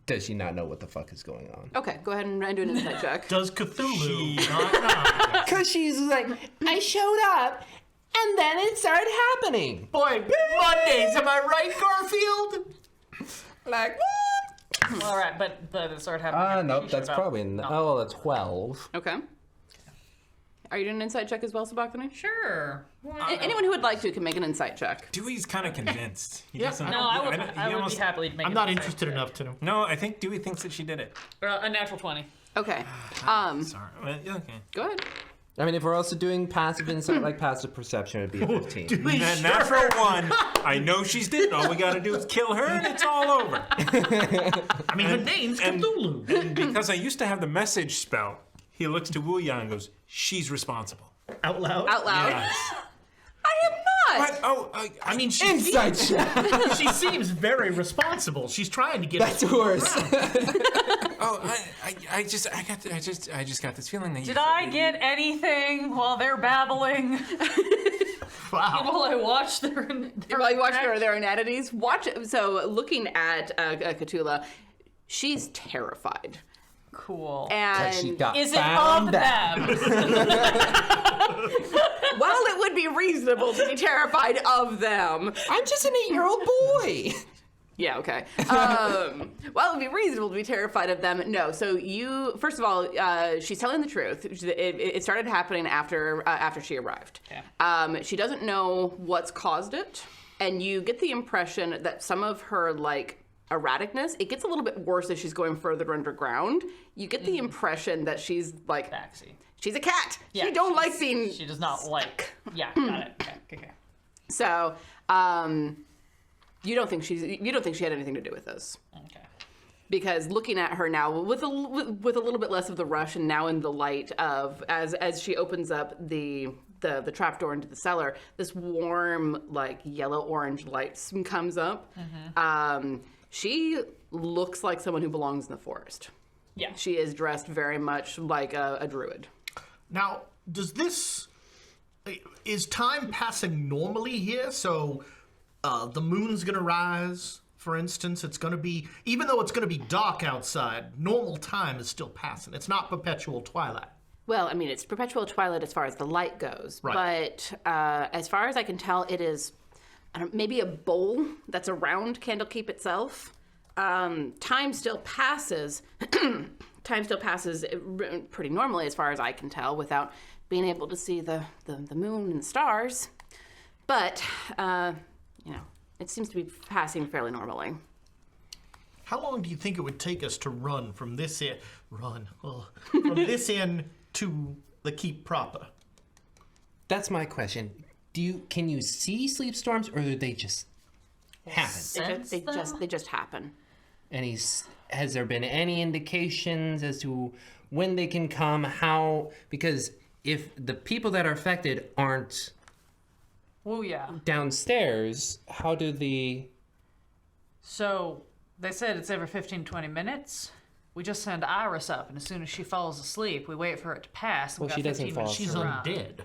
[SPEAKER 5] Does she not know what the fuck is going on?
[SPEAKER 1] Okay, go ahead and do an insight check.
[SPEAKER 2] Does Cthulhu not know?
[SPEAKER 5] Because she's like, I showed up, and then it started happening.
[SPEAKER 2] Boy, Mondays, am I right, Garfield?
[SPEAKER 5] Like, what?
[SPEAKER 3] All right, but it started happening.
[SPEAKER 5] Nope,
[SPEAKER 3] She
[SPEAKER 5] that's
[SPEAKER 3] showed up.
[SPEAKER 5] probably a 12.
[SPEAKER 1] Okay. Are you doing an insight check as well, Sabacthani?
[SPEAKER 3] Sure.
[SPEAKER 1] Anyone who would like to can make an insight check.
[SPEAKER 4] Dewey's kind of convinced. He
[SPEAKER 2] Yeah,
[SPEAKER 4] doesn't-
[SPEAKER 3] No, I would
[SPEAKER 4] he
[SPEAKER 3] be happily making
[SPEAKER 2] I'm not
[SPEAKER 3] an
[SPEAKER 2] interested
[SPEAKER 3] insight
[SPEAKER 2] enough to know.
[SPEAKER 4] No, I think Dewey thinks that she did it.
[SPEAKER 3] check. A natural 20.
[SPEAKER 1] Okay.
[SPEAKER 4] Sorry. Well, okay.
[SPEAKER 1] Go ahead.
[SPEAKER 5] I mean, if we're also doing passive insight like passive perception, it'd be a 15.
[SPEAKER 4] Natural one. I know she's did it. All we gotta do is kill her, and it's all over.
[SPEAKER 2] I mean, her name's Cthulhu.
[SPEAKER 4] And because I used to have the message spell, he looks to Wuya and goes, "She's responsible."
[SPEAKER 2] Out loud?
[SPEAKER 1] Out loud.
[SPEAKER 4] Yes.
[SPEAKER 1] I am not.
[SPEAKER 4] What? Oh,
[SPEAKER 2] I mean, she
[SPEAKER 5] Insight check!
[SPEAKER 2] she seems very responsible. She's trying to get
[SPEAKER 5] That's worse.
[SPEAKER 4] Oh, I just got this feeling that
[SPEAKER 3] Did I get anything while they're babbling?
[SPEAKER 2] Wow.
[SPEAKER 3] While I watch their
[SPEAKER 1] While you watch their inanities, watch. So looking at Cthulhu, she's terrified.
[SPEAKER 3] Cool.
[SPEAKER 1] And
[SPEAKER 5] She got
[SPEAKER 3] Is it
[SPEAKER 5] found
[SPEAKER 3] of
[SPEAKER 5] out.
[SPEAKER 3] them?
[SPEAKER 1] while it would be reasonable to be terrified of them,
[SPEAKER 5] I'm just an 8-year-old boy.
[SPEAKER 1] yeah, okay. While it would be reasonable to be terrified of them, no. So you, first of all, she's telling the truth. It started happening after she arrived.
[SPEAKER 3] Okay.
[SPEAKER 1] She doesn't know what's caused it, and you get the impression that some of her erraticness. It gets a little bit worse as she's going further underground. You get the impression that she's like
[SPEAKER 3] Backsy.
[SPEAKER 1] she's a cat.
[SPEAKER 3] Yeah,
[SPEAKER 1] she don't like being.
[SPEAKER 3] She does not like. Yeah, got it. Okay.
[SPEAKER 1] So, you don't think she had anything to do with this?
[SPEAKER 3] Okay.
[SPEAKER 1] Because looking at her now with a little bit less of the rush, and now in the light of as she opens up the trapdoor into the cellar, this warm like yellow orange light comes up. She looks like someone who belongs in the forest.
[SPEAKER 3] Yeah.
[SPEAKER 1] She is dressed very much like a druid.
[SPEAKER 2] Now, is time passing normally here? So the moon's gonna rise, for instance. It's gonna be, even though it's gonna be dark outside, normal time is still passing. It's not perpetual twilight.
[SPEAKER 1] Well, I mean, it's perpetual twilight as far as the light goes.
[SPEAKER 2] Right.
[SPEAKER 1] But as far as I can tell, it is maybe a bowl that's around Candlekeep itself. Time still passes. Time still passes pretty normally, as far as I can tell, without being able to see the moon and the stars. But it seems to be passing fairly normally.
[SPEAKER 2] How long do you think it would take us to run from this end? From this end to the keep proper?
[SPEAKER 5] That's my question. Can you see sleep storms, or do they just happen?
[SPEAKER 1] They just happen.
[SPEAKER 5] Has there been any indications as to when they can come? How? Because if the people that are affected aren't
[SPEAKER 3] Oh yeah.
[SPEAKER 5] downstairs, how do the...
[SPEAKER 3] So they said it's every 15-20 minutes. We just send Iris up, and as soon as she falls asleep, we wait for it to pass.
[SPEAKER 5] Well,
[SPEAKER 3] We got
[SPEAKER 5] she doesn't
[SPEAKER 3] 15
[SPEAKER 5] fall
[SPEAKER 3] minutes to
[SPEAKER 2] She's
[SPEAKER 3] run.
[SPEAKER 2] undead.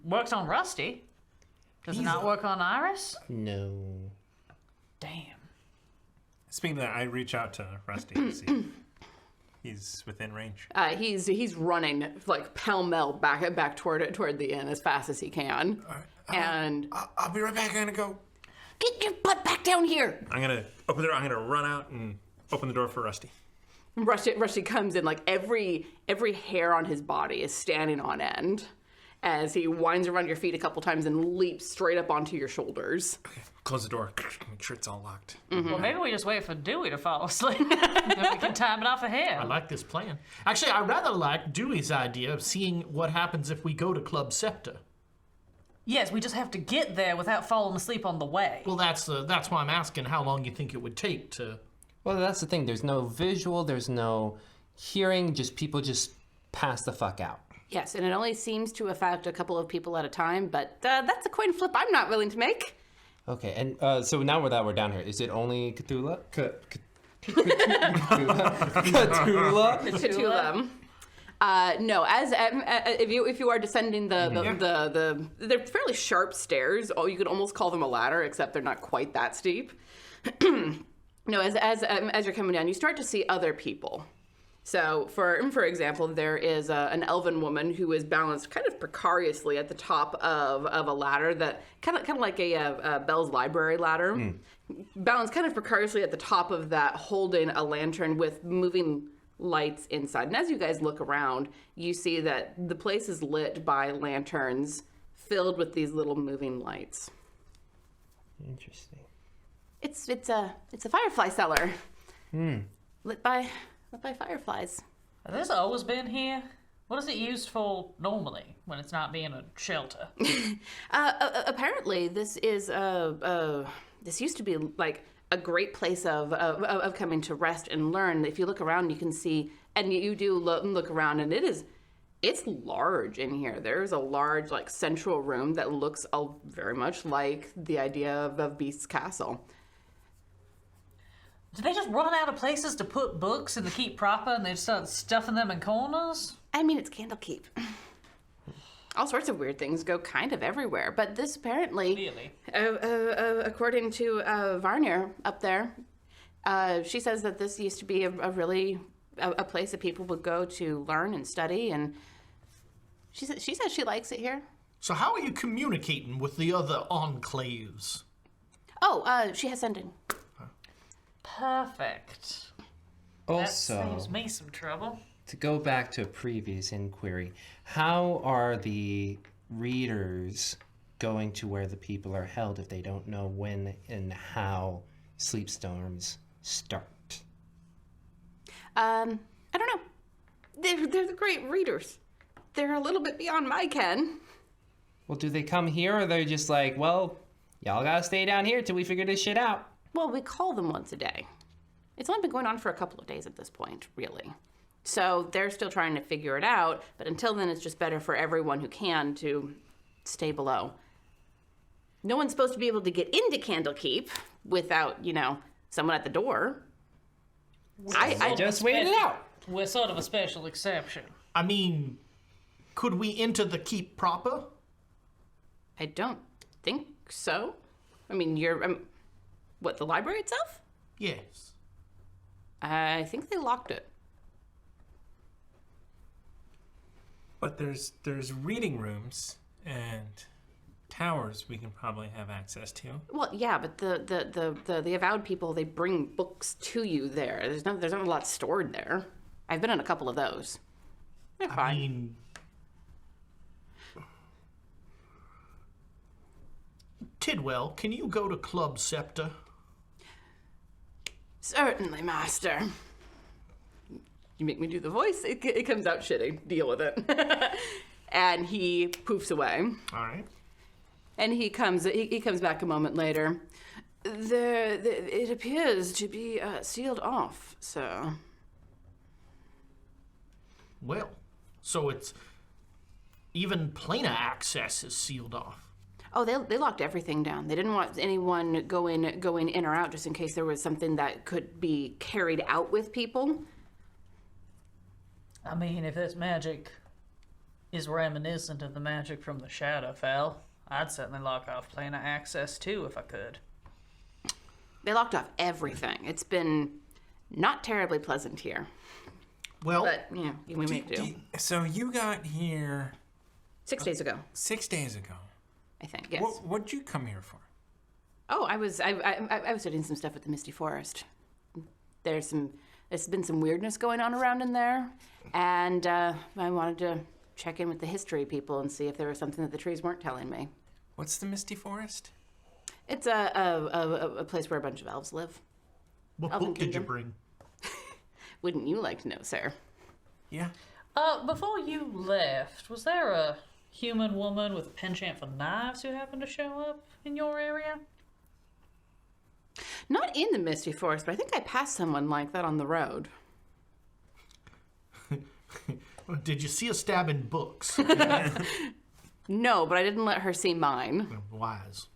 [SPEAKER 3] Works on Rusty. Does it not work on Iris?
[SPEAKER 5] No.
[SPEAKER 3] Damn.
[SPEAKER 4] Speaking of that, I reach out to Rusty to see if he's within range.
[SPEAKER 1] He's running like pell-mell back toward the inn as fast as he can. And
[SPEAKER 4] I'll be right back. I'm gonna go.
[SPEAKER 1] get your butt back down here.
[SPEAKER 4] I'm gonna open the door. I'm gonna run out and open the door for Rusty.
[SPEAKER 1] Rusty comes in, like every hair on his body is standing on end as he winds around your feet a couple times and leaps straight up onto your shoulders.
[SPEAKER 4] Okay, close the door. Make sure it's all locked.
[SPEAKER 3] Well, maybe we just wait for Dewey to fall asleep. Then we can time it off of him.
[SPEAKER 2] I like this plan. Actually, I rather like Dewey's idea of seeing what happens if we go to Club Scepter.
[SPEAKER 3] Yes, we just have to get there without falling asleep on the way.
[SPEAKER 2] Well, that's why I'm asking how long you think it would take to...
[SPEAKER 5] Well, that's the thing. There's no visual, there's no hearing, just people just pass the fuck out.
[SPEAKER 1] Yes, and it only seems to affect a couple of people at a time, but that's a coin flip I'm not willing to make.
[SPEAKER 5] Okay, and so now that we're down here, is it only Cthulhu? Cthulhu?
[SPEAKER 1] Cthulhu. No, as if you are descending the they're fairly sharp stairs. Oh, you could almost call them a ladder, except they're not quite that steep. No, as you're coming down, you start to see other people. So, for example, there is an elven woman who is balanced kind of precariously at the top of a ladder that kind of like a Bell's Library ladder, balanced kind of precariously at the top of that, holding a lantern with moving lights inside. And as you guys look around, you see that the place is lit by lanterns filled with these little moving lights.
[SPEAKER 5] Interesting.
[SPEAKER 1] It's a firefly cellar, lit by fireflies.
[SPEAKER 3] Has this always been here? What is it used for normally when it's not being a shelter?
[SPEAKER 1] Apparently, this is this used to be like a great place of coming to rest and learn. If you look around, you can see, and you do look around, and it's large in here. There's a large like central room that looks very much like the idea of Beast's Castle.
[SPEAKER 3] Did they just run out of places to put books in the keep proper and they just start stuffing them in corners?
[SPEAKER 1] I mean, it's Candlekeep. All sorts of weird things go kind of everywhere, but this apparently, according to Varnier up there, she says that this used to be a place that people would go to learn and study, and she says she likes it here.
[SPEAKER 2] So how are you communicating with the other enclaves?
[SPEAKER 1] Oh, she has sending.
[SPEAKER 3] Perfect.
[SPEAKER 5] Also,
[SPEAKER 3] That saves me some trouble.
[SPEAKER 5] to go back to a previous inquiry, how are the readers going to where the people are held if they don't know when and how sleep storms start?
[SPEAKER 1] I don't know. They're the great readers. They're a little bit beyond my ken.
[SPEAKER 5] Well, do they come here, or they're just like, well, y'all gotta stay down here till we figure this shit out?
[SPEAKER 1] Well, we call them once a day. It's only been going on for a couple of days at this point, really. So they're still trying to figure it out, but until then, it's just better for everyone who can to stay below. No one's supposed to be able to get into Candlekeep without, someone at the door. I
[SPEAKER 5] Just wait it out.
[SPEAKER 3] We're sort of a special exception.
[SPEAKER 2] I mean, could we enter the keep proper?
[SPEAKER 1] I don't think so. I mean, what, the library itself?
[SPEAKER 2] Yes.
[SPEAKER 1] I think they locked it.
[SPEAKER 4] But there's reading rooms and towers we can probably have access to.
[SPEAKER 1] Well, yeah, but the avowed people, they bring books to you there. There's not a lot stored there. I've been in a couple of those. They're
[SPEAKER 2] I
[SPEAKER 1] fine.
[SPEAKER 2] mean, Tidwell, can you go to Club Scepter?
[SPEAKER 1] Certainly, master. You make me do the voice, it comes out shitty. Deal with it. And he poofs away.
[SPEAKER 2] All right.
[SPEAKER 1] And he comes back a moment later. It appears to be sealed off, sir.
[SPEAKER 2] Well, so it's even planar access is sealed off.
[SPEAKER 1] Oh, they locked everything down. They didn't want anyone going in or out just in case there was something that could be carried out with people.
[SPEAKER 3] I mean, if this magic is reminiscent of the magic from the Shadowfell, I'd certainly lock off planar access too if I could.
[SPEAKER 1] They locked off everything. It's been not terribly pleasant here.
[SPEAKER 2] Well,
[SPEAKER 1] But, we make do.
[SPEAKER 4] So you got here
[SPEAKER 1] 6 days ago,
[SPEAKER 4] 6 days ago.
[SPEAKER 1] I think, yes.
[SPEAKER 4] What'd you come here for?
[SPEAKER 1] Oh, I was studying some stuff at the Misty Forest. There's been some weirdness going on around in there, and I wanted to check in with the history people and see if there was something that the trees weren't telling me.
[SPEAKER 4] What's the Misty Forest?
[SPEAKER 1] It's a place where a bunch of elves live.
[SPEAKER 2] what
[SPEAKER 1] Elven
[SPEAKER 2] book did you
[SPEAKER 1] Kingdom.
[SPEAKER 2] bring?
[SPEAKER 1] Wouldn't you like to know, sir?
[SPEAKER 4] Yeah.
[SPEAKER 3] Before you left, was there a human woman with a penchant for knives who happened to show up in your area?
[SPEAKER 1] Not in the Misty Forest, but I think I passed someone like that on the road.
[SPEAKER 2] Did you see a stab in books?
[SPEAKER 1] No, but I didn't let her see mine.
[SPEAKER 2] Wise.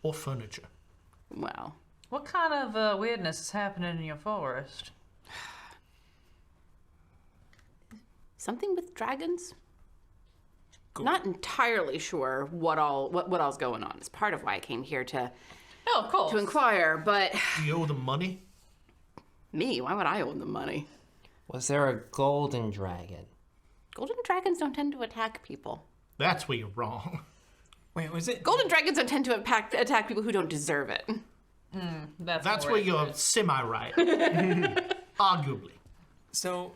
[SPEAKER 2] Or furniture.
[SPEAKER 1] Well,
[SPEAKER 3] What kind of weirdness is happening in your forest?
[SPEAKER 1] something with dragons? Not entirely sure what all's going on. It's part of why I came here to
[SPEAKER 3] Oh, of course.
[SPEAKER 1] inquire, but
[SPEAKER 2] Do you owe them money?
[SPEAKER 1] me, why would I owe them money?
[SPEAKER 5] Was there a golden dragon?
[SPEAKER 1] Golden dragons don't tend to attack people.
[SPEAKER 2] That's where you're wrong.
[SPEAKER 4] Wait, was it?
[SPEAKER 1] Golden dragons don't tend to attack people who don't deserve it.
[SPEAKER 2] That's
[SPEAKER 3] more
[SPEAKER 2] where you're
[SPEAKER 3] accurate.
[SPEAKER 2] semi-right. Arguably.
[SPEAKER 4] So,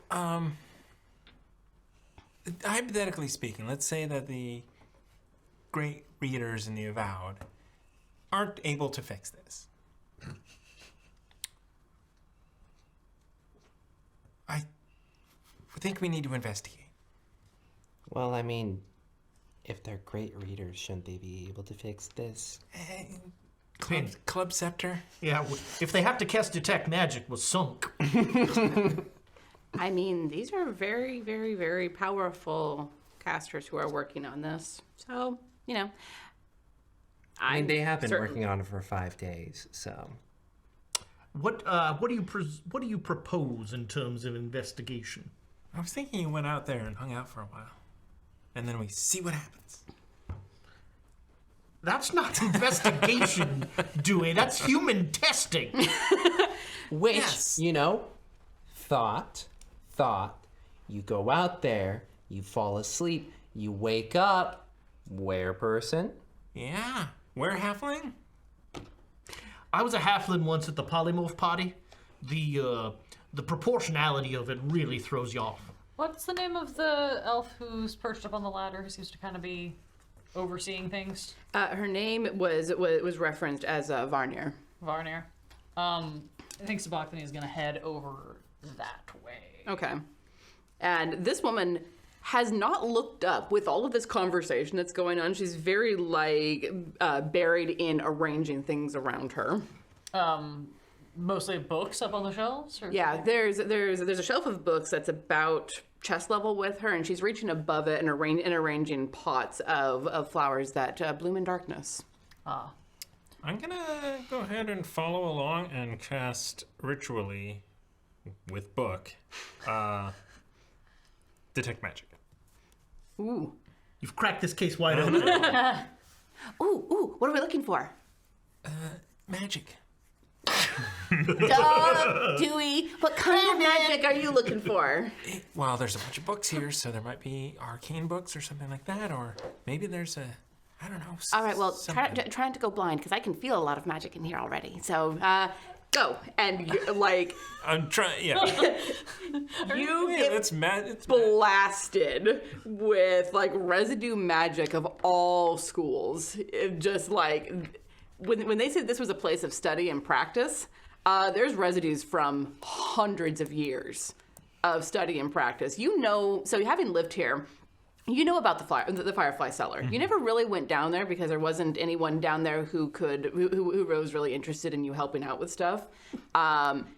[SPEAKER 4] hypothetically speaking, let's say that the great readers and the avowed aren't able to fix this. I think we need to investigate.
[SPEAKER 5] Well, I mean, if they're great readers, shouldn't they be able to fix this?
[SPEAKER 4] Club Scepter?
[SPEAKER 2] Yeah, if they have to cast Detect Magic, we're sunk.
[SPEAKER 1] I mean, these are very, very, very powerful casters who are working on this. So,
[SPEAKER 5] I mean, they have been working on it for 5 days, so...
[SPEAKER 2] What do you propose in terms of investigation?
[SPEAKER 4] I was thinking you went out there and hung out for a while. And then we see what happens.
[SPEAKER 2] That's not investigation, Dewey. That's human testing.
[SPEAKER 5] Which,
[SPEAKER 4] Yes.
[SPEAKER 5] thought, you go out there, you fall asleep, you wake up, were-person.
[SPEAKER 4] Yeah. We're halfling?
[SPEAKER 2] I was a halfling once at the polymorph party. The proportionality of it really throws you off.
[SPEAKER 3] What's the name of the elf who's perched up on the ladder who seems to kind of be overseeing things?
[SPEAKER 1] her name was referenced as Varnier.
[SPEAKER 3] Varnier. I think Sabacthani is going to head over that way.
[SPEAKER 1] Okay. And this woman has not looked up with all of this conversation that's going on. She's very, buried in arranging things around her.
[SPEAKER 3] Mostly books up on the shelves? Or?
[SPEAKER 1] Yeah, there's a shelf of books that's about chest level with her, and she's reaching above it and arranging pots of flowers that bloom in darkness.
[SPEAKER 3] Ah.
[SPEAKER 4] I'm gonna go ahead and follow along and cast ritually with book. Detect magic.
[SPEAKER 1] Ooh.
[SPEAKER 2] You've cracked this case wide open.
[SPEAKER 1] Ooh, what are we looking for?
[SPEAKER 4] Magic.
[SPEAKER 1] Dewey, what kind of magic are you looking for?
[SPEAKER 4] Well, there's a bunch of books here, so there might be arcane books or something like that, or maybe there's I don't know.
[SPEAKER 1] All right, well, trying to go blind, because I can feel a lot of magic in here already. So, go. And,
[SPEAKER 4] I'm trying, yeah.
[SPEAKER 1] you
[SPEAKER 4] Yeah,
[SPEAKER 1] get
[SPEAKER 4] it's
[SPEAKER 1] blasted with, residue magic of all schools. It just, when they said this was a place of study and practice, there's residues from hundreds of years of study and practice. So having lived here, you know about the Firefly Cellar. You never really went down there because there wasn't anyone down there who was really interested in you helping out with stuff.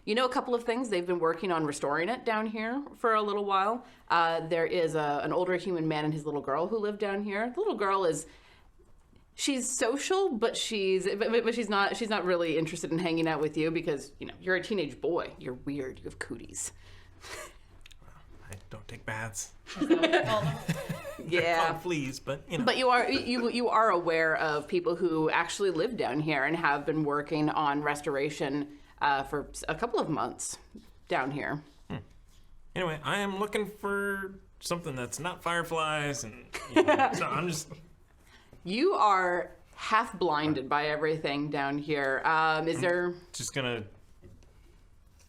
[SPEAKER 1] You know a couple of things. They've been working on restoring it down here for a little while. There is an older human man and his little girl who live down here. The little girl she's social, but she's not really interested in hanging out with you because you're a teenage boy. You're weird. You have cooties.
[SPEAKER 4] I don't take baths.
[SPEAKER 1] Yeah.
[SPEAKER 4] Fleas, but
[SPEAKER 1] But you are aware of people who actually live down here and have been working on restoration for a couple of months down here.
[SPEAKER 4] Anyway, I am looking for something that's not fireflies, and so I'm just.
[SPEAKER 1] You are half blinded by everything down here. Is there?
[SPEAKER 4] Just gonna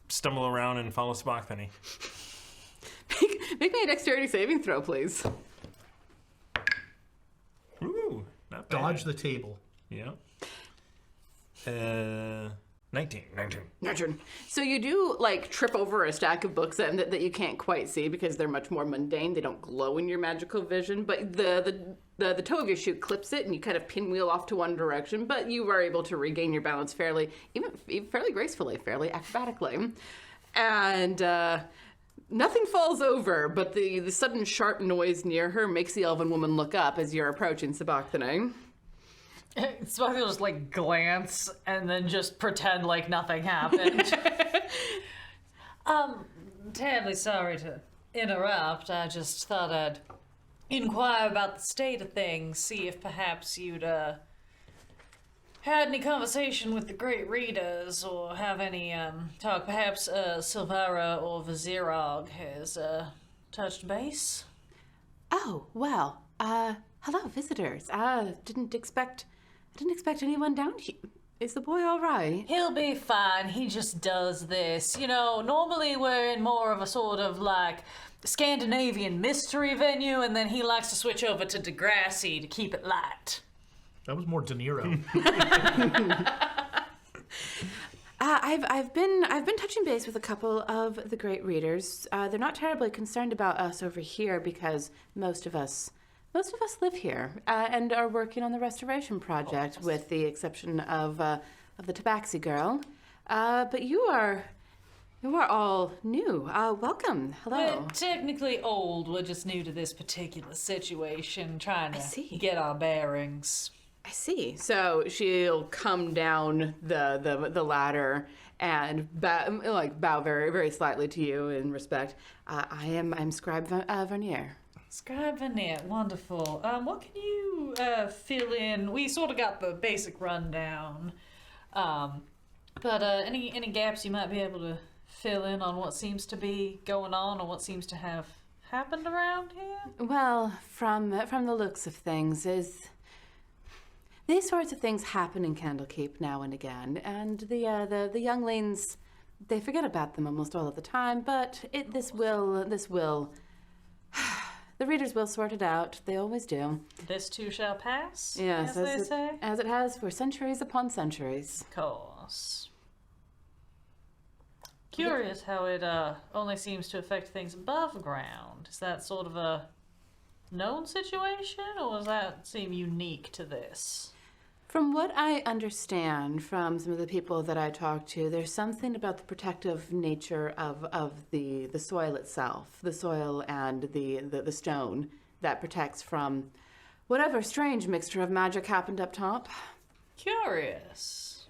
[SPEAKER 4] stumble around and follow Sabacthani.
[SPEAKER 1] Make me a dexterity saving throw, please.
[SPEAKER 4] Ooh, not bad.
[SPEAKER 2] Dodge the table.
[SPEAKER 4] Yeah. 19.
[SPEAKER 1] So you do trip over a stack of books that you can't quite see because they're much more mundane. They don't glow in your magical vision, but the toe of your shoe clips it and you kind of pinwheel off to one direction, but you are able to regain your balance fairly gracefully, fairly acrobatically. And nothing falls over, but the sudden sharp noise near her makes the elven woman look up as you're approaching Sabacthani.
[SPEAKER 3] Sabacthani will just glance and then just pretend like nothing happened. Terribly sorry to interrupt. I just thought I'd inquire about the state of things, see if perhaps you'd had any conversation with the great readers or have any talk. Perhaps Silvara or Vizirog has touched base.
[SPEAKER 1] Oh, well, hello, visitors. Didn't expect anyone down here. Is the boy all right?
[SPEAKER 3] He'll be fine. He just does this. Normally we're in more of a sort of Scandinavian mystery venue, and then he likes to switch over to Degrassi to keep it light.
[SPEAKER 2] That was more De Niro.
[SPEAKER 1] I've been touching base with a couple of the great readers. They're not terribly concerned about us over here because most of us live here and are working on the restoration project, with the exception of the Tabaxi girl. But you are all new. Welcome. Hello.
[SPEAKER 3] We're technically old. We're just new to this particular situation, trying to get our bearings.
[SPEAKER 1] I see. So she'll come down the ladder and bow very, very slightly to you in respect. I'm Scribe Vernier.
[SPEAKER 3] Scribe Vernier, wonderful. What can you fill in? We sort of got the basic rundown, but any gaps you might be able to fill in on what seems to be going on or what seems to have happened around here?
[SPEAKER 1] Well, from the looks of things, these sorts of things happen in Candlekeep now and again, and the younglings, they forget about them almost all of the time. But this will. The readers will sort it out. They always do.
[SPEAKER 3] This too shall pass,
[SPEAKER 1] Yes,
[SPEAKER 3] as they say.
[SPEAKER 1] As it has for centuries upon centuries.
[SPEAKER 3] Of course. Curious how it only seems to affect things above ground. Is that sort of a known situation, or does that seem unique to this?
[SPEAKER 1] From what I understand from some of the people that I talked to, there's something about the protective nature of the soil itself, the soil and the stone that protects from whatever strange mixture of magic happened up top.
[SPEAKER 3] Curious.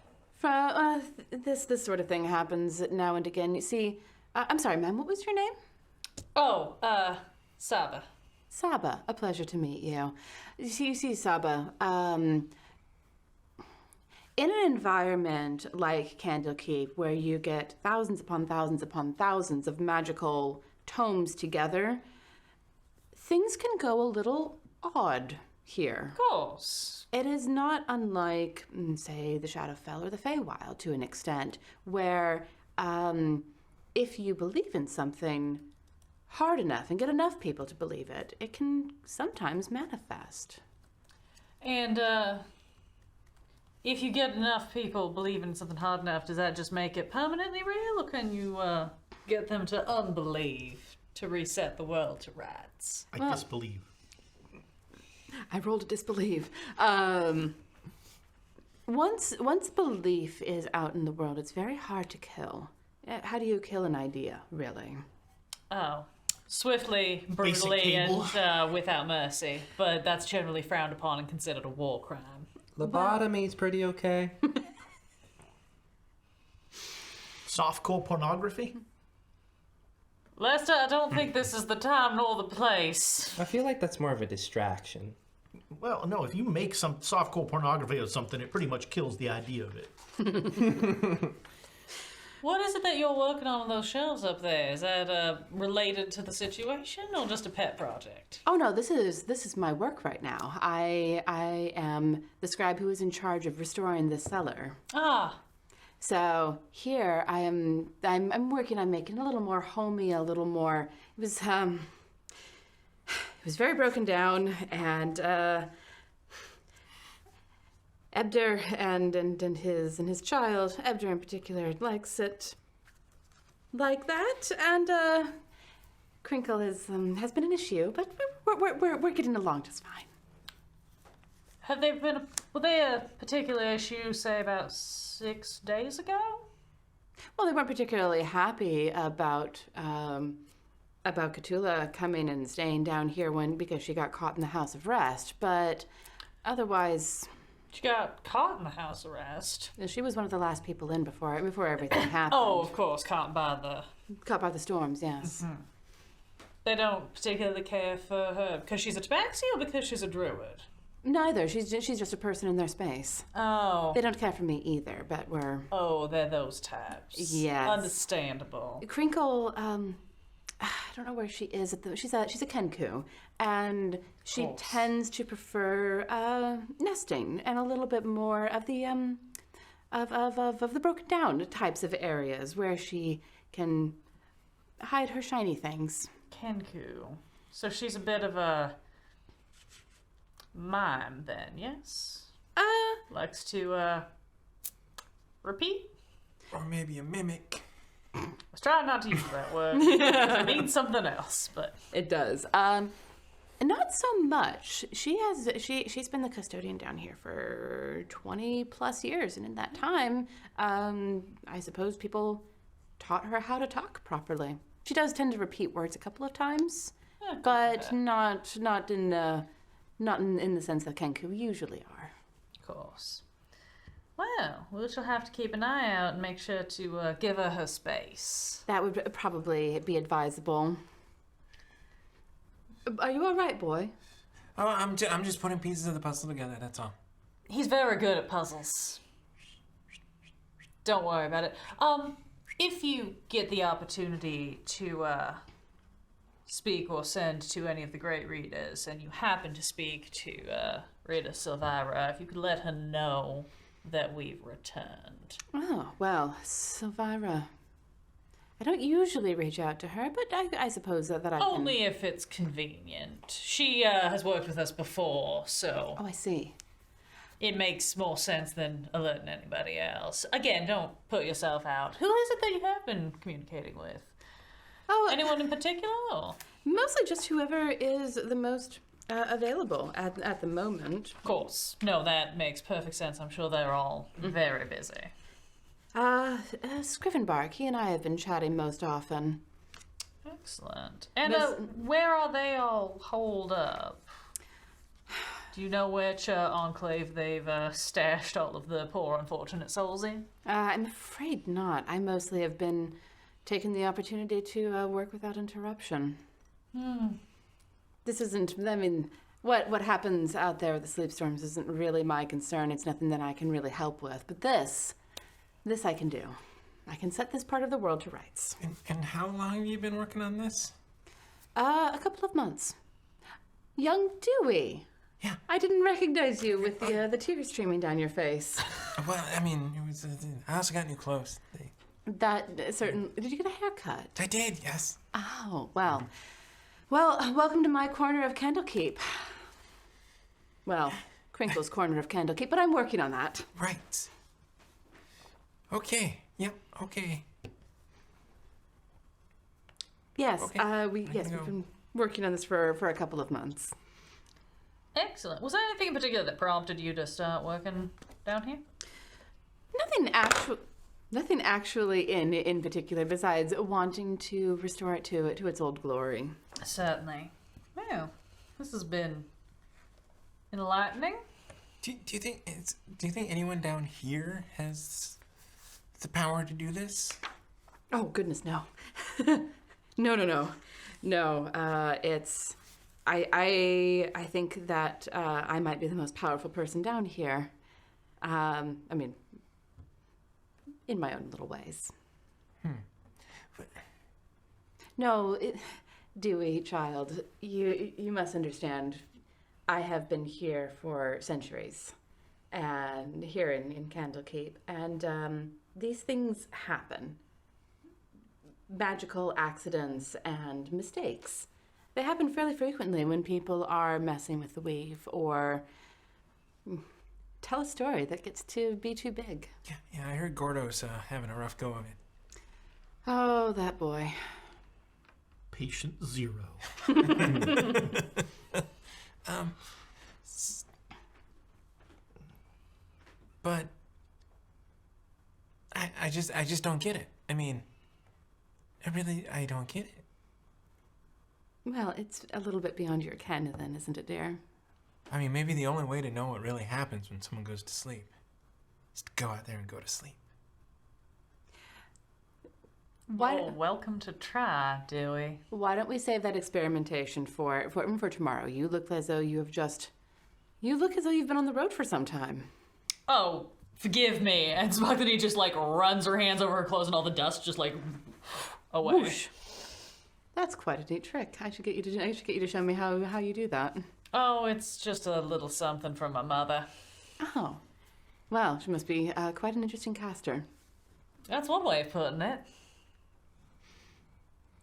[SPEAKER 1] This sort of thing happens now and again. You see, I'm sorry, ma'am, what was your name?
[SPEAKER 3] Oh, Saba.
[SPEAKER 1] Saba, a pleasure to meet you. You see, Saba, in an environment like Candlekeep, where you get thousands upon thousands upon thousands of magical tomes together, things can go a little odd here.
[SPEAKER 3] Of course.
[SPEAKER 1] It is not unlike, say, the Shadowfell or the Feywild to an extent, where if you believe in something hard enough and get enough people to believe it, it can sometimes manifest.
[SPEAKER 3] And, if you get enough people believing in something hard enough, does that just make it permanently real, or can you get them to unbelieve to reset the world to rights?
[SPEAKER 2] I disbelieve.
[SPEAKER 1] I rolled a disbelieve. Once belief is out in the world, it's very hard to kill. How do you kill an idea, really?
[SPEAKER 3] Oh. Swiftly, brutally, and without mercy. But that's generally frowned upon and considered a war crime.
[SPEAKER 5] Lobotomy's pretty okay.
[SPEAKER 2] Softcore pornography?
[SPEAKER 3] Lester, I don't think this is the time nor the place.
[SPEAKER 5] I feel like that's more of a distraction.
[SPEAKER 2] Well, no, if you make some softcore pornography or something, it pretty much kills the idea of it.
[SPEAKER 3] What is it that you're working on those shelves up there? Is that related to the situation or just a pet project?
[SPEAKER 1] Oh no, this is my work right now. I am the scribe who is in charge of restoring the cellar.
[SPEAKER 3] Ah.
[SPEAKER 1] So here I'm working on making it a little more homey, a little more. It was very broken down, and Ebder and his child, Ebder in particular, likes it like that, and Crinkle has been an issue, but we're getting along just fine.
[SPEAKER 3] Were they a particular issue, say, about 6 days ago?
[SPEAKER 1] Well, they weren't particularly happy about Cthulhu coming and staying down here because she got caught in the House of Rest, but otherwise.
[SPEAKER 3] She got caught in the house arrest.
[SPEAKER 1] She was one of the last people in before everything happened.
[SPEAKER 3] Oh, of course, caught by the
[SPEAKER 1] storms, yes.
[SPEAKER 3] Mm-hmm. They don't particularly care for her because she's a tabaxi or because she's a druid?
[SPEAKER 1] Neither. She's just a person in their space.
[SPEAKER 3] Oh.
[SPEAKER 1] They don't care for me either, but we're.
[SPEAKER 3] Oh, they're those types.
[SPEAKER 1] Yes.
[SPEAKER 3] Understandable.
[SPEAKER 1] Crinkle, I don't know where she is she's a Kenku, and she tends to prefer nesting and a little bit more of the of the broken down types of areas where she can hide her shiny things.
[SPEAKER 3] Kenku. So she's a bit of a mime then, yes? Likes to repeat?
[SPEAKER 4] Or maybe a mimic.
[SPEAKER 3] I was trying not to use that word. It means something else, but
[SPEAKER 1] it does. Not so much. She's been the custodian down here for 20 plus years, and in that time, I suppose people taught her how to talk properly. She does tend to repeat words a couple of times, but not in the sense that Kenku usually are.
[SPEAKER 3] Of course. Well, we shall have to keep an eye out and make sure to give her space.
[SPEAKER 1] That would probably be advisable. Are you all right, boy?
[SPEAKER 4] Oh, I'm just putting pieces of the puzzle together, that's all.
[SPEAKER 3] He's very good at puzzles. Don't worry about it. If you get the opportunity to speak or send to any of the great readers, and you happen to speak to Rita Silvira, if you could let her know that we've returned.
[SPEAKER 1] Oh, well, Silvira. I don't usually reach out to her, but I suppose that I can.
[SPEAKER 3] Only if it's convenient. She has worked with us before, so.
[SPEAKER 1] Oh, I see.
[SPEAKER 3] it makes more sense than alerting anybody else. Again, don't put yourself out. Who is it that you have been communicating with?
[SPEAKER 1] Oh,
[SPEAKER 3] Anyone in particular? Or?
[SPEAKER 1] mostly just whoever is the most available at the moment.
[SPEAKER 3] Of course. No, that makes perfect sense. I'm sure they're all very busy.
[SPEAKER 1] Scrivenbark, he and I have been chatting most often.
[SPEAKER 3] Excellent. And
[SPEAKER 1] This-
[SPEAKER 3] where are they all holed up? Do you know which enclave they've stashed all of the poor unfortunate souls in?
[SPEAKER 1] I'm afraid not. I mostly have been taking the opportunity to work without interruption. This isn't, I mean, what happens out there with the sleep storms isn't really my concern. It's nothing that I can really help with. But this I can do. I can set this part of the world to rights.
[SPEAKER 4] And how long have you been working on this?
[SPEAKER 1] A couple of months. Young Dewey.
[SPEAKER 4] Yeah.
[SPEAKER 1] I didn't recognize you with the tears streaming down your face.
[SPEAKER 4] Well, I mean, it was. I also got new clothes.
[SPEAKER 1] Did you get a haircut?
[SPEAKER 4] I did, yes.
[SPEAKER 1] Oh, well. Well, welcome to my corner of Candlekeep. Well, Crinkle's corner of Candlekeep, but I'm working on that.
[SPEAKER 4] Right. Okay. Yep. Okay.
[SPEAKER 1] Yes,
[SPEAKER 4] Okay.
[SPEAKER 1] we've
[SPEAKER 4] go.
[SPEAKER 1] been working on this for a couple of months.
[SPEAKER 3] Excellent. Was there anything in particular that prompted you to start working down here?
[SPEAKER 1] Nothing actually in particular besides wanting to restore it to its old glory.
[SPEAKER 3] Certainly. Well, this has been enlightening.
[SPEAKER 4] Do you think anyone down here has the power to do this?
[SPEAKER 1] Oh goodness, no. No. It's I think that I might be the most powerful person down here. I mean, in my own little ways. No, Dewey, child, you must understand. I have been here for centuries, and here in Candlekeep, and these things happen. Magical accidents and mistakes. They happen fairly frequently when people are messing with the weave or tell a story that gets to be too big.
[SPEAKER 4] Yeah, I heard Gordo's having a rough go of it.
[SPEAKER 1] Oh, that boy.
[SPEAKER 2] Patient zero.
[SPEAKER 4] But I just don't get it. I mean, I don't get it.
[SPEAKER 1] Well, it's a little bit beyond your ken then, isn't it, dear?
[SPEAKER 4] I mean, maybe the only way to know what really happens when someone goes to sleep is to go out there and go to sleep.
[SPEAKER 1] Why,
[SPEAKER 3] welcome to try, Dewey.
[SPEAKER 1] why don't we save that experimentation for tomorrow? You look as though you've been on the road for some time.
[SPEAKER 3] Oh, forgive me. And Sabacthani just like runs her hands over her clothes and all the dust just like away.
[SPEAKER 1] Whoosh. That's quite a neat trick. I should get you to show me how you do that.
[SPEAKER 3] Oh, it's just a little something from my mother.
[SPEAKER 1] Oh. Well, she must be quite an interesting caster.
[SPEAKER 3] That's one way of putting it.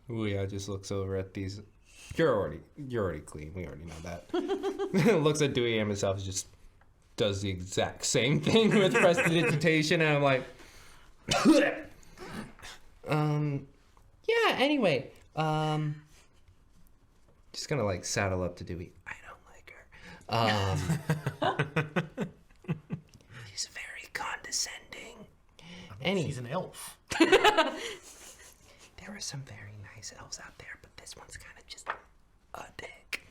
[SPEAKER 5] Ouya just looks over at these. You're already clean. We already know that. Looks at Dewey and himself, just does the exact same thing with prestidigitation, and I'm like, yeah. Anyway, just gonna like saddle up to Dewey. I don't like her. She's very condescending.
[SPEAKER 2] She's an elf.
[SPEAKER 5] There are some very nice elves out there, but this one's kind of just a dick.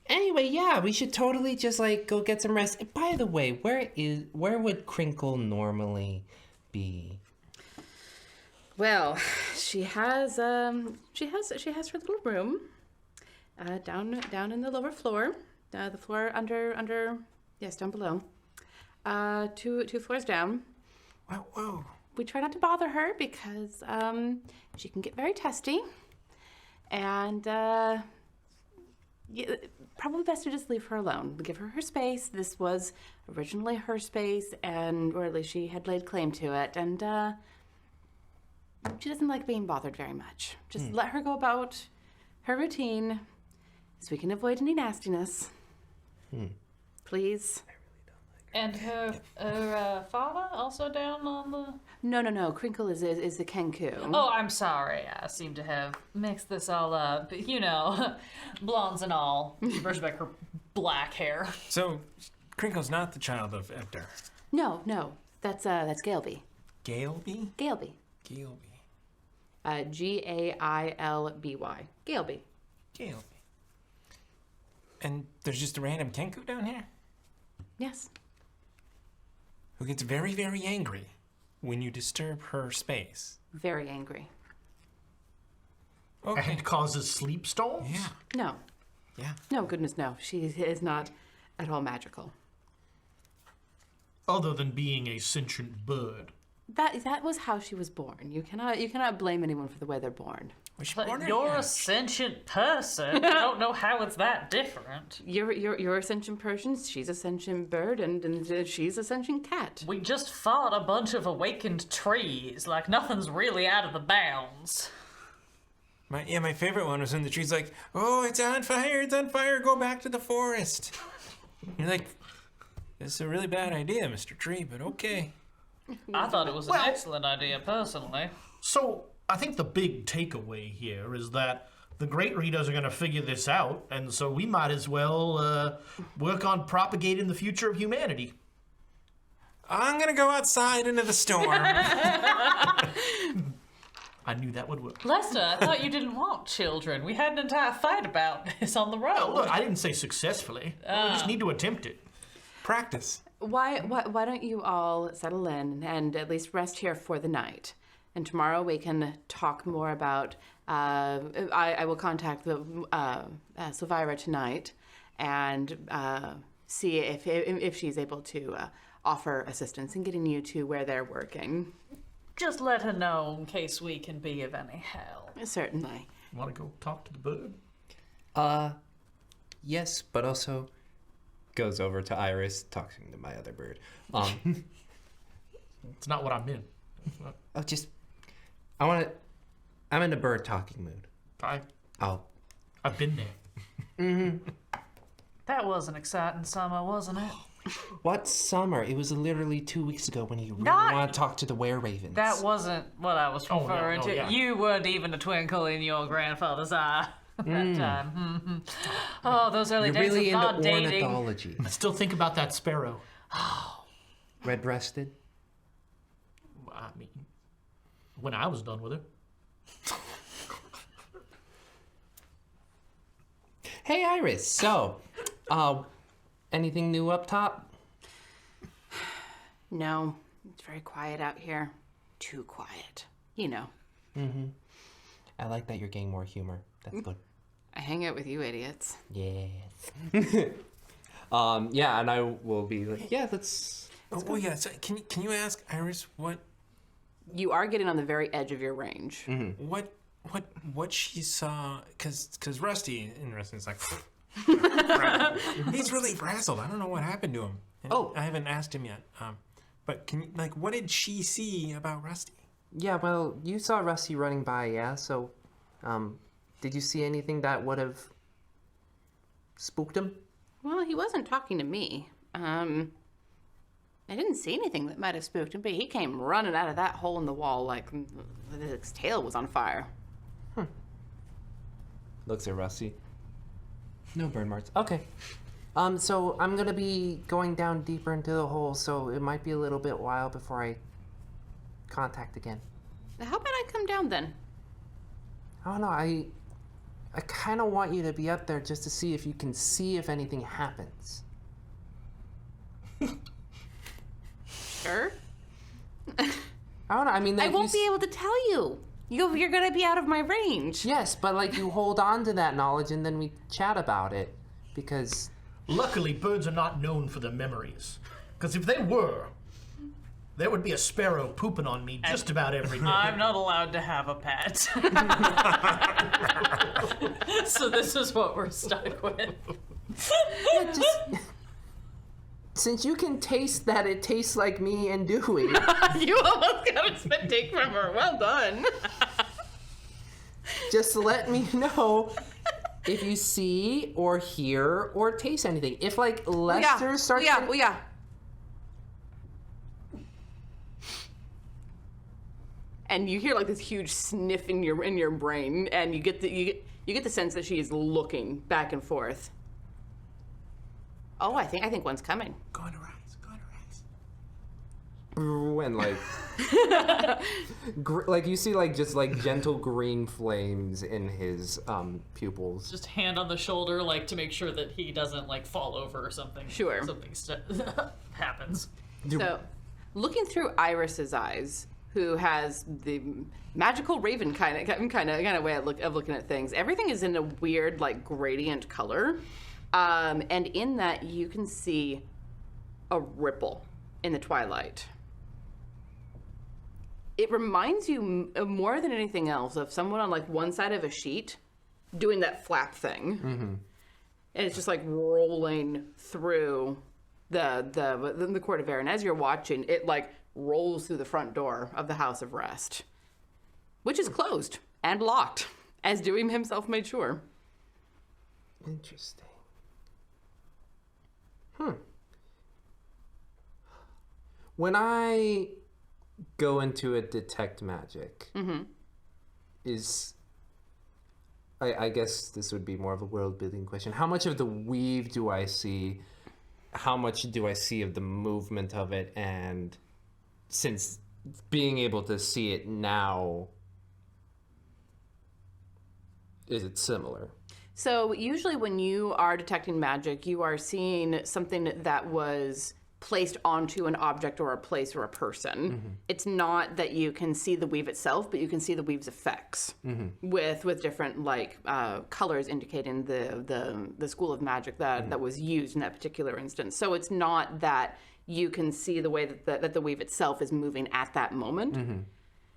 [SPEAKER 5] Anyway, yeah, we should totally just like go get some rest. By the way, where would Crinkle normally be?
[SPEAKER 1] Well, she has her little room down in the lower floor, the floor under yes, down below, two floors down.
[SPEAKER 4] Whoa.
[SPEAKER 1] We try not to bother her because she can get very testy, and probably best to just leave her alone. Give her space. This was originally her space, or at least she had laid claim to it, and she doesn't like being bothered very much. Just let her go about her routine, so we can avoid any nastiness. Please.
[SPEAKER 3] And her father also down on the...
[SPEAKER 1] No. Crinkle is the Kenku.
[SPEAKER 3] Oh, I'm sorry. I seem to have mixed this all up. You know, blondes and all. She brushed back her black hair.
[SPEAKER 4] So, Crinkle's not the child of Ector.
[SPEAKER 1] No. That's Galeby.
[SPEAKER 4] Galeby?
[SPEAKER 1] Galeby.
[SPEAKER 4] Galeby.
[SPEAKER 1] Gailby. Galeby.
[SPEAKER 4] Galeby. And there's just a random Kenku down here
[SPEAKER 1] Yes.
[SPEAKER 4] who gets very, very angry when you disturb her space.
[SPEAKER 1] Very angry.
[SPEAKER 4] Okay.
[SPEAKER 2] And causes sleep storms?
[SPEAKER 4] Yeah.
[SPEAKER 1] No.
[SPEAKER 4] Yeah.
[SPEAKER 1] No, goodness, no. She is not at all magical.
[SPEAKER 2] Other than being a sentient bird.
[SPEAKER 1] That was how she was born. You cannot blame anyone for the way they're born.
[SPEAKER 4] Was she
[SPEAKER 3] But
[SPEAKER 4] born in
[SPEAKER 3] you're a
[SPEAKER 4] Ash?
[SPEAKER 3] sentient person. I don't know how it's that different.
[SPEAKER 1] You're a sentient person. She's a sentient bird, and she's a sentient cat.
[SPEAKER 3] We just fought a bunch of awakened trees. Like, nothing's really out of the bounds.
[SPEAKER 4] My favorite one was when the tree's like, oh, it's on fire, go back to the forest. You're like, this is a really bad idea, Mr. Tree, but okay.
[SPEAKER 3] I thought it was an excellent idea, personally.
[SPEAKER 2] So, I think the big takeaway here is that the great readers are going to figure this out, and so we might as well work on propagating the future of humanity.
[SPEAKER 4] I'm gonna go outside into the storm.
[SPEAKER 2] I knew that would work.
[SPEAKER 3] Lester, I thought you didn't want children. We had an entire fight about this on the road.
[SPEAKER 2] Oh, look, I didn't say successfully. We just need to attempt it.
[SPEAKER 4] Practice.
[SPEAKER 1] Why don't you all settle in and at least rest here for the night? And tomorrow we can talk more about. I will contact the Silvira tonight and see if she's able to offer assistance in getting you to where they're working.
[SPEAKER 3] Just let her know in case we can be of any help.
[SPEAKER 1] Certainly.
[SPEAKER 2] Want to go talk to the bird?
[SPEAKER 5] Yes, but also goes over to Iris, talking to my other bird.
[SPEAKER 2] It's not what I meant.
[SPEAKER 5] I'm in a bird talking mood.
[SPEAKER 2] I've been there.
[SPEAKER 3] That was an exciting summer, wasn't it?
[SPEAKER 5] What summer? It was literally 2 weeks ago when you really
[SPEAKER 3] Not-
[SPEAKER 5] want to talk to the were-ravens.
[SPEAKER 3] That wasn't what I was
[SPEAKER 2] Oh, no,
[SPEAKER 3] referring
[SPEAKER 2] no,
[SPEAKER 3] to.
[SPEAKER 2] yeah.
[SPEAKER 3] You weren't even a twinkle in your grandfather's eye at that time. Oh, those early
[SPEAKER 5] You're
[SPEAKER 3] days
[SPEAKER 5] really
[SPEAKER 3] of
[SPEAKER 5] into
[SPEAKER 3] not dating.
[SPEAKER 5] ornithology.
[SPEAKER 2] I still think about that sparrow.
[SPEAKER 5] Red-breasted?
[SPEAKER 2] I mean, when I was done with her.
[SPEAKER 5] Hey, Iris. So, anything new up top?
[SPEAKER 1] No, it's very quiet out here. Too quiet. You know.
[SPEAKER 5] I like that you're getting more humor. That's good.
[SPEAKER 1] I hang out with you idiots.
[SPEAKER 5] Yes. Yeah, and I will be like, yeah, let's...
[SPEAKER 4] Oh yeah. So can you ask Iris what
[SPEAKER 1] You are getting on the very edge of your range.
[SPEAKER 4] what she saw? Because Rusty is like, he's really frazzled. I don't know what happened to him. And
[SPEAKER 5] Oh.
[SPEAKER 4] I haven't asked him yet. But can you, what did she see about Rusty?
[SPEAKER 5] Yeah, well, you saw Rusty running by, yeah? So, did you see anything that would have spooked him?
[SPEAKER 1] Well, he wasn't talking to me. I didn't see anything that might have spooked him, but he came running out of that hole in the wall like his tail was on fire.
[SPEAKER 5] Looks at Rusty. No burn marks. Okay. So I'm gonna be going down deeper into the hole, so it might be a little bit while before I contact again.
[SPEAKER 1] How about I come down then?
[SPEAKER 5] I don't know, I kind of want you to be up there just to see if you can see if anything happens.
[SPEAKER 1] Sure.
[SPEAKER 5] I don't know, I mean...
[SPEAKER 1] I won't be able to tell you. You're gonna be out of my range.
[SPEAKER 5] Yes, but like you hold on to that knowledge and then we chat about it, because...
[SPEAKER 2] Luckily, birds are not known for their memories. Because if they were, there would be a sparrow pooping on me just about every day.
[SPEAKER 3] I'm not allowed to have a pet. So this is what we're stuck with.
[SPEAKER 5] Yeah, just... Since you can taste that it tastes like me and Dewey,
[SPEAKER 1] You almost got a spit take from her. Well done.
[SPEAKER 5] just let me know if you see or hear or taste anything. If like Lester starts...
[SPEAKER 1] yeah. and you hear like this huge sniff in your brain, and you get the sense that she is looking back and forth. Oh, I think one's coming.
[SPEAKER 2] Go on a rise.
[SPEAKER 7] And like, like you see like just like gentle green flames in his pupils.
[SPEAKER 3] Just hand on the shoulder, like to make sure that he doesn't like fall over or something.
[SPEAKER 1] Sure.
[SPEAKER 3] Something happens.
[SPEAKER 1] So, looking through Iris's eyes, who has the magical raven kind of way of looking at things, everything is in a weird like gradient color, and in that you can see a ripple in the twilight. It reminds you more than anything else of someone on like one side of a sheet doing that flap thing, and it's just like rolling through the court of air. And as you're watching, it like rolls through the front door of the House of Rest, which is closed and locked, as Dewey himself made sure.
[SPEAKER 7] Interesting. When I go into a detect magic, I guess this would be more of a world building question. How much of the weave do I see? How much do I see of the movement of it? And since being able to see it now, is it similar?
[SPEAKER 1] So usually when you are detecting magic, you are seeing something that was placed onto an object or a place or a person. It's not that you can see the weave itself, but you can see the weave's effects with different like colors indicating the school of magic that was used in that particular instance. So it's not that you can see the way that the weave itself is moving at that moment.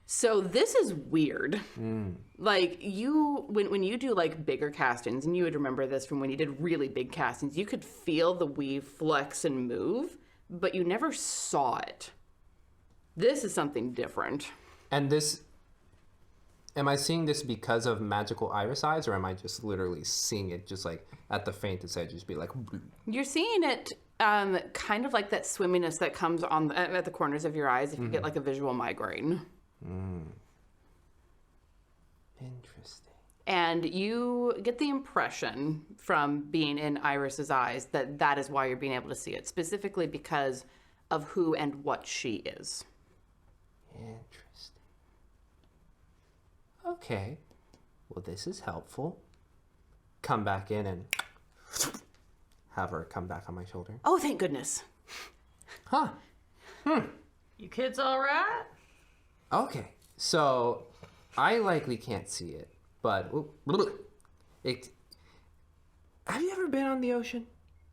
[SPEAKER 1] So this is weird. Like when you do like bigger castings, and you would remember this from when you did really big castings, you could feel the weave flex and move, but you never saw it. This is something different.
[SPEAKER 7] And this, am I seeing this because of magical iris eyes, or am I just literally seeing it just like at the faintest edge, just be like...
[SPEAKER 1] You're seeing it kind of like that swimminess that comes on at the corners of your eyes if you get like a visual migraine.
[SPEAKER 7] Interesting.
[SPEAKER 1] And you get the impression from being in Iris's eyes that is why you're being able to see it, specifically because of who and what she is.
[SPEAKER 7] Interesting. Okay. Well, this is helpful. Come back in and have her come back on my shoulder.
[SPEAKER 1] Oh, thank goodness.
[SPEAKER 7] Huh.
[SPEAKER 3] You kids all right?
[SPEAKER 7] Okay. So, I likely can't see it, but... Have you ever been on the ocean?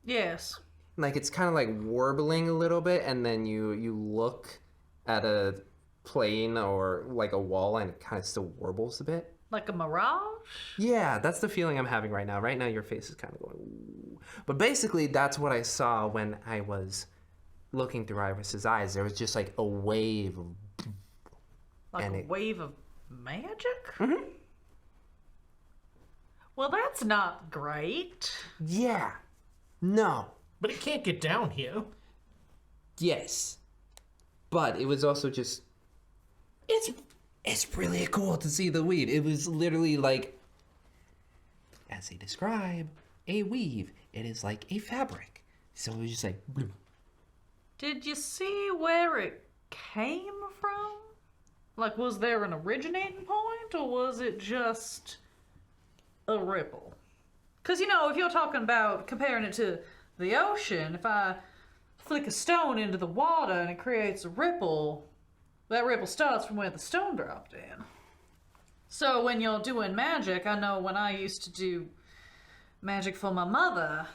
[SPEAKER 3] Yes.
[SPEAKER 7] Like, it's kind of like warbling a little bit, and then you look at a plane or like a wall, and it kind of still warbles a bit.
[SPEAKER 3] Like a mirage?
[SPEAKER 7] Yeah, that's the feeling I'm having right now. Right now, your face is kind of going, ooh. But basically, that's what I saw when I was looking through Iris's eyes. There was just like a wave of...
[SPEAKER 3] Like
[SPEAKER 7] and
[SPEAKER 3] a
[SPEAKER 7] it-
[SPEAKER 3] wave of magic? Well, that's not great.
[SPEAKER 7] Yeah. No.
[SPEAKER 2] But it can't get down here.
[SPEAKER 7] Yes. But it was also just... It's really cool to see the weave. It was literally like... As they describe, a weave. It is like a fabric. So it was just like... bloom.
[SPEAKER 3] Did you see where it came from? Like, was there an originating point, or was it just a ripple? Because, you know, if you're talking about comparing it to the ocean, if I flick a stone into the water and it creates a ripple, that ripple starts from where the stone dropped in. So when you're doing magic, I know when I used to do magic for my mother,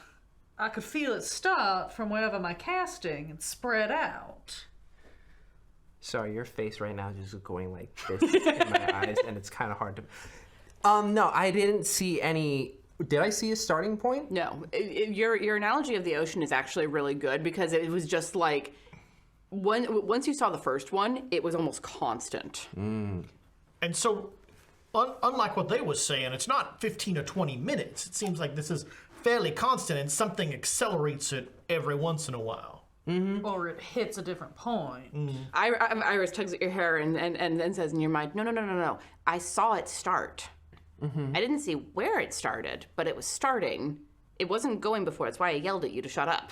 [SPEAKER 3] I could feel it start from wherever my casting and spread out.
[SPEAKER 7] Sorry, your face right now is just going like this in my eyes, and it's kind of hard to... No, I didn't see any... Did I see a starting point?
[SPEAKER 1] No, your analogy of the ocean is actually really good, because it was just like once you saw the first one, it was almost constant.
[SPEAKER 2] And so, unlike what they was saying, it's not 15 or 20 minutes. It seems like this is fairly constant, and something accelerates it every once in a while.
[SPEAKER 3] or it hits a different point.
[SPEAKER 1] Iris tugs at your hair and then says in your mind, no. I saw it start. I didn't see where it started, but it was starting. It wasn't going before. That's why I yelled at you to shut up.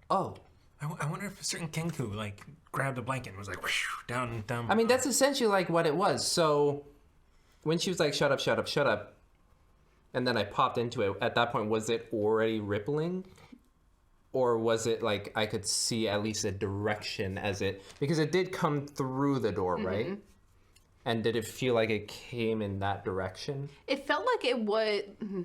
[SPEAKER 7] Oh.
[SPEAKER 4] I wonder if a certain Kenku, like, grabbed a blanket and was like, whoosh, down.
[SPEAKER 7] I mean, that's essentially like what it was. So when she was like, shut up, and then I popped into it, at that point, was it already rippling? Or was it like I could see at least a direction as it... Because it did come through the door, right? And did it feel like it came in that direction?
[SPEAKER 1] It felt like it would...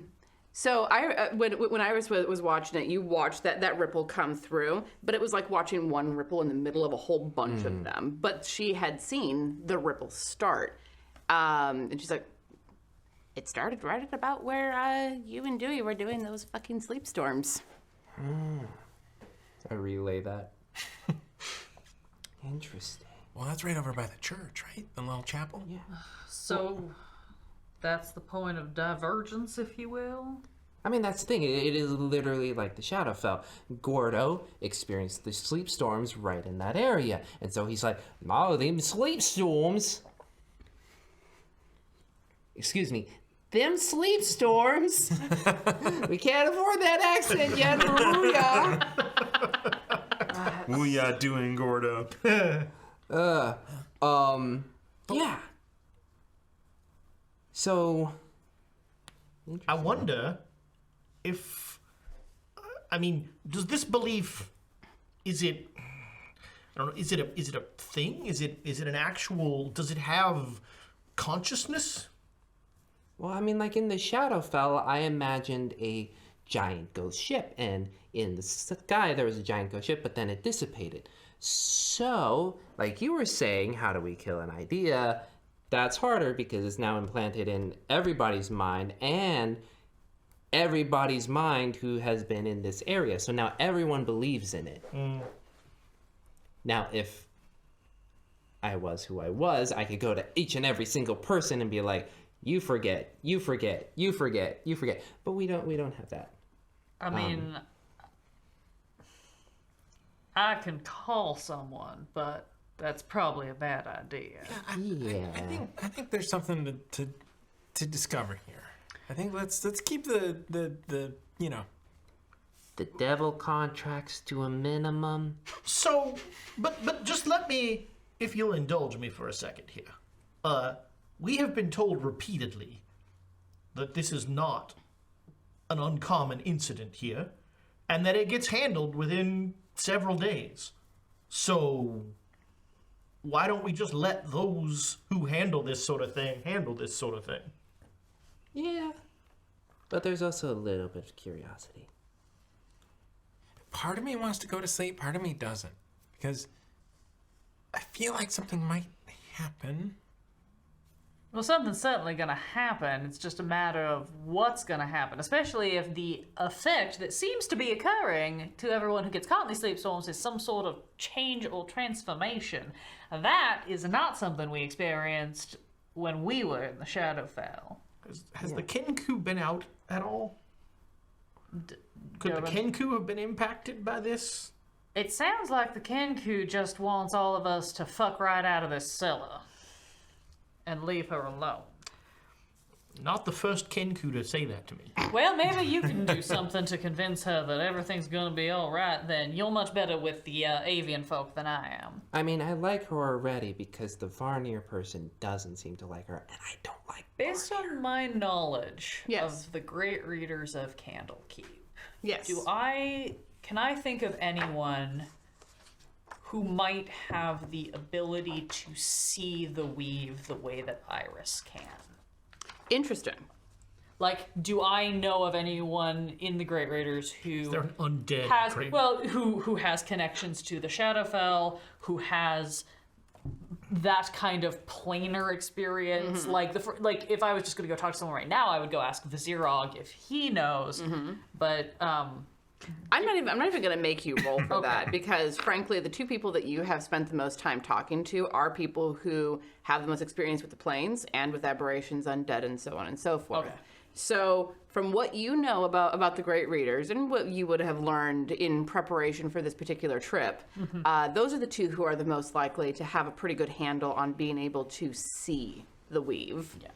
[SPEAKER 1] So when Iris was watching it, you watched that ripple come through, but it was like watching one ripple in the middle of a whole bunch of them. But she had seen the ripple start. And she's like, it started right at about where you and Dewey were doing those fucking sleep storms.
[SPEAKER 7] I relay that. Interesting.
[SPEAKER 4] Well, that's right over by the church, right? The little chapel?
[SPEAKER 7] Yeah.
[SPEAKER 3] So that's the point of divergence, if you will.
[SPEAKER 7] I mean, that's the thing. It is literally like the Shadowfell. Gordo experienced the sleep storms right in that area. And so he's like, no, them sleep storms. Excuse me. Them sleep storms. We can't afford that accent yet. Booyah.
[SPEAKER 4] Booyah doing Gordo.
[SPEAKER 7] Yeah. So,
[SPEAKER 2] I wonder if, I mean, does this belief, is it, I don't know, is it a thing? Is it an actual, does it have consciousness?
[SPEAKER 7] well, I mean, like in the Shadowfell, I imagined a giant ghost ship, and in the sky there was a giant ghost ship, but then it dissipated. So, like you were saying, how do we kill an idea? That's harder because it's now implanted in everybody's mind, and everybody's mind who has been in this area. So now everyone believes in it. Now, if I was who I was, I could go to each and every single person and be like, you forget. But we don't have that.
[SPEAKER 3] I mean, I can call someone, but that's probably a bad idea.
[SPEAKER 7] Yeah.
[SPEAKER 4] I think there's something to discover here. I think let's keep the you know.
[SPEAKER 7] The devil contracts to a minimum.
[SPEAKER 2] So, but just let me, if you'll indulge me for a second here. We have been told repeatedly that this is not an uncommon incident here, and that it gets handled within several days. So, why don't we just let those who handle this sort of thing handle this sort of thing?
[SPEAKER 7] Yeah. But there's also a little bit of curiosity.
[SPEAKER 4] Part of me wants to go to sleep, part of me doesn't. Because I feel like something might happen.
[SPEAKER 3] Well, something's certainly going to happen. It's just a matter of what's going to happen, especially if the effect that seems to be occurring to everyone who gets caught in these sleep storms is some sort of change or transformation. That is not something we experienced when we were in the Shadowfell.
[SPEAKER 2] Has the Kenku been out at all? Could the Kenku have been impacted by this?
[SPEAKER 3] It sounds like the Kenku just wants all of us to fuck right out of this cellar and leave her alone.
[SPEAKER 2] Not the first Kenku to say that to me.
[SPEAKER 3] Well, maybe you can do something to convince her that everything's gonna be all right then. You're much better with the avian folk than I am.
[SPEAKER 7] I mean, I like her already because the Varnier person doesn't seem to like her, and I don't like
[SPEAKER 3] Based on my knowledge
[SPEAKER 1] Yes.
[SPEAKER 3] of the great readers of Candlekeep,
[SPEAKER 1] Yes.
[SPEAKER 3] can I think of anyone who might have the ability to see the weave the way that Iris can?
[SPEAKER 1] Interesting.
[SPEAKER 3] Like, do I know of anyone in the Great Raiders who
[SPEAKER 2] They're an undead.
[SPEAKER 3] has
[SPEAKER 2] great-
[SPEAKER 3] who has connections to the Shadowfell, who has that kind of planar experience? Like like if I was just going to go talk to someone right now, I would go ask Vizirog if he knows. But
[SPEAKER 1] I'm not even going to make you roll for that because, frankly, the two people that you have spent the most time talking to are people who have the most experience with the planes and with aberrations, undead, and so on and so forth.
[SPEAKER 3] Okay.
[SPEAKER 1] So, from what you know about the Great Readers and what you would have learned in preparation for this particular trip, those are the two who are the most likely to have a pretty good handle on being able to see the weave.
[SPEAKER 3] Yeah.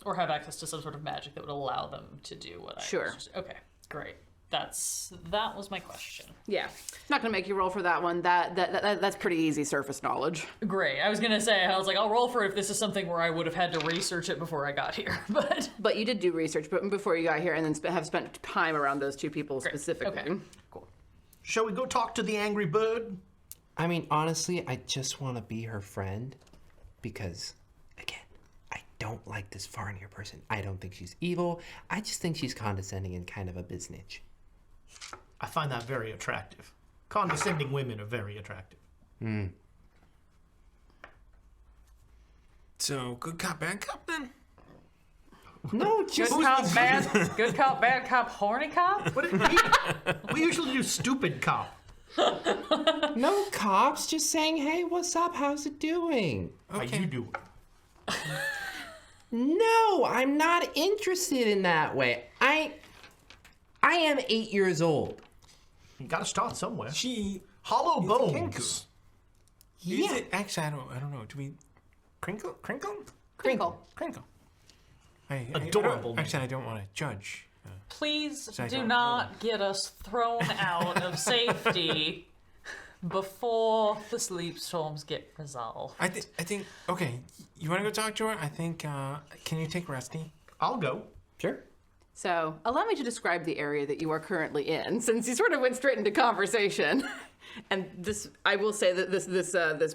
[SPEAKER 3] Or have access to some sort of magic that would allow them to do what I
[SPEAKER 1] Sure.
[SPEAKER 3] Okay, great. That was my question.
[SPEAKER 1] Yeah, not going to make you roll for that one. That's pretty easy surface knowledge.
[SPEAKER 3] Great. I was gonna say, I was like, I'll roll for if this is something where I would have had to research it before I got here, but
[SPEAKER 1] But you did do research before you got here, and then have spent time around those two people specifically.
[SPEAKER 3] Okay. Cool.
[SPEAKER 2] Shall we go talk to the angry bird?
[SPEAKER 5] I mean, honestly, I just want to be her friend because, again, I don't like this Farnier person. I don't think she's evil. I just think she's condescending and kind of a biznitch.
[SPEAKER 2] I find that very attractive. Condescending women are very attractive.
[SPEAKER 4] So, good cop, bad cop then?
[SPEAKER 5] No,
[SPEAKER 3] Good
[SPEAKER 5] just
[SPEAKER 3] cop, bad cop, horny cop?
[SPEAKER 2] We usually do stupid cop.
[SPEAKER 5] no cops. Just saying, hey, what's up? How's it doing?
[SPEAKER 2] How you do?
[SPEAKER 5] No, I'm not interested in that way. I am 8 years old.
[SPEAKER 2] You gotta start somewhere.
[SPEAKER 4] She
[SPEAKER 2] Hollow
[SPEAKER 4] is a
[SPEAKER 2] bones.
[SPEAKER 4] Kenku. Is
[SPEAKER 5] Yeah.
[SPEAKER 4] it? Actually, I don't know. Do we... Crinkle?
[SPEAKER 1] Crinkle.
[SPEAKER 2] Adorable
[SPEAKER 4] Actually, I don't want to judge.
[SPEAKER 3] Please
[SPEAKER 4] I
[SPEAKER 3] do
[SPEAKER 4] don't
[SPEAKER 3] not get us thrown out of safety before the sleep storms get resolved.
[SPEAKER 4] I think... Okay, you want to go talk to her? I think... can you take Rusty?
[SPEAKER 2] I'll go.
[SPEAKER 5] Sure.
[SPEAKER 1] So, allow me to describe the area that you are currently in, since you sort of went straight into conversation. And this, I will say that this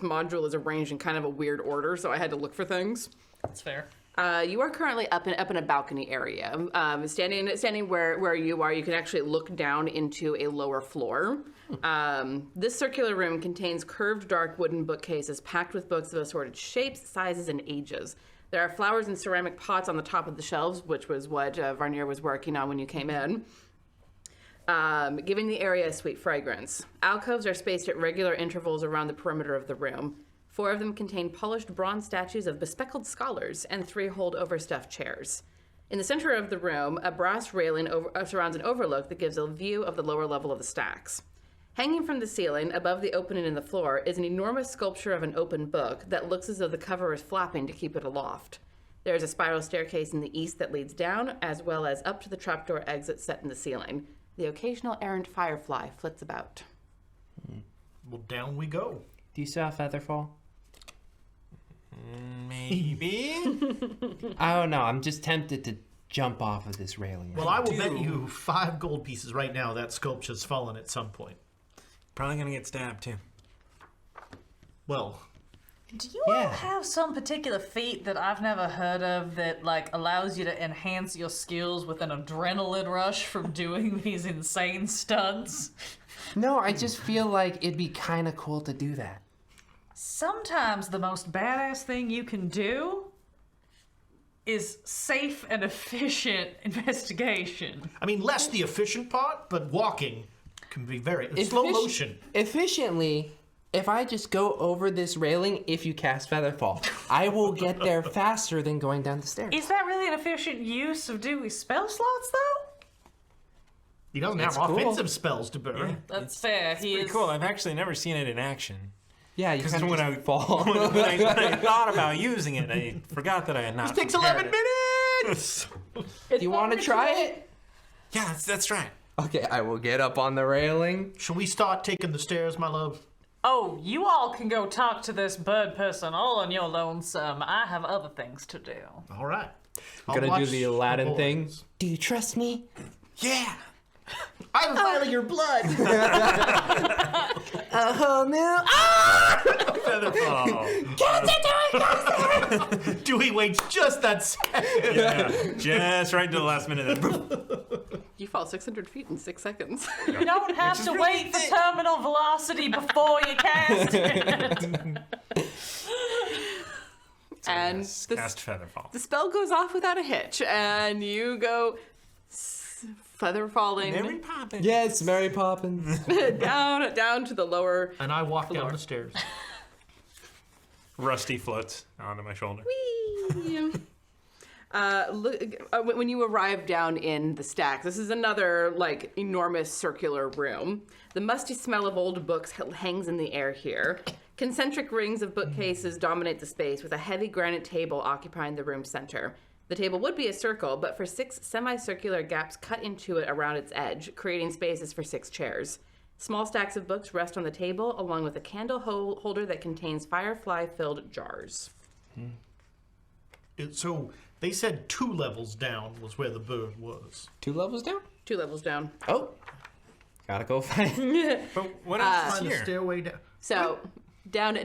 [SPEAKER 1] module is arranged in kind of a weird order, so I had to look for things.
[SPEAKER 3] That's fair.
[SPEAKER 1] You are currently up in a balcony area. Standing where you are, you can actually look down into a lower floor. This circular room contains curved, dark wooden bookcases packed with books of assorted shapes, sizes, and ages. There are flowers in ceramic pots on the top of the shelves, which was what Varnier was working on when you came in, giving the area a sweet fragrance. Alcoves are spaced at regular intervals around the perimeter of the room. 4 of them contain polished bronze statues of bespectacled scholars, and 3 hold overstuffed chairs. In the center of the room, a brass railing surrounds an overlook that gives a view of the lower level of the stacks. Hanging from the ceiling, above the opening in the floor, is an enormous sculpture of an open book that looks as though the cover is flapping to keep it aloft. There is a spiral staircase in the east that leads down, as well as up to the trapdoor exit set in the ceiling. The occasional errant firefly flits about.
[SPEAKER 2] Well, down we go.
[SPEAKER 5] Do you still have Featherfall?
[SPEAKER 4] Maybe?
[SPEAKER 5] I don't know. I'm just tempted to jump off of this railing.
[SPEAKER 2] Well, I will bet you 5 gold pieces right now that sculpture's fallen at some point.
[SPEAKER 4] Probably gonna get stabbed, too.
[SPEAKER 2] Well,
[SPEAKER 3] Do you all have some particular feat that I've never heard of that like allows you to enhance your skills with an adrenaline rush from doing these insane stunts?
[SPEAKER 5] No, I just feel like it'd be kind of cool to do that.
[SPEAKER 3] Sometimes the most badass thing you can do is safe and efficient investigation.
[SPEAKER 2] I mean, less the efficient part, but walking can be very slow motion.
[SPEAKER 5] Efficiently, if I just go over this railing, if you cast Featherfall, I will get there faster than going down the stairs.
[SPEAKER 3] Is that really an efficient use of doing spell slots, though?
[SPEAKER 2] He doesn't have
[SPEAKER 5] cool.
[SPEAKER 2] offensive spells to burn.
[SPEAKER 3] That's fair. He
[SPEAKER 4] Pretty
[SPEAKER 3] is
[SPEAKER 4] cool. I've actually never seen it in action.
[SPEAKER 5] Yeah, you
[SPEAKER 4] Because
[SPEAKER 5] kind of
[SPEAKER 4] when I
[SPEAKER 5] fall.
[SPEAKER 4] when I thought about using it, I forgot that I had not.
[SPEAKER 2] This takes
[SPEAKER 4] prepared
[SPEAKER 2] 11
[SPEAKER 4] it.
[SPEAKER 2] minutes!
[SPEAKER 5] Do you want to try it?
[SPEAKER 4] Yeah, that's right.
[SPEAKER 5] Okay, I will get up on the railing.
[SPEAKER 2] Shall we start taking the stairs, my love?
[SPEAKER 3] Oh, you all can go talk to this bird person all on your lonesome. I have other things to do.
[SPEAKER 2] All right.
[SPEAKER 5] Gonna do
[SPEAKER 2] watch
[SPEAKER 5] the Aladdin
[SPEAKER 2] boys.
[SPEAKER 5] thing. Do you trust me?
[SPEAKER 4] Yeah.
[SPEAKER 2] I have a vial of your blood!
[SPEAKER 5] Oh no!
[SPEAKER 4] Featherfall.
[SPEAKER 2] Dewey waits just that second.
[SPEAKER 4] Yeah, just right to the last minute.
[SPEAKER 1] You fall 600 feet in 6 seconds.
[SPEAKER 3] You don't have to wait for terminal velocity before you cast it.
[SPEAKER 1] And
[SPEAKER 4] Cast Featherfall.
[SPEAKER 1] the spell goes off without a hitch, and you go feather falling
[SPEAKER 4] Mary Poppins.
[SPEAKER 7] Yes, Mary Poppins.
[SPEAKER 1] down to the lower.
[SPEAKER 2] And I walk down the stairs.
[SPEAKER 4] Rusty floats onto my shoulder.
[SPEAKER 1] When you arrive down in the stacks, this is another like enormous circular room. The musty smell of old books hangs in the air here. Concentric rings of bookcases dominate the space, with a heavy granite table occupying the room's center. The table would be a circle, but for 6 semicircular gaps cut into it around its edge, creating spaces for 6 chairs. Small stacks of books rest on the table, along with a candle holder that contains firefly-filled jars.
[SPEAKER 2] So they said 2 levels down was where the bird was.
[SPEAKER 7] 2 levels down?
[SPEAKER 1] 2 levels down.
[SPEAKER 7] Oh. Gotta go find
[SPEAKER 4] But what else is
[SPEAKER 2] Find the
[SPEAKER 4] here?
[SPEAKER 2] stairway down.
[SPEAKER 1] So down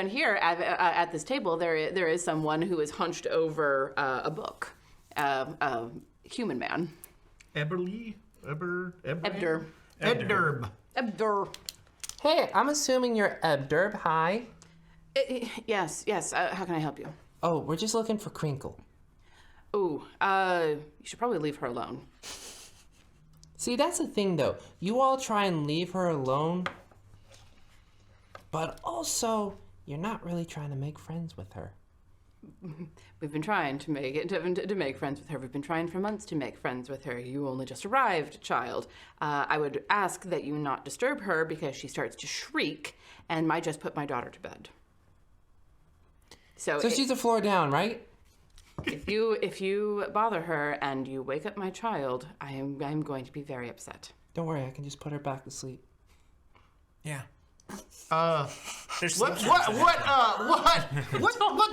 [SPEAKER 1] here at this table, there is someone who is hunched over a book, a human man.
[SPEAKER 2] Ebderb.
[SPEAKER 1] Ebder.
[SPEAKER 7] Hey, I'm assuming you're Ebderb. Hi.
[SPEAKER 1] Yes. How can I help you?
[SPEAKER 7] Oh, we're just looking for Crinkle.
[SPEAKER 1] Ooh, you should probably leave her alone.
[SPEAKER 7] See, that's the thing, though. You all try and leave her alone, but also, you're not really trying to make friends with her.
[SPEAKER 1] We've been trying to make friends with her. We've been trying for months to make friends with her. You only just arrived, child. I would ask that you not disturb her because she starts to shriek and might just put my daughter to bed. So
[SPEAKER 7] She's a floor down, right?
[SPEAKER 1] if you bother her and you wake up my child, I'm going to be very upset.
[SPEAKER 7] Don't worry, I can just put her back to sleep.
[SPEAKER 4] Yeah.
[SPEAKER 2] What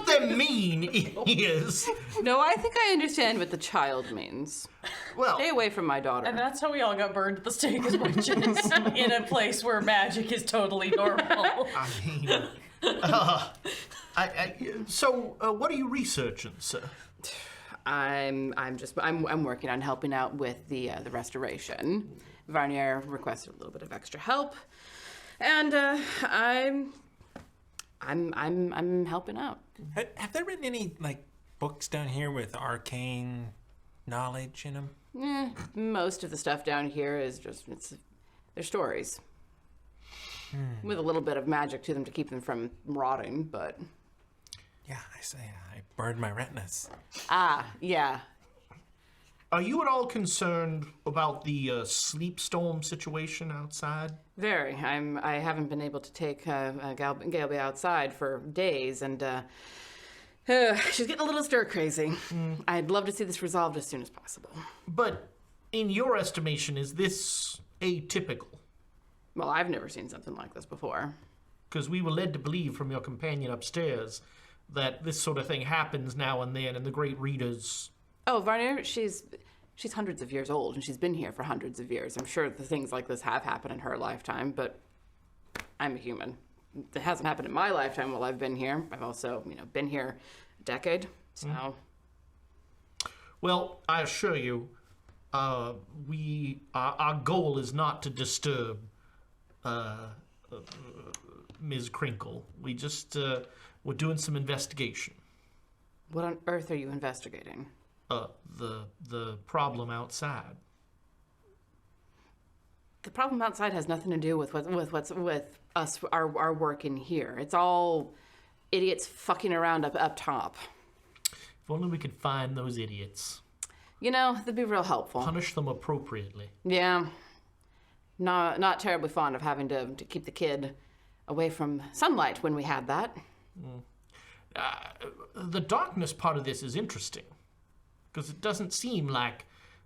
[SPEAKER 2] the mean is?
[SPEAKER 1] No, I think I understand what the child means.
[SPEAKER 2] Well,
[SPEAKER 1] Stay away from my daughter.
[SPEAKER 3] And that's how we all got burned at the stake as witches in a place where magic is totally normal.
[SPEAKER 2] I mean, so what are you researching, sir?
[SPEAKER 1] I'm working on helping out with the restoration. Varnier requested a little bit of extra help, and I'm helping out.
[SPEAKER 4] Have there been any like books down here with arcane knowledge in them?
[SPEAKER 1] Most of the stuff down here is they're stories with a little bit of magic to them to keep them from rotting, but.
[SPEAKER 4] Yeah, I say I burned my retinas.
[SPEAKER 1] Yeah.
[SPEAKER 2] Are you at all concerned about the sleep storm situation outside?
[SPEAKER 1] Very. I haven't been able to take Galby outside for days, and she's getting a little stir crazy. I'd love to see this resolved as soon as possible.
[SPEAKER 2] But in your estimation, is this atypical?
[SPEAKER 1] Well, I've never seen something like this before.
[SPEAKER 2] Because we were led to believe from your companion upstairs that this sort of thing happens now and then, and the great readers.
[SPEAKER 1] Oh, Varnier, she's hundreds of years old, and she's been here for hundreds of years. I'm sure the things like this have happened in her lifetime, but I'm a human. It hasn't happened in my lifetime while I've been here. I've also, been here a decade, so.
[SPEAKER 2] Well, I assure you, our goal is not to disturb Ms. Crinkle. We just we're doing some investigation.
[SPEAKER 1] What on earth are you investigating?
[SPEAKER 2] The problem outside.
[SPEAKER 1] The problem outside has nothing to do with us, our work in here. It's all idiots fucking around up top.
[SPEAKER 2] If only we could find those idiots.
[SPEAKER 1] That'd be real helpful.
[SPEAKER 2] Punish them appropriately.
[SPEAKER 1] Yeah. Not terribly fond of having to keep the kid away from sunlight when we had that.
[SPEAKER 2] The darkness part of this is interesting, because it doesn't seem like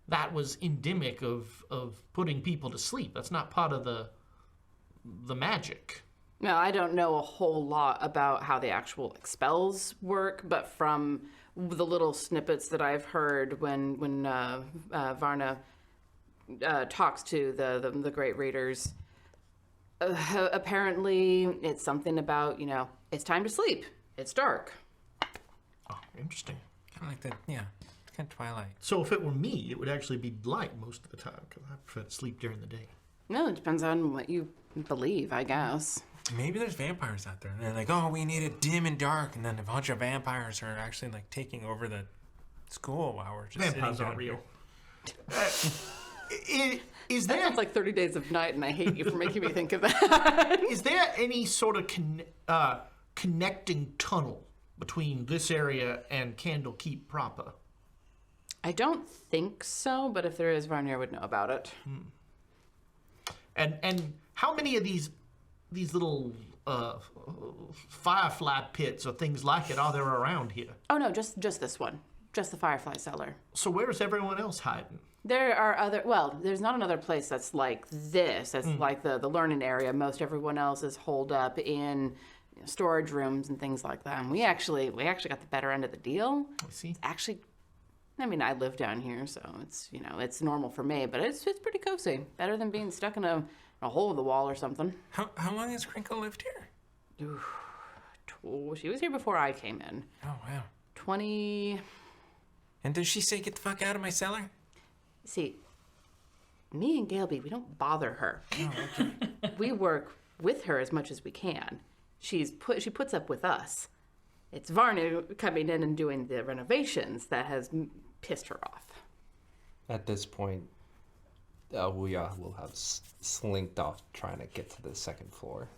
[SPEAKER 2] that was endemic of putting people to sleep. That's not part of the magic.
[SPEAKER 1] No, I don't know a whole lot about how the actual spells work, but from the little snippets that I've heard when Varna talks to the great readers, apparently it's something about, it's time to sleep. It's dark.
[SPEAKER 2] Oh, interesting.
[SPEAKER 4] Kind of like that, yeah. Kind of Twilight.
[SPEAKER 2] So if it were me, it would actually be light most of the time, because I prefer to sleep during the day.
[SPEAKER 1] No, it depends on what you believe, I guess.
[SPEAKER 4] Maybe there's vampires out there, and they're like, oh, we need it dim and dark, and then a bunch of vampires are actually like taking over the school while we're just
[SPEAKER 2] Vampires
[SPEAKER 4] sitting
[SPEAKER 2] aren't
[SPEAKER 4] down
[SPEAKER 2] real. Is
[SPEAKER 1] That
[SPEAKER 2] there
[SPEAKER 1] sounds like 30 Days of Night, and I hate you for making me think of that.
[SPEAKER 2] is there any sort of connecting tunnel between this area and Candlekeep proper?
[SPEAKER 1] I don't think so, but if there is, Varnier would know about it.
[SPEAKER 2] And how many of these little firefly pits or things like it are there around here?
[SPEAKER 1] Oh, no, just this one. Just the Firefly Cellar.
[SPEAKER 2] So where is everyone else hiding?
[SPEAKER 1] There are other, well, there's not another place that's like this. That's like the learning area. Most everyone else is holed up in storage rooms and things like that. And we actually got the better end of the deal.
[SPEAKER 2] I see.
[SPEAKER 1] Actually, I mean, I live down here, so it's, it's normal for me, but it's pretty cozy. Better than being stuck in a hole in the wall or something.
[SPEAKER 4] How long has Crinkle lived here?
[SPEAKER 1] She was here before I came in.
[SPEAKER 4] Oh, wow.
[SPEAKER 1] 20...
[SPEAKER 4] And does she say, get the fuck out of my cellar?
[SPEAKER 1] See, me and Galeby, we don't bother her.
[SPEAKER 4] Oh, okay.
[SPEAKER 1] We work with her as much as we can. She puts up with us. It's Varna coming in and doing the renovations that has pissed her off.
[SPEAKER 7] At this point, we will have slinked off trying to get to the second floor.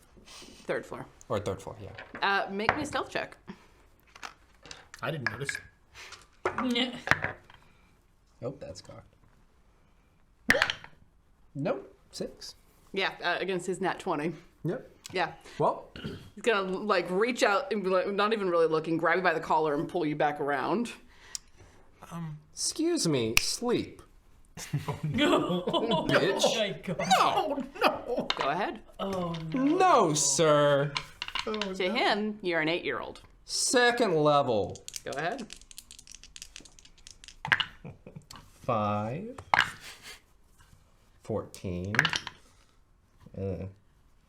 [SPEAKER 1] Third floor.
[SPEAKER 7] Or third floor, yeah.
[SPEAKER 1] Make me a stealth check.
[SPEAKER 2] I didn't notice.
[SPEAKER 7] Oh, that's cocked. Nope. 6.
[SPEAKER 1] Yeah, against his nat 20.
[SPEAKER 7] Yep.
[SPEAKER 1] Yeah.
[SPEAKER 7] Well,
[SPEAKER 1] He's gonna reach out and be not even really looking, grab you by the collar and pull you back around.
[SPEAKER 7] excuse me, sleep.
[SPEAKER 3] Oh
[SPEAKER 7] Bitch.
[SPEAKER 3] my god.
[SPEAKER 2] Oh, no.
[SPEAKER 1] Go ahead.
[SPEAKER 3] Oh no.
[SPEAKER 7] No, sir.
[SPEAKER 1] To him, you're an 8-year-old.
[SPEAKER 7] Second level.
[SPEAKER 1] Go ahead.
[SPEAKER 7] 5. 14.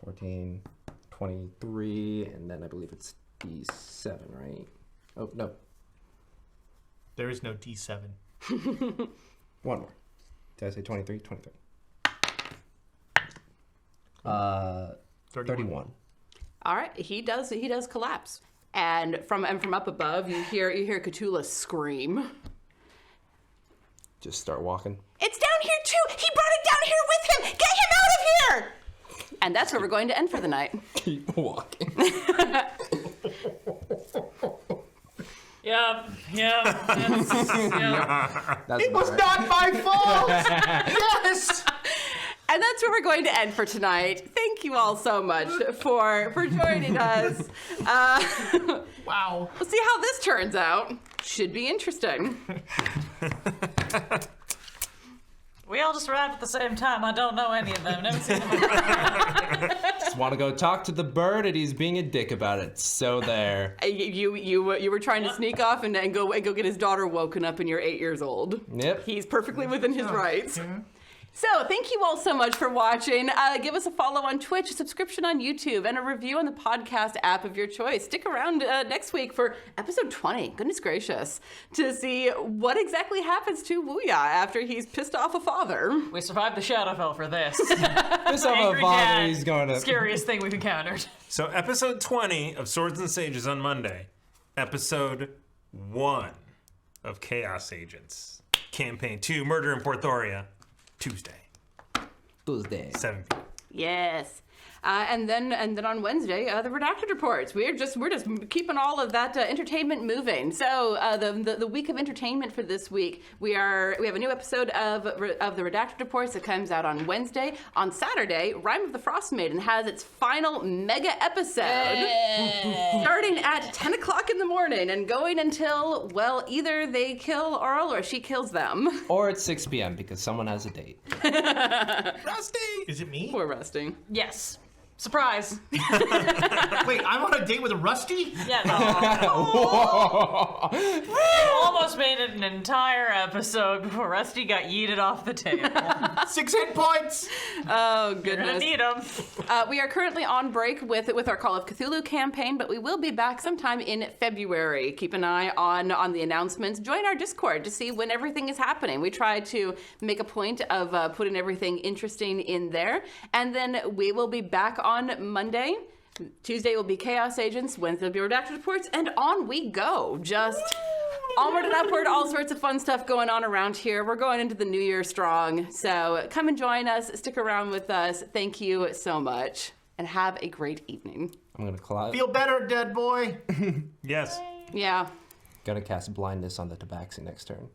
[SPEAKER 7] 14. 23. And then I believe it's D7, right? Oh, no.
[SPEAKER 2] There is no D7.
[SPEAKER 7] One more. Did I say 23? 23. 31.
[SPEAKER 1] All right, he does collapse, and from up above, you hear Cthulhu scream.
[SPEAKER 7] Just start walking.
[SPEAKER 1] It's down here too. He brought it down here with him. Get him out of here. And that's where we're going to end for the night.
[SPEAKER 7] Keep walking.
[SPEAKER 3] Yep.
[SPEAKER 7] That's
[SPEAKER 2] It was not my fault! Yes!
[SPEAKER 1] And that's where we're going to end for tonight. Thank you all so much for joining us.
[SPEAKER 2] Wow.
[SPEAKER 1] We'll see how this turns out. Should be interesting.
[SPEAKER 3] We all just arrived at the same time. I don't know any of them. Never seen them.
[SPEAKER 7] Just want to go talk to the bird, and he's being a dick about it. So there.
[SPEAKER 1] You were trying to sneak off and go get his daughter woken up, and you're 8 years old.
[SPEAKER 7] Yep.
[SPEAKER 1] He's perfectly within his rights. So thank you all so much for watching. Give us a follow on Twitch, a subscription on YouTube, and a review on the podcast app of your choice. Stick around next week for episode 20, goodness gracious, to see what exactly happens to Wuya after he's pissed off a father.
[SPEAKER 3] We survived the Shadowfell for this.
[SPEAKER 7] This of a
[SPEAKER 3] Angry
[SPEAKER 7] father,
[SPEAKER 3] dad,
[SPEAKER 7] he's going to.
[SPEAKER 3] Scariest thing we've encountered.
[SPEAKER 4] So episode 20 of Swords and Sages on Monday. Episode 1 of Chaos Agents. Campaign 2, Murder in Porthoria. Tuesday, 7 p.m.
[SPEAKER 1] Yes. And then on Wednesday, the Redacted Reports. We're just keeping all of that entertainment moving. So the week of entertainment for this week, we have a new episode of the Redacted Reports that comes out on Wednesday. On Saturday, Rime of the Frost Maiden has its final mega episode, starting at 10 o'clock in the morning and going until, well, either they kill Earl or she kills them.
[SPEAKER 7] Or it's 6 p.m. because someone has a date.
[SPEAKER 2] Rusty! Is it me?
[SPEAKER 1] Poor Rusty.
[SPEAKER 3] Yes. Surprise.
[SPEAKER 2] Wait, I'm on a date with a Rusty?
[SPEAKER 3] Yeah. Almost made it an entire episode before Rusty got yeeted off the table.
[SPEAKER 2] 6 hit points!
[SPEAKER 1] Oh,
[SPEAKER 3] You're gonna
[SPEAKER 1] goodness.
[SPEAKER 3] need them.
[SPEAKER 1] We are currently on break with our Call of Cthulhu campaign, but we will be back sometime in February. Keep an eye on the announcements. Join our Discord to see when everything is happening. We try to make a point of putting everything interesting in there. And then we will be back on Monday. Tuesday will be Chaos Agents. Wednesday will be Redacted Reports. And on we go. Just Onward and upward, all sorts of fun stuff going on around here. We're going into the new year strong. So come and join us. Stick around with us. Thank you so much. And have a great evening.
[SPEAKER 5] I'm gonna cloud.
[SPEAKER 2] Feel better, dead boy.
[SPEAKER 4] Yes.
[SPEAKER 1] Yeah.
[SPEAKER 5] Gonna cast blindness on the tabaxi next turn.